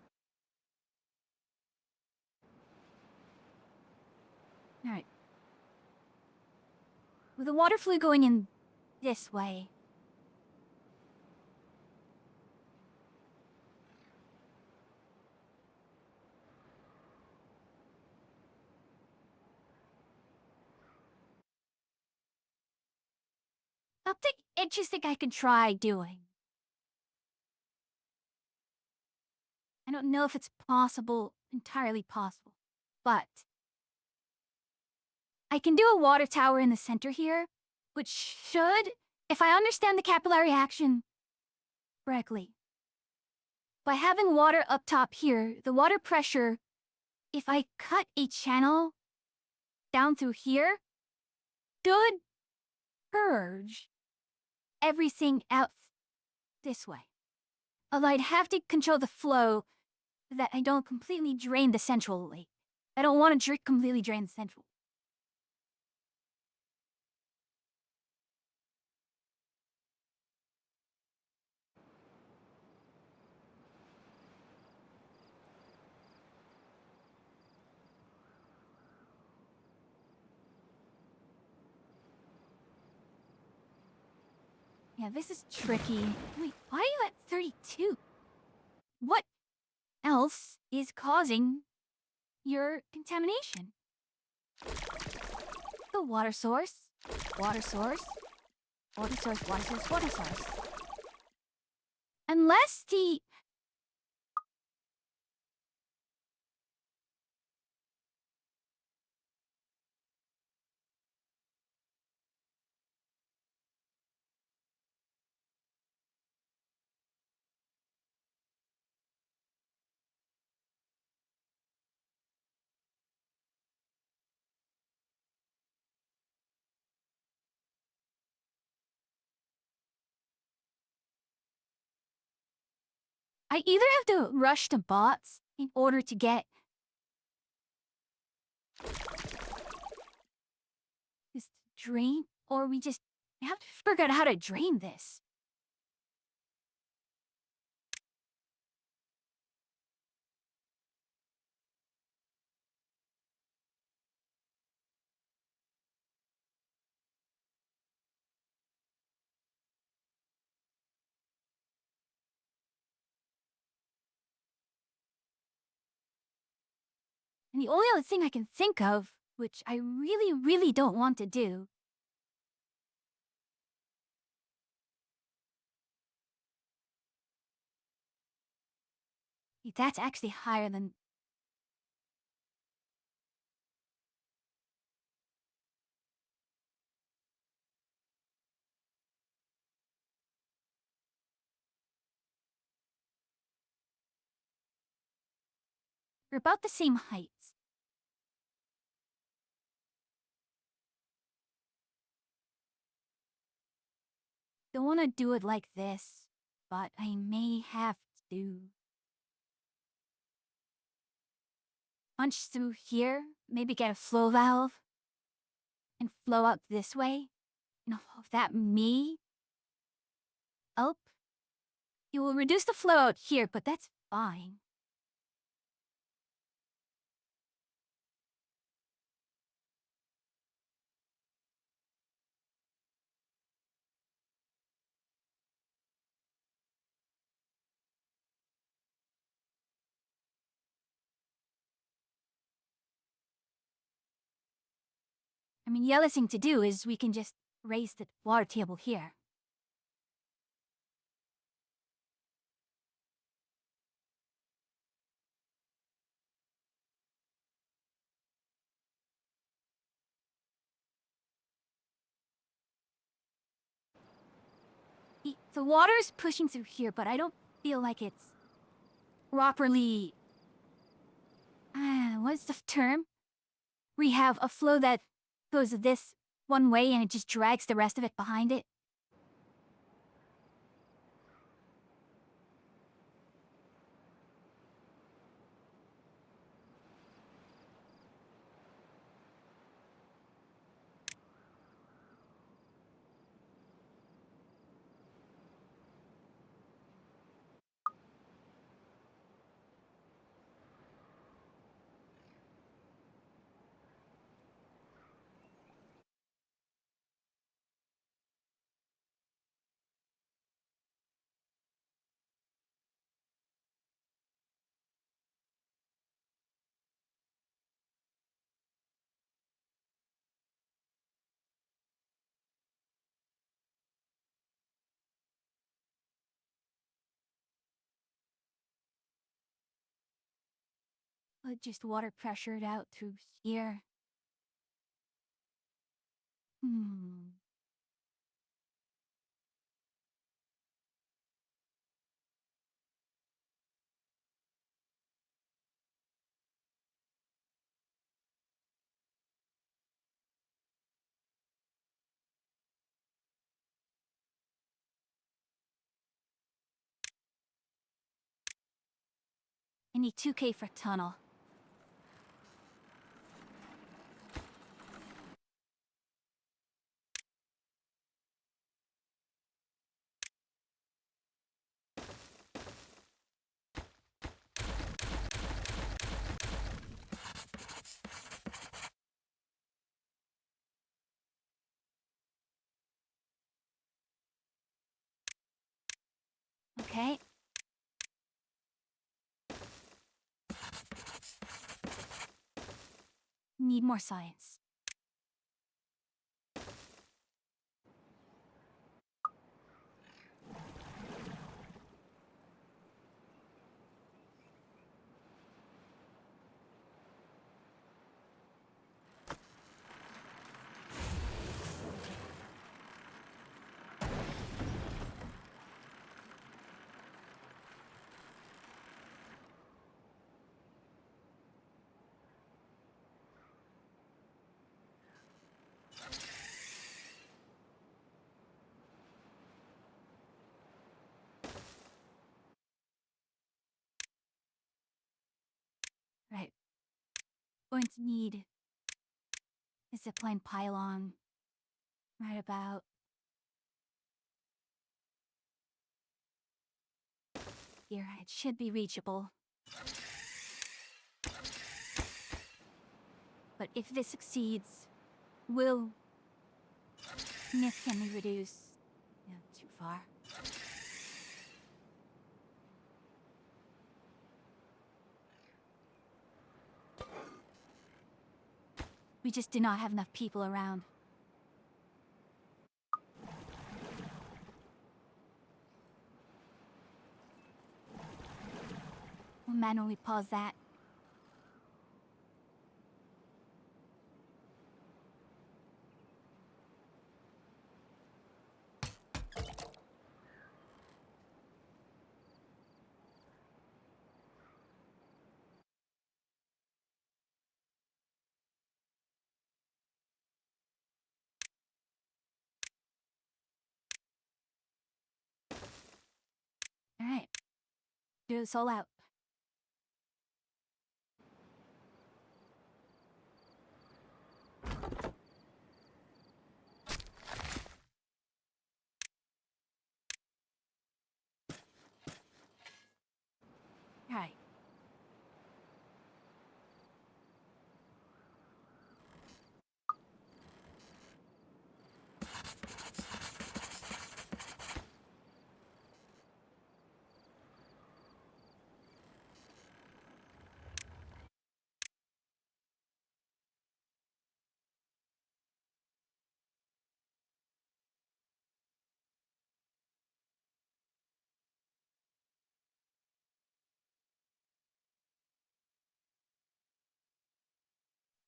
Alright. With the water flow going in this way. Something interesting I could try doing. I don't know if it's possible, entirely possible, but I can do a water tower in the center here, which should, if I understand the capillary action correctly. By having water up top here, the water pressure, if I cut a channel down through here, should purge everything out this way. Although I'd have to control the flow so that I don't completely drain the central lake. I don't want to completely drain the central. Yeah, this is tricky. Wait, why are you at 32? What else is causing your contamination? The water source, water source, water source, water source, water source. Unless the... I either have to rush to bots in order to get this drain, or we just have to figure out how to drain this. And the only other thing I can think of, which I really, really don't want to do, That's actually higher than... We're about the same heights. Don't want to do it like this, but I may have to. Punch through here, maybe get a flow valve, and flow out this way. And if that me up, you will reduce the flow out here, but that's fine. I mean, the other thing to do is we can just raise the water table here. The water is pushing through here, but I don't feel like it's properly... what's the term? We have a flow that goes this one way and it just drags the rest of it behind it. But just water pressured out through here. Hmm. I need 2K for tunnel. Okay. Need more science. Right. Going to need a zipline pylon. Right about here. It should be reachable. But if this succeeds, we'll significantly reduce... Yeah, too far. We just do not have enough people around. Well, manually pause that. Alright. Do this all out. Alright.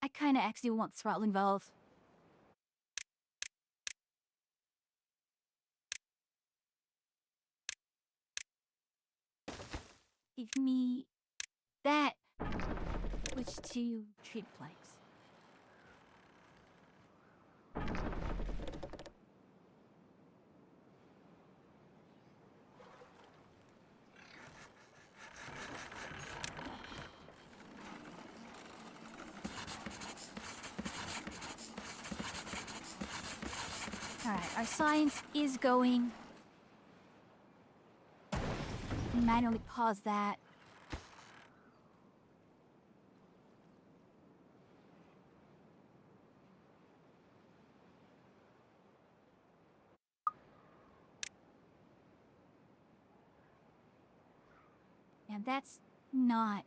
I kinda actually want throttling valve. Give me that. Switch to treat planks. Alright, our science is going. Manually pause that. And that's not.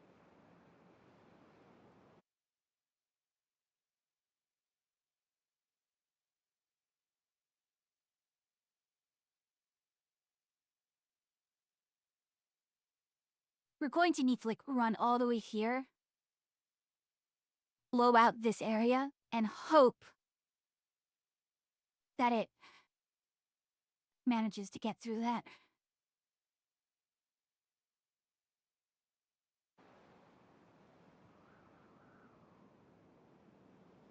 We're going to need to like run all the way here, blow out this area, and hope that it manages to get through that.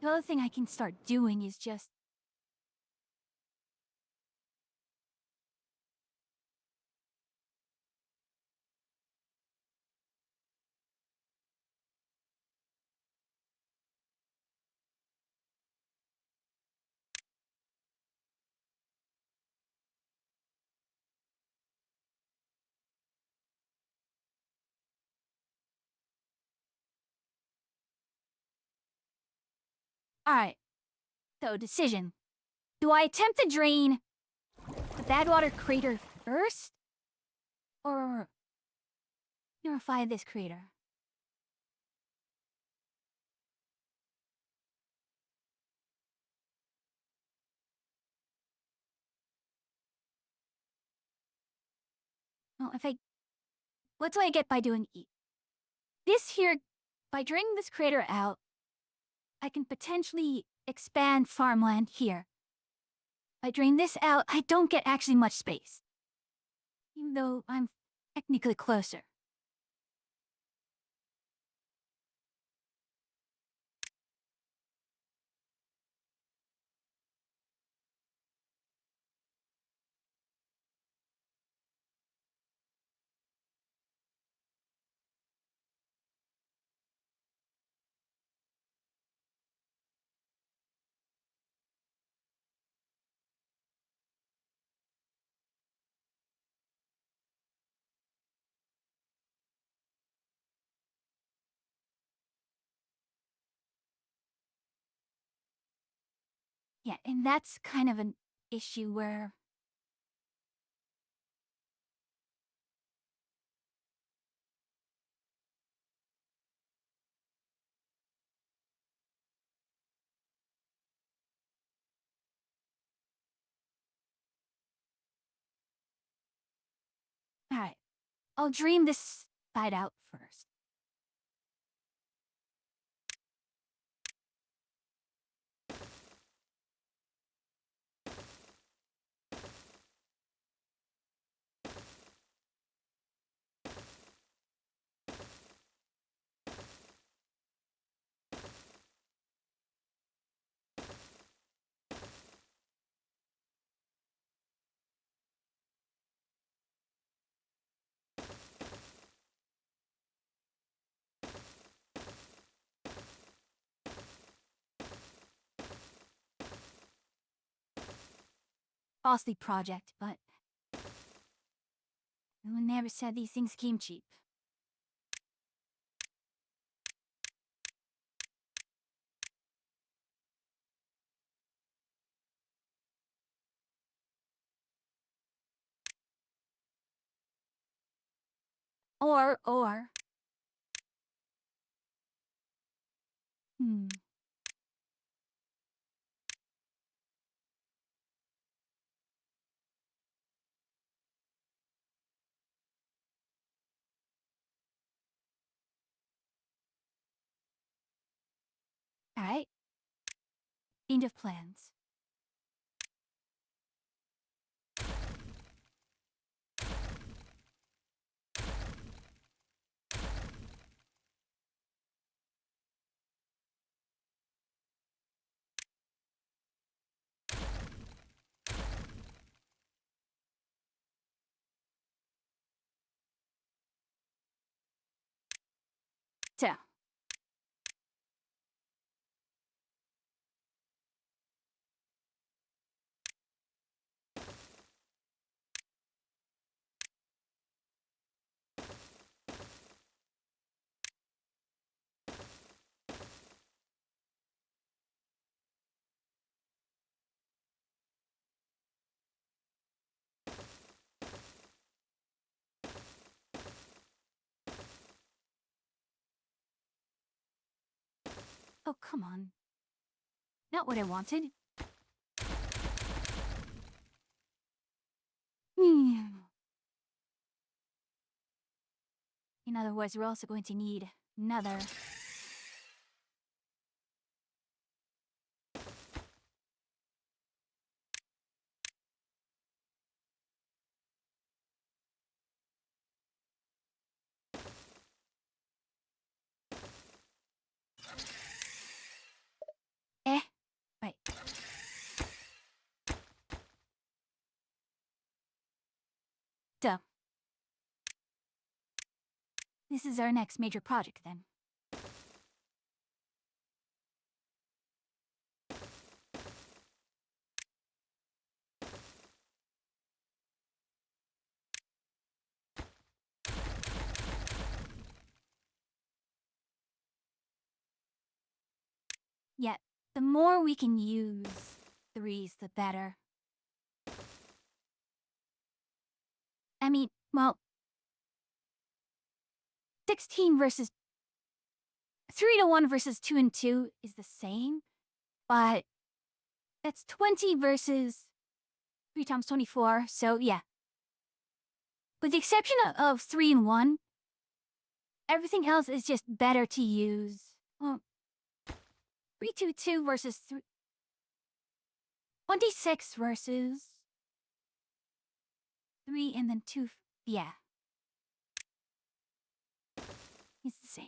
The other thing I can start doing is just. Alright, so decision. Do I attempt to drain the Badwater crater first? Or purify this crater? Well, what do I get by doing this here? By draining this crater out, I can potentially expand farmland here. By drain this out, I don't get actually much space. Even though I'm technically closer. Yeah, and that's kind of an issue where. Alright, I'll dream this side out first. costly project, but no one never said these things came cheap. Or. Hmm. Alright. End of plans. So. Oh, come on. Not what I wanted. Hmm. In other words, we're also going to need another. Right. Duh. This is our next major project, then. Yet, the more we can use threes, the better. I mean, well, 16 versus 3 to 1 versus 2 and 2 is the same, but that's 20 versus 3 times 24, so yeah. With the exception of 3 and 1, everything else is just better to use. Well, 3, 2, 2 versus 3. 26 versus 3 and then 2. Yeah. It's the same.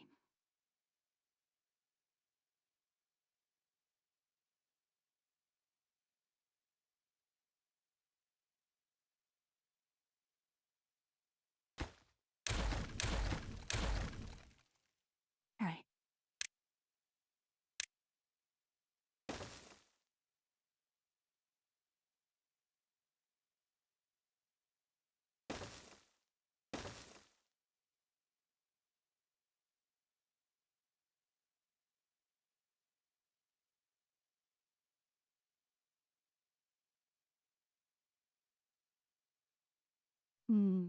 Alright. Hmm.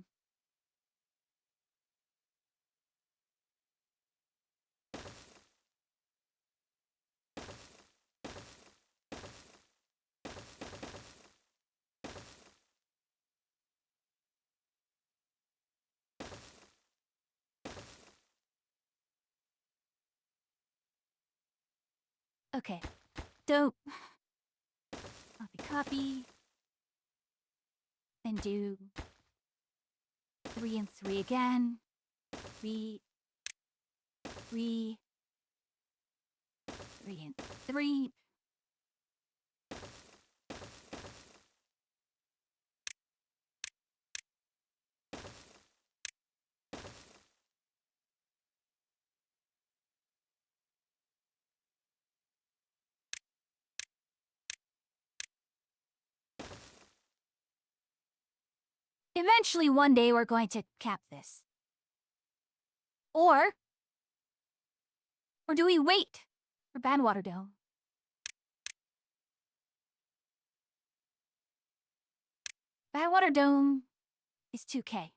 Okay. So, copy. Then do 3 and 3 again. 3, 3, 3 and 3. Eventually, one day, we're going to cap this. Or do we wait for Badwater Dome? Badwater Dome is 2K.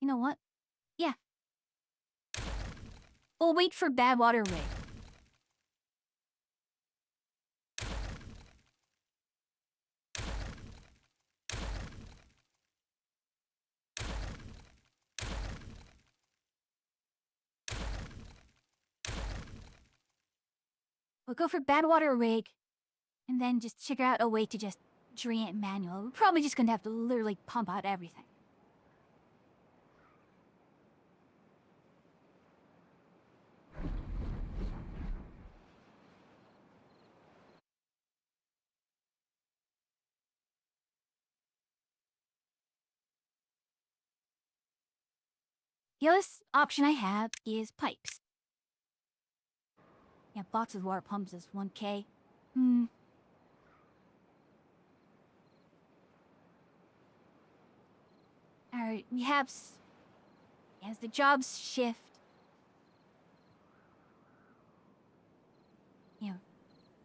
You know what? Yeah. We'll wait for Badwater Rig. We'll go for Badwater Rig, and then just figure out a way to just drain it manual. We're probably just gonna have to literally pump out everything. The other option I have is pipes. Yeah, box of water pumps is 1K. Alright, we have as the jobs shift, you know,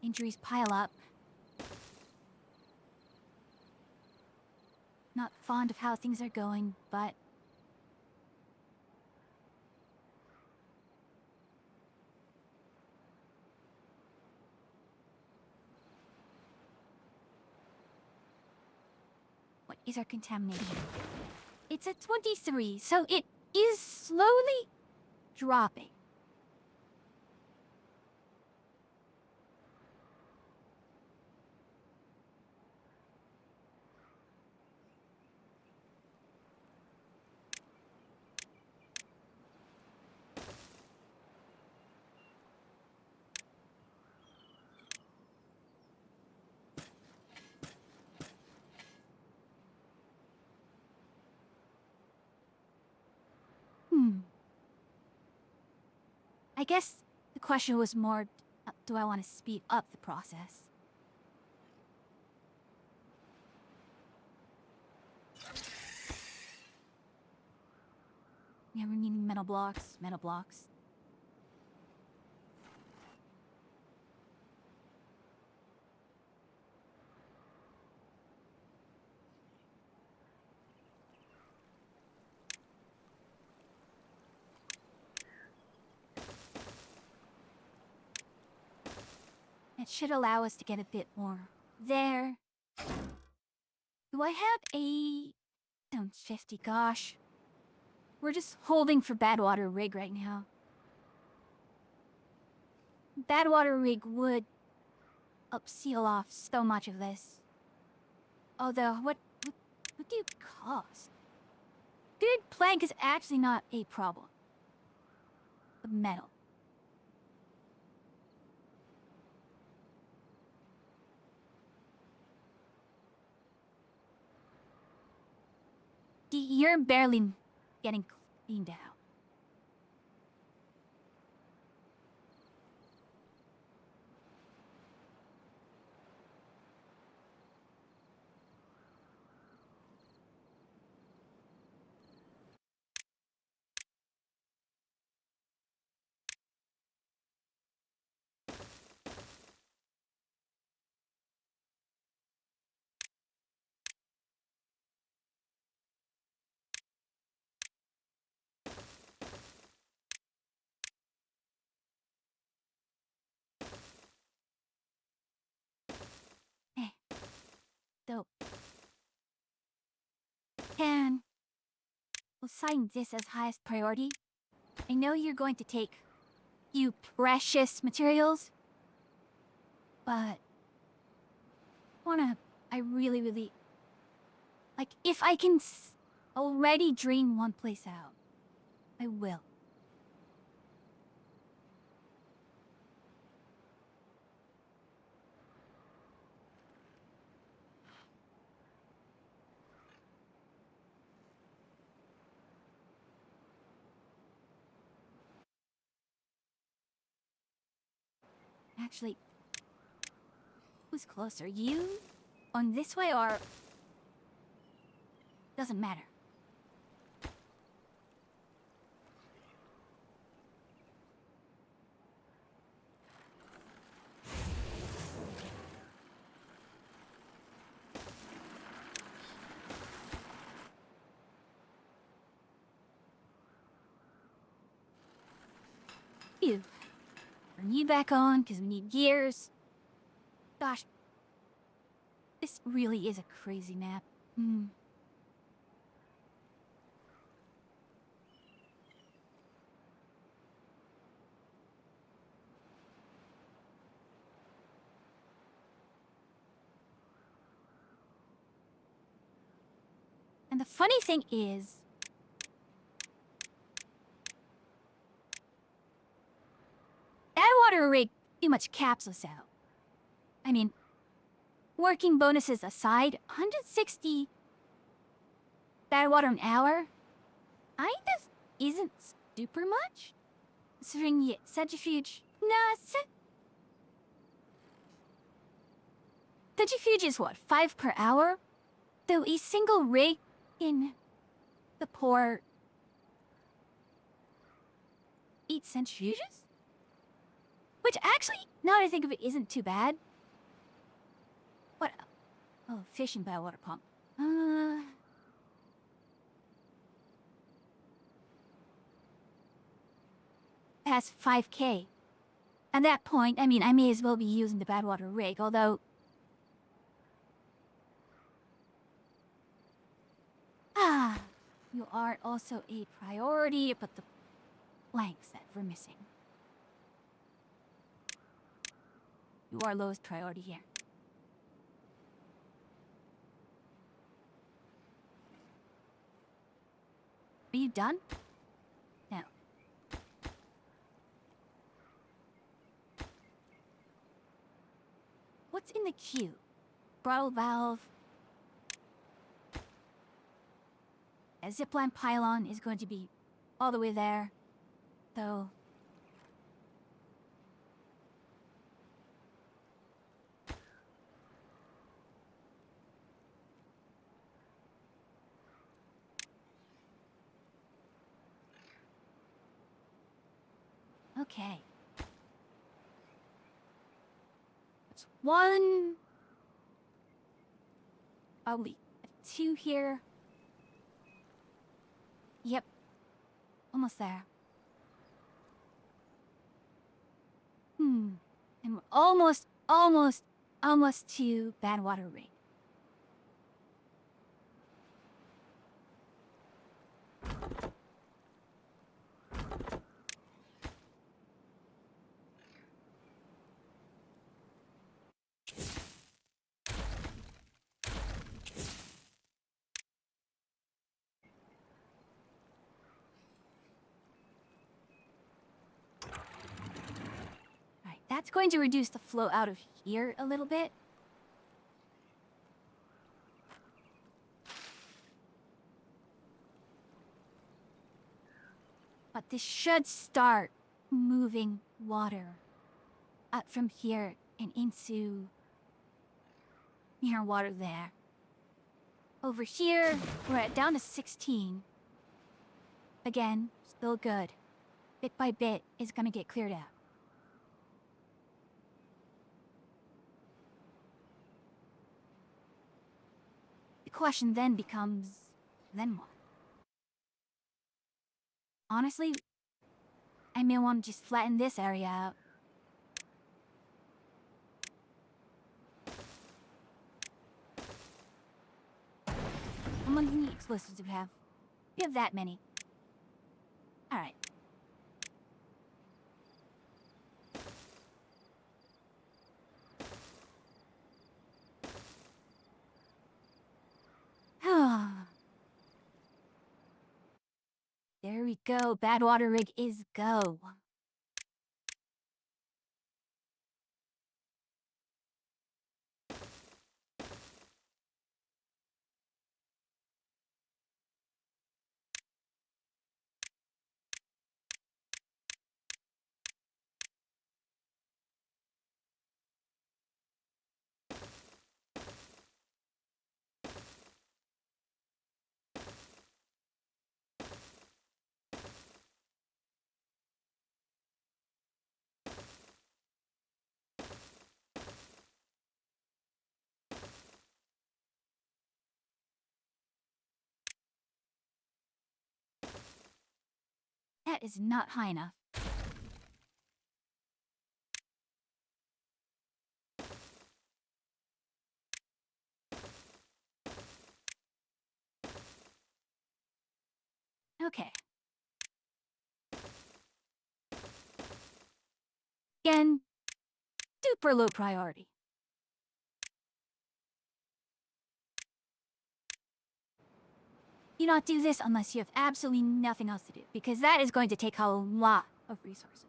injuries pile up. Not fond of how things are going, but what is our contamination? It's at 23, so it is slowly dropping. I guess the question was more, do I want to speed up the process? Yeah, we're needing metal blocks, metal blocks. It should allow us to get a bit more there. Do I have a... Down 50, gosh. We're just holding for Badwater Rig right now. Badwater Rig would seal off so much of this. Although, what do you cost? Good plank is actually not a problem. The metal. You're barely getting cleaned out. Dope. And we'll assign this as highest priority. I know you're going to take you precious materials, but I really, like, if I can already drain one place out, I will. Actually, who's closer? You? On this way or... Doesn't matter. Phew. Turn you back on, because we need gears. Gosh. This really is a crazy map. Hmm. And the funny thing is... that water rig pretty much caps us out. I mean, working bonuses aside, 160 bad water an hour? I guess isn't super much. Considering yet centrifuge. Centrifuge is what, 5 per hour? Though a single rig in the port 8 centrifuges? Which actually, now that I think of it, isn't too bad. What? Oh, fishing by water pump. Past 5K. At that point, I mean, I may as well be using the Badwater rig, although... you are also a priority to put the blanks that we're missing. You are lowest priority here. Are you done? No. What's in the queue? Throttle valve. A zipline pylon is going to be all the way there, though. Okay. That's 1. Probably 2 here. Yep. Almost there. And we're almost to Badwater rig. Alright, that's going to reduce the flow out of here a little bit. But this should start moving water out from here and into near water there. Over here, we're at down to 16. Again, still good. Bit by bit is gonna get cleared out. The question then becomes, then what? Honestly, I may want to just flatten this area out. How many explosives do we have? We have that many. Alright. There we go. Badwater rig is go. That is not high enough. Okay. Again, super low priority. Do not do this unless you have absolutely nothing else to do, because that is going to take a lot of resources.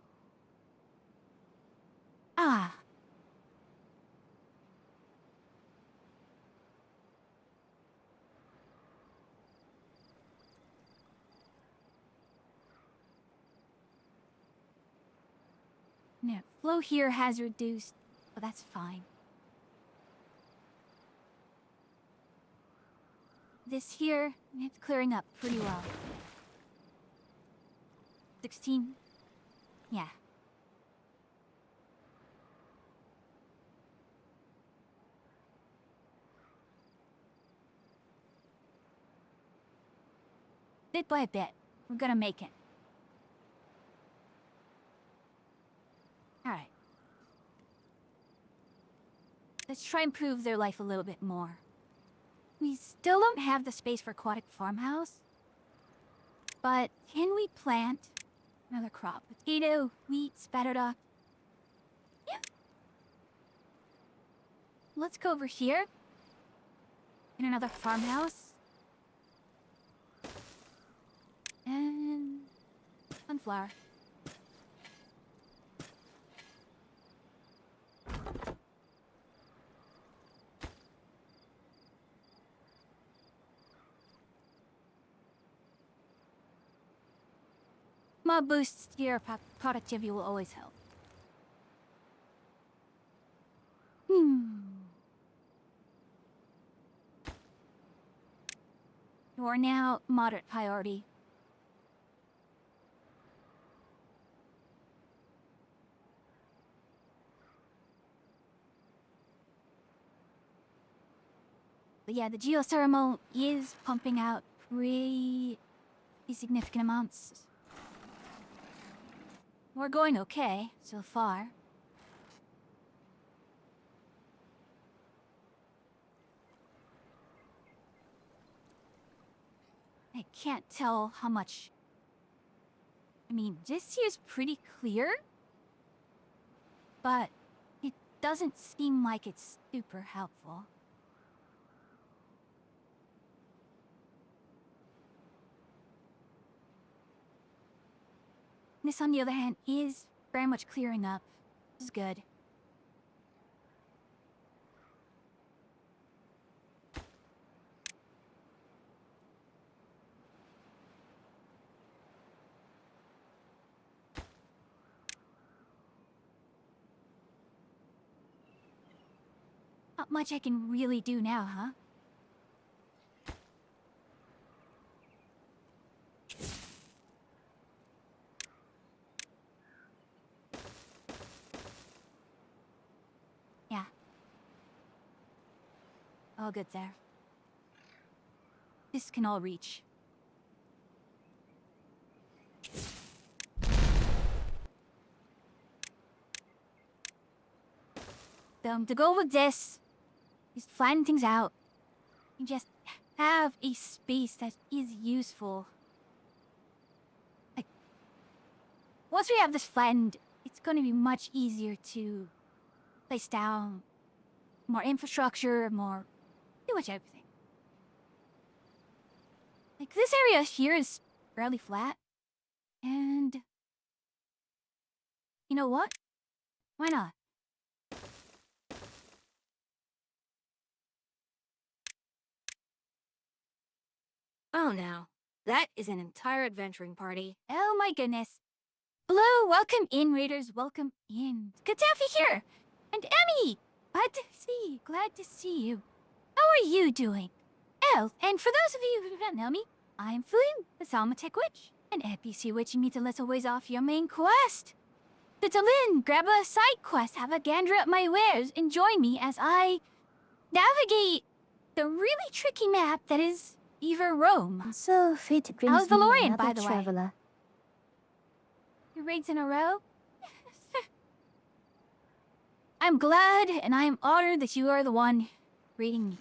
Ah. No, flow here has reduced, but that's fine. This here, it's clearing up pretty well. 16? Yeah. Bit by bit, we're gonna make it. Alright. Let's try and improve their life a little bit more. We still don't have the space for aquatic farmhouse. But can we plant another crop? Potato, wheat, spattered up. Yeah. Let's go over here. In another farmhouse. And sunflower. Small boosts to your productivity will always help. You're now moderate priority. But yeah, the geothermal is pumping out pretty significant amounts. We're going okay so far. I can't tell how much. I mean, this here's pretty clear, but it doesn't seem like it's super helpful. This, on the other hand, is very much clearing up. This is good. Not much I can really do now, huh? Yeah. All good there. This can all reach. To go with this is flatten things out. You just have a space that is useful. Like, once we have this flattened, it's going to be much easier to place down more infrastructure, more pretty much everything. Like, this area here is fairly flat. And you know what? Why not? Oh, now. That is an entire adventuring party. Oh my goodness. Hello, welcome in, Raiders. Welcome in. Good to have you here. And Emmy! Glad to see you. How are you doing? Oh, and for those of you who don't know me, I'm Floom, the Salmatech Witch, an NPC witch you meet a little ways off your main quest. Little in, grab a side quest, have a gander at my wares, and join me as I navigate the really tricky map that is Ever Rome. So fate brings How's me Valorian, another by the way? traveler. Two raids in a row? I'm glad and I am honored that you are the one raiding me.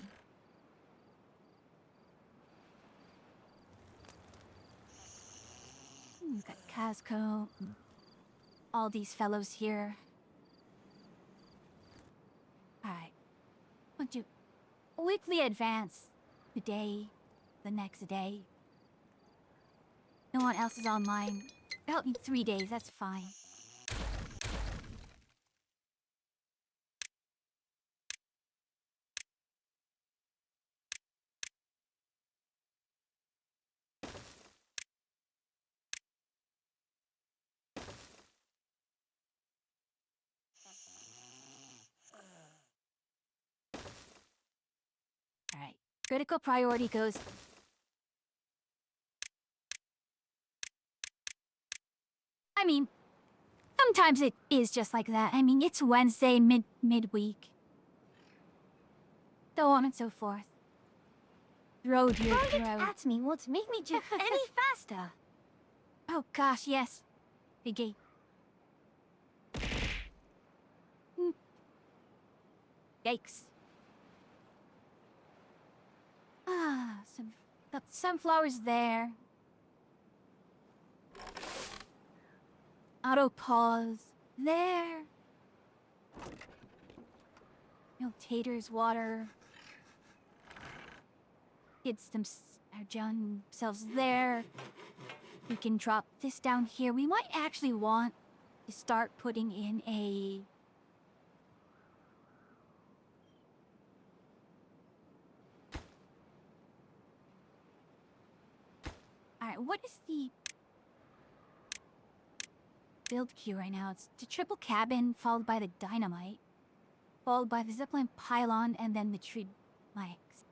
We've got Casco, all these fellows here. Alright. Want to weekly advance. Today, the next day. No one else is online. Help me 3 days, that's fine. Alright. Critical priority goes. I mean, sometimes it is just like that. I mean, it's Wednesday midweek. So on and so forth. Road here, Trying road. at me won't make me jump any faster. Oh gosh, yes. Big gate. Yikes. Ah, got sunflowers there. Auto pause there. Taters, water. Kids themselves there. We can drop this down here. We might actually want to start putting in a... Alright, what is the build queue right now? It's the triple cabin, followed by the dynamite, followed by the zipline pylon, and then the tree mics.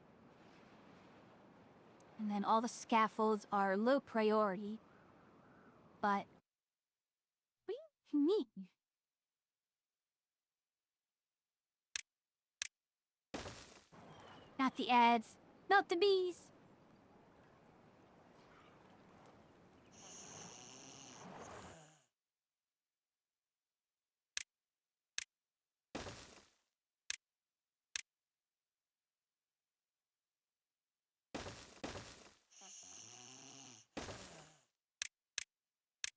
And then all the scaffolds are low priority. But what do you mean? Not the ads, not the bees.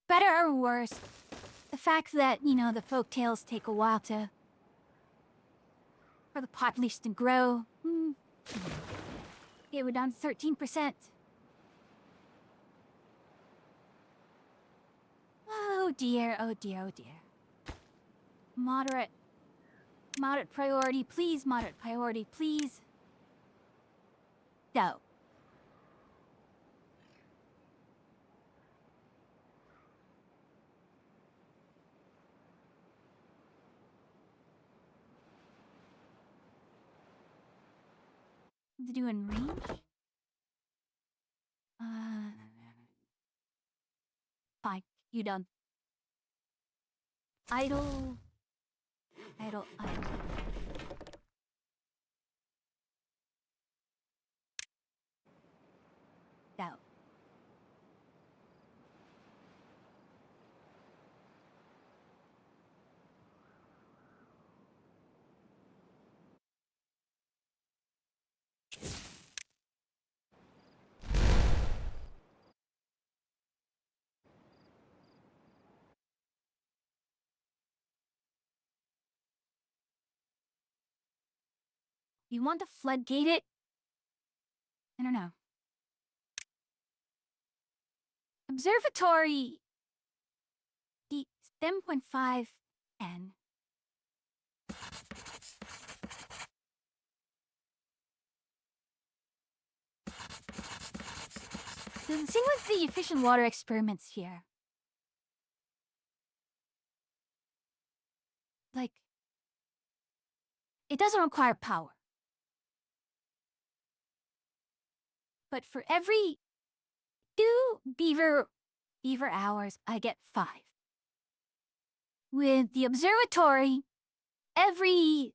Better or worse, the fact that, you know, the folktales take a while for the population to grow. Okay, we're down to 13%. Oh dear, oh dear, oh dear. Moderate priority, please, moderate priority, please. Go. Doing range? Fine, you done. Idle. Idle. Go. You want to floodgate it? I don't know. Observatory. The 7.5 N. The thing with the efficient water experiments here. Like, it doesn't require power. But for every 2 beaver hours, I get 5. With the observatory, every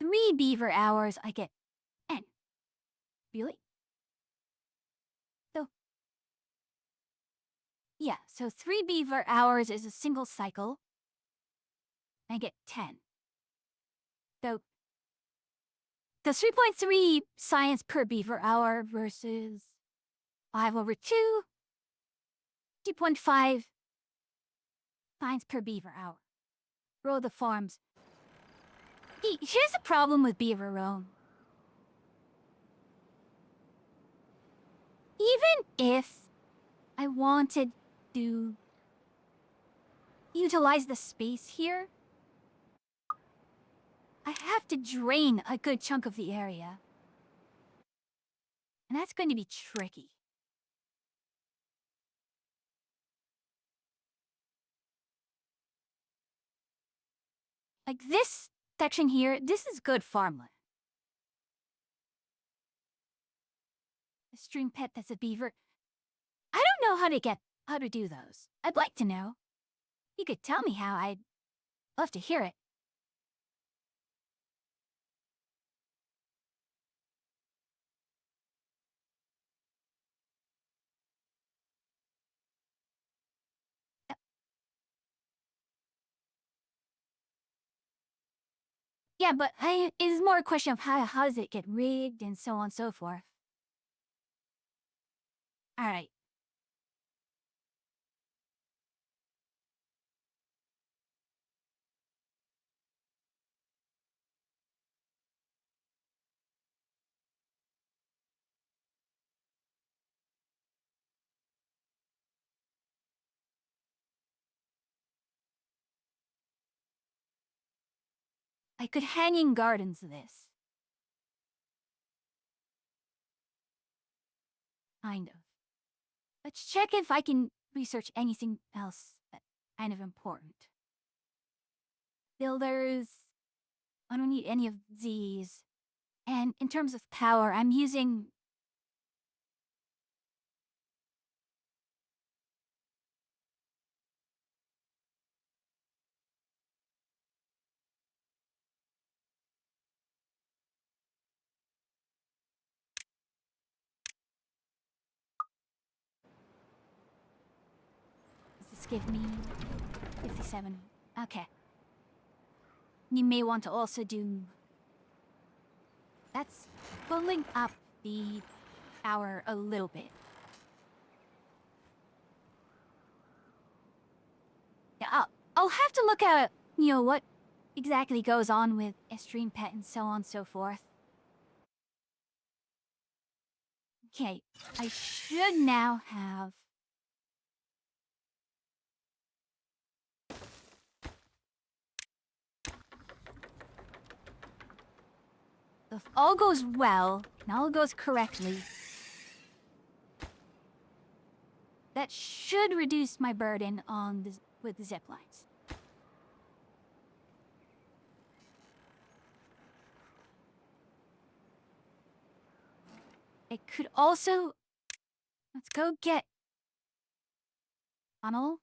3 beaver hours, I get 10. Really? So, Yeah, so 3 beaver hours is a single cycle. I get 10. So the 3.3 science per beaver hour versus 5 over 2, 2.5 science per beaver hour. Roll the farms. Here's the problem with Beaver Roam. Even if I wanted to utilize the space here, I have to drain a good chunk of the area. And that's going to be tricky. Like this section here, this is good farmland. A stream pet that's a beaver. I don't know how to do those. I'd like to know. You could tell me how, I'd love to hear it. Yeah, but it's more a question of how does it get rigged and so on and so forth. Alright. I could hanging gardens this. Kind of. Let's check if I can research anything else that's kind of important. Builders. I don't need any of these. And in terms of power, I'm using... Does this give me 57? Okay. You may want to also do... That's pulling up the power a little bit. Yeah, I'll have to look at, what exactly goes on with a stream pet and so on and so forth. Okay, I should now have... If all goes well, and all goes correctly, that should reduce my burden on with the zip lines. It could also... Let's go get... Funnel.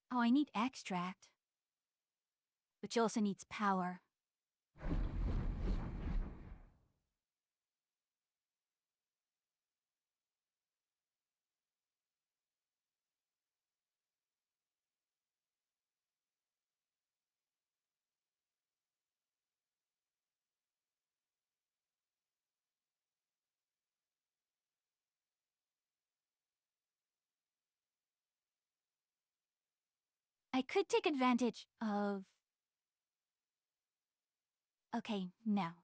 Oh, I need extract. Which also needs power. I could take advantage of... Okay, now.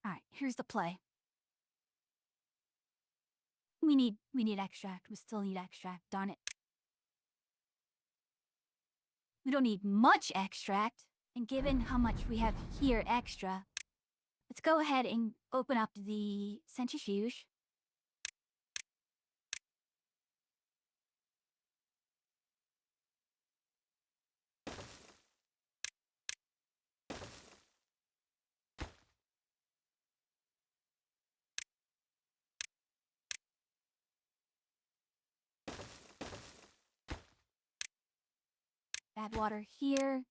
Alright, here's the play. We need extract. We still need extract, darn it. We don't need much extract, and given how much we have here extra, let's go ahead and open up the centrifuge. Add water here.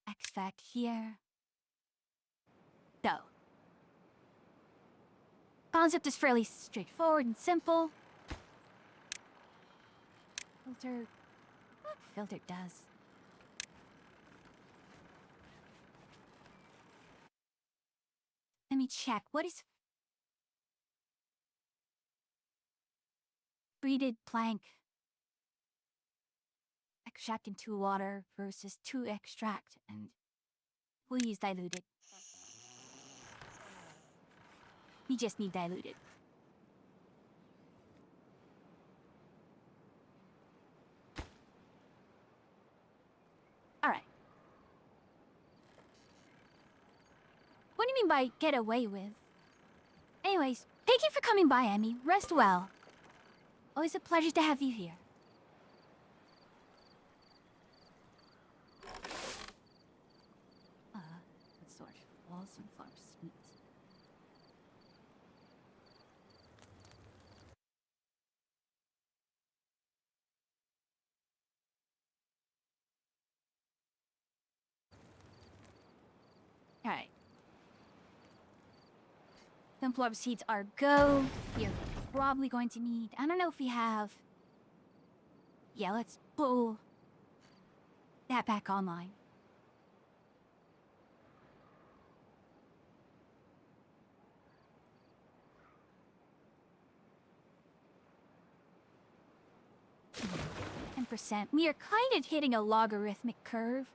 Extract here. Go. Concept is fairly straightforward and simple. Filter. What filter does? Let me check. What is treated plank? Extract into water versus to extract, and we'll use diluted. We just need diluted. Alright. What do you mean by get away with? Anyways, thank you for coming by, Emmy. Rest well. Always a pleasure to have you here. What sort? Walls and floors. Sweet. Alright. Sunflower seeds are go. You're probably going to need. I don't know if we have. Yeah, let's pull that back online. %. We are kind of hitting a logarithmic curve.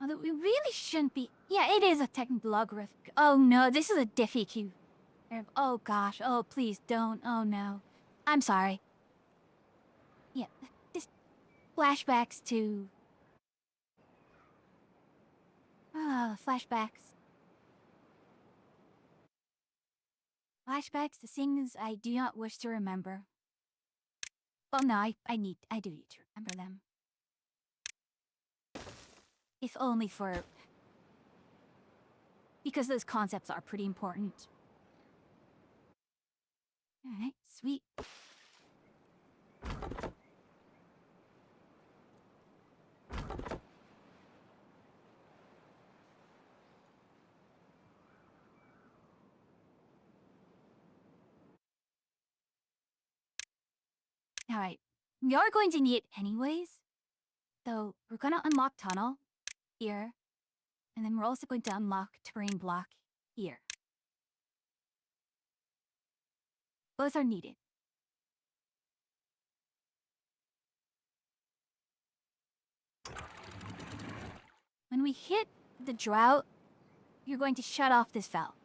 Although we really shouldn't be. Yeah, it is a technical logarithm. Oh no, this is a Diffie Q. Oh gosh, oh please don't. Oh no. I'm sorry. Yeah, just flashbacks to. Flashbacks. Flashbacks to things I do not wish to remember. Well, no, I do need to remember them. If only for... because those concepts are pretty important. Alright, sweet. Alright, we are going to need it anyways. So, we're gonna unlock tunnel here. And then we're also going to unlock terrain block here. Both are needed. When we hit the drought, you're going to shut off this valve.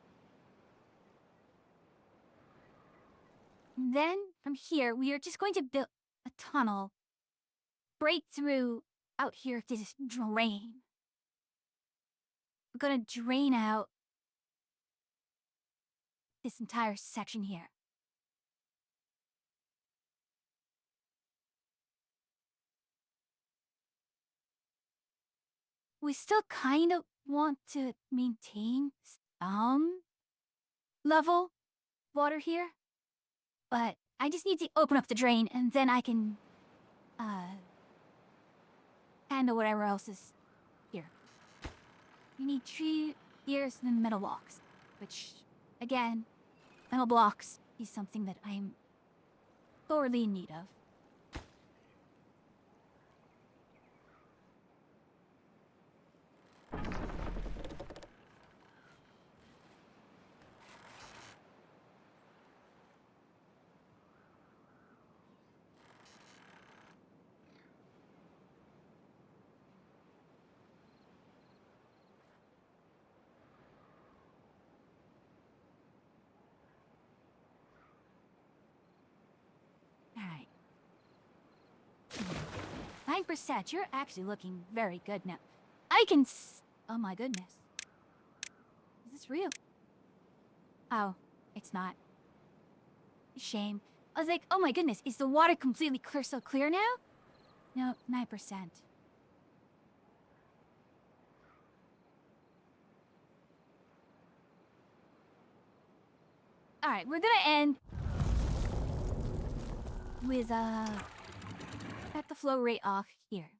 And then, from here, we are just going to build a tunnel break through out here to this drain. We're gonna drain out this entire section here. We still kind of want to maintain some level water here, but I just need to open up the drain and then I can handle whatever else is here. We need 3 gears and then metal blocks, which, again, metal blocks is something that I'm sorely in need of. Alright. 9%, you're actually looking very good now. I can oh my goodness. Is this real? Oh, it's not. Shame. I was like, oh my goodness, is the water completely crystal clear now? No, 9%. Alright, we're gonna end with, cut the flow rate off here.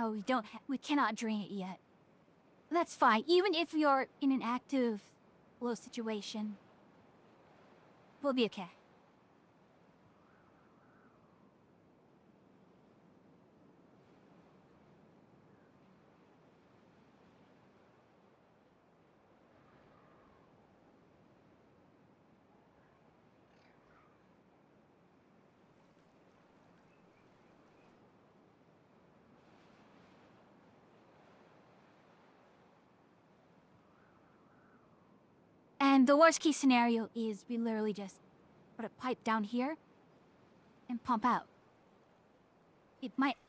how we cannot drain it yet. That's fine, even if you're in an active low situation. We'll be okay. And the worst case scenario is we literally just put a pipe down here and pump out.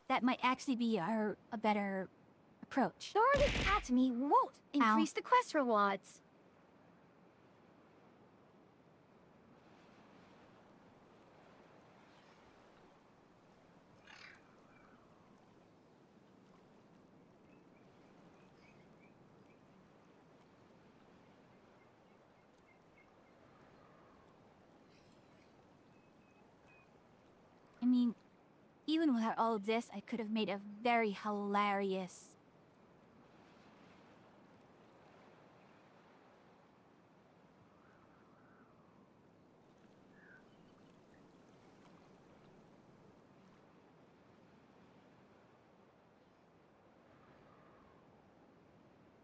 That might actually be a better approach. Throwing it at me won't increase the quest rewards. I mean, even without all of this, I could have made a very hilarious.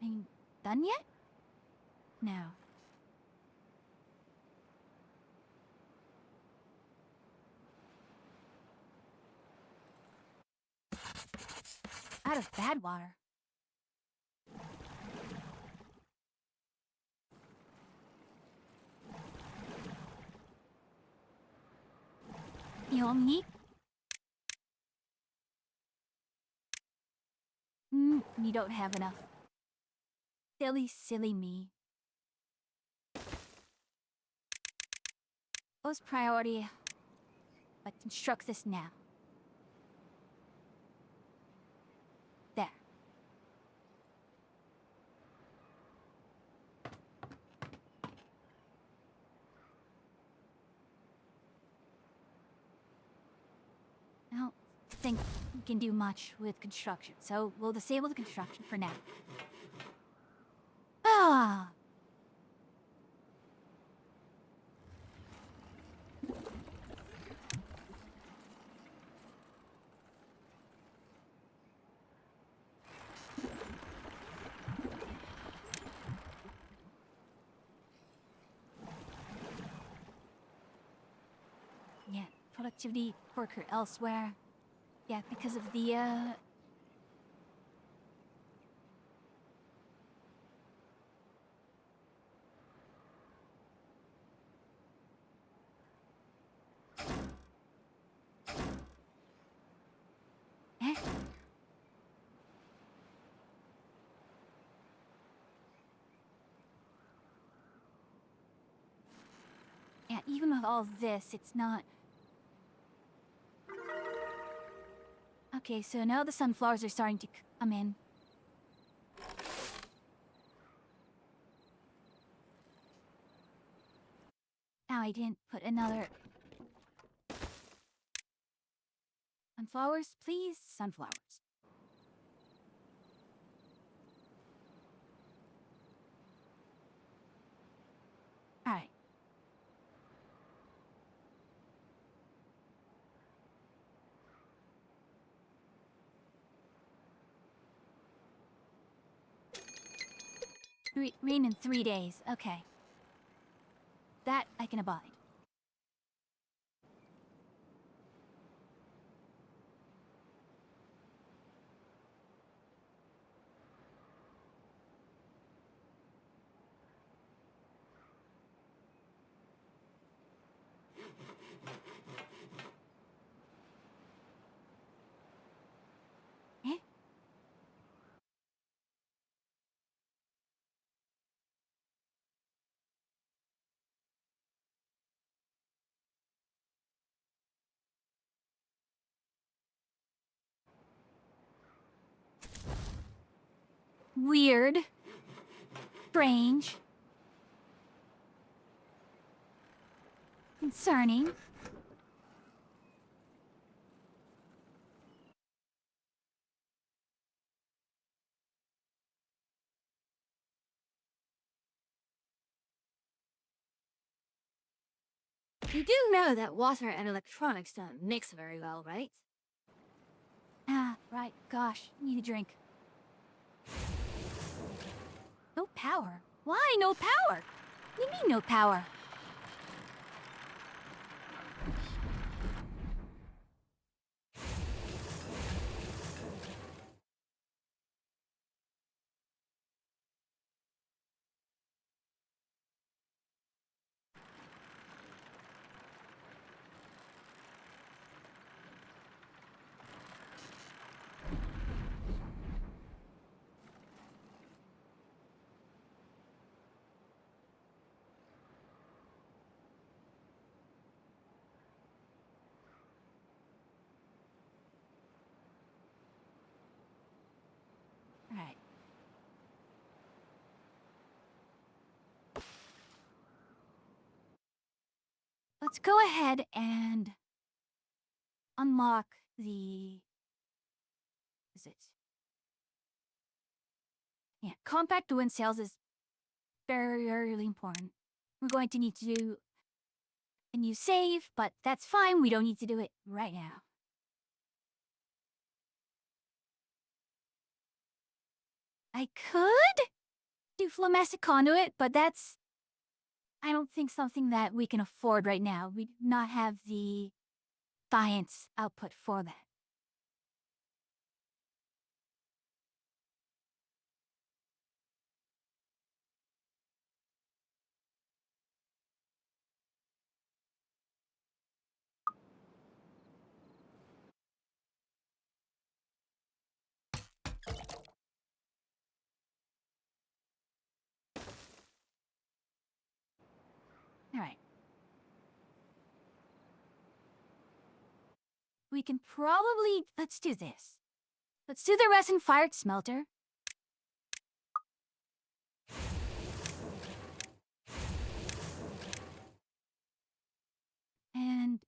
I mean, done yet? No. Out of bad water. You want me? You don't have enough. Silly, silly me. What's priority? But construct this now. There. I don't think we can do much with construction, so we'll disable the construction for now. Ah! Yeah, productivity worker elsewhere. Yeah, because of the, Eh? Yeah, even with all this, it's not... Okay, so now the sunflowers are starting to come in. Now I didn't put another... Sunflowers, please? Sunflowers. Alright. Rain in 3 days, okay. That I can abide. Eh? Weird. Strange. Concerning. You do know that water and electronics don't mix very well, right? Ah, right. Gosh, need a drink. No power? Why no power? What do you mean no power? Alright. Let's go ahead and unlock the... Is it? Yeah, compact wind sails is very, very important. We're going to need to do a new save, but that's fine. We don't need to do it right now. I could do Flamastic Conduit, but that's... I don't think something that we can afford right now. We do not have the science output for that. Alright. We can probably... Let's do this. Let's do the resin-fired smelter. And...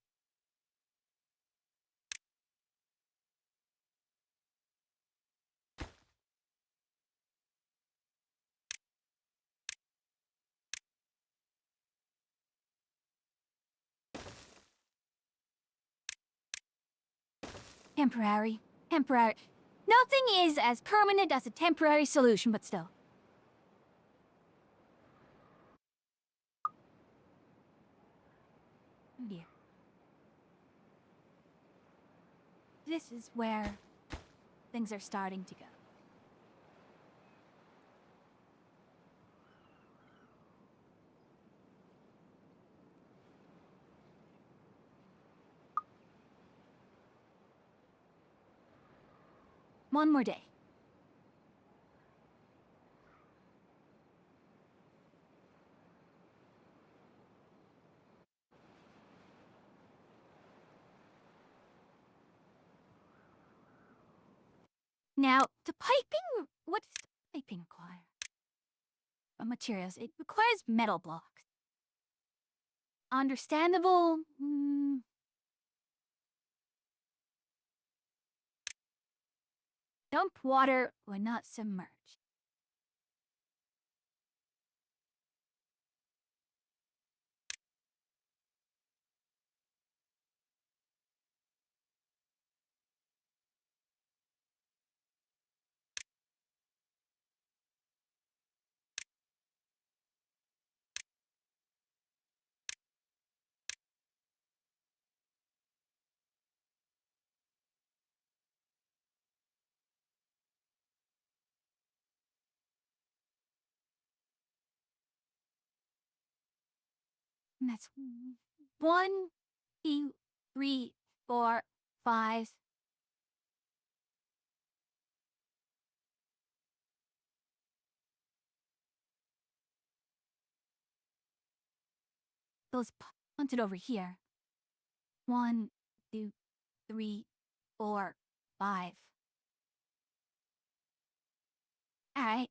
temporary. Temporary. Nothing is as permanent as a temporary solution, but still. Oh dear. This is where things are starting to go. One more day. Now, the piping... What does the piping require? Materials. It requires metal blocks. Understandable? Dump water when not submerged. And that's 1, 2, 3, 4, 5. Those punted over here. 1, 2, 3, 4, 5. Alright.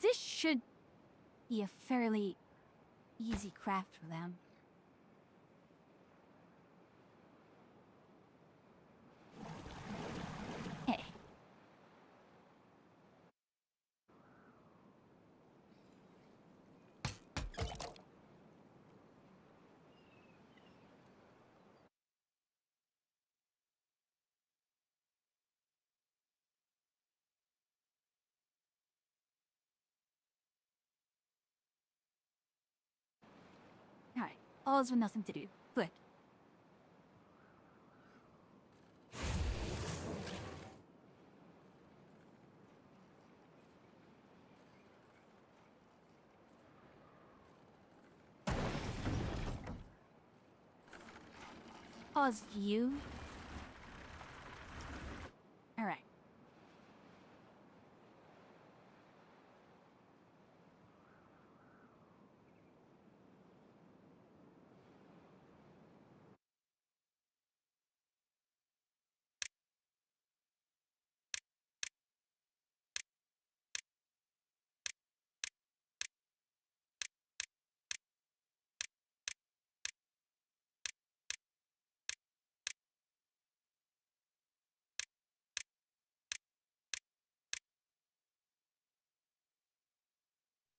this should be a fairly easy craft for them. Hey. Alright, all's with nothing to do. Good. Pause you. Alright.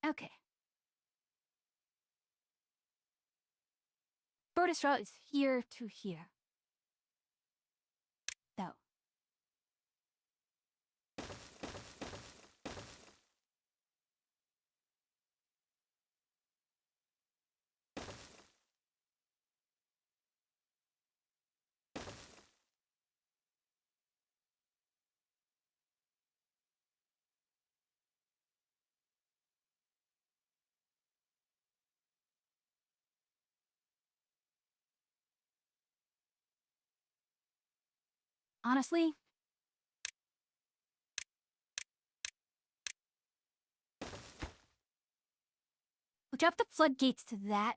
Okay. Straw is here to here. Though. Honestly, we'll drop the floodgates to that.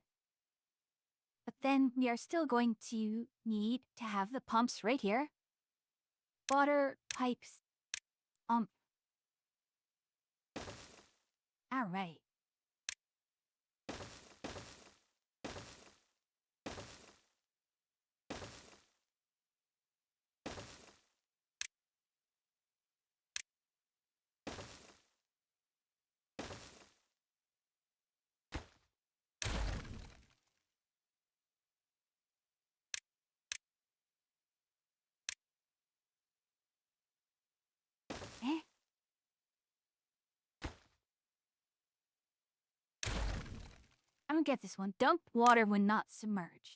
But then we are still going to need to have the pumps right here. Water pipes. Alright. Eh? I don't get this one. Dump water when not submerged.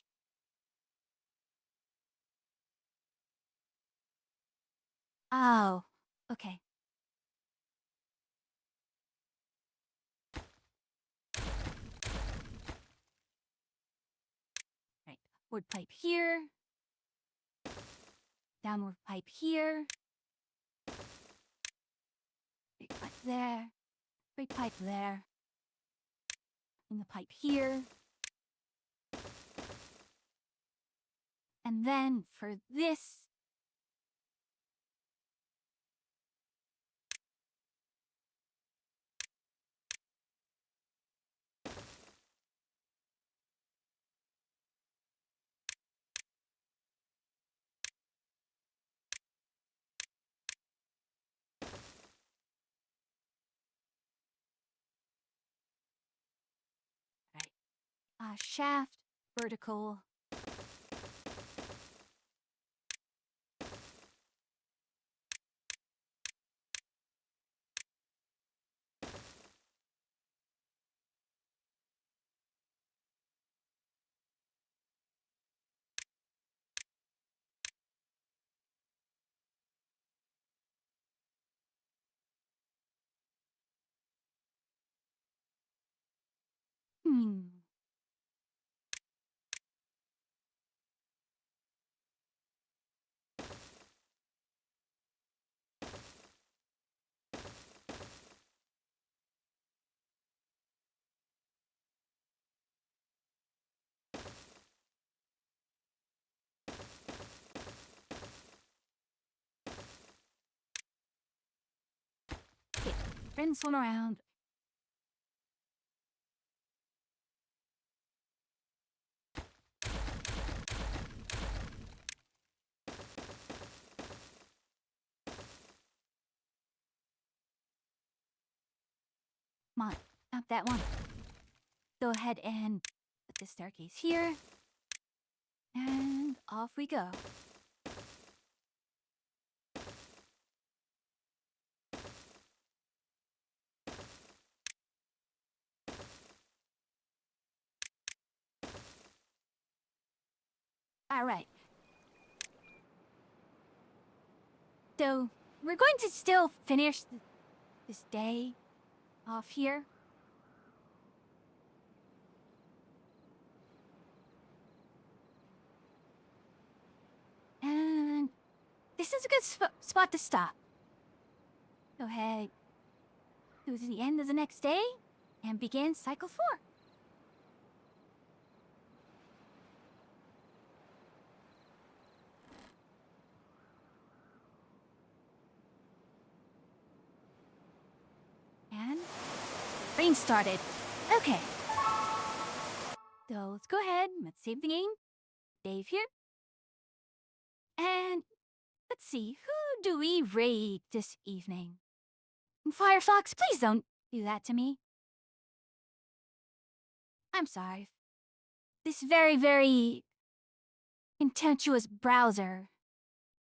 Oh, okay. Right. Upward pipe here. Downward pipe here. Big pipe there. Big pipe there. And the pipe here. And then for this, shaft, vertical. Hmm. Okay, rinse one around. Come on, not that one. Go ahead and put the staircase here. And off we go. All right. So, we're going to still finish this day off here. And this is a good spot to stop. Go ahead. Go to the end of the next day and begin cycle 4. And rain started. Okay. So let's go ahead. Let's save the game. Dave here. And let's see, who do we raid this evening? Firefox, please don't do that to me. I'm sorry. This very, very contemptuous browser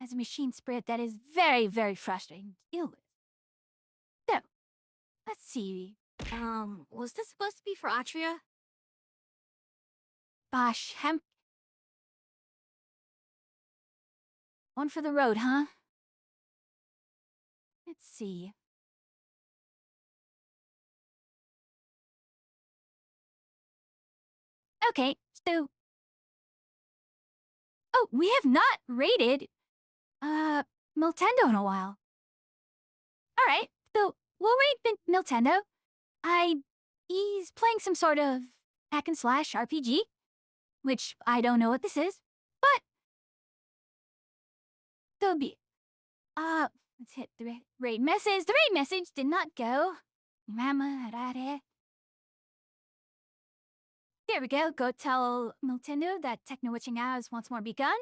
has a machine spirit that is very, very frustrating to deal with. So, let's see. Was this supposed to be for Atria? Bosh, one for the road, huh? Let's see. Okay, so... Oh, we have not raided, Miltendo in a while. Alright, so we'll raid Miltendo. He's playing some sort of hack and slash RPG, which I don't know what this is, but... So be... let's hit the raid message. The raid message did not go. There we go. Go tell Miltendo that Techno Witching has once more begun.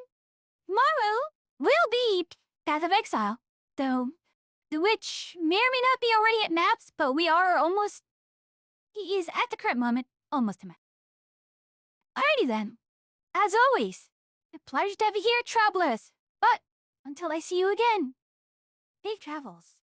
Tomorrow will be Path of Exile, though the witch may or may not be already at maps, but we are almost... He is at the current moment almost a map. Alrighty then. As always, a pleasure to have you here, travelers. But until I see you again, safe travels.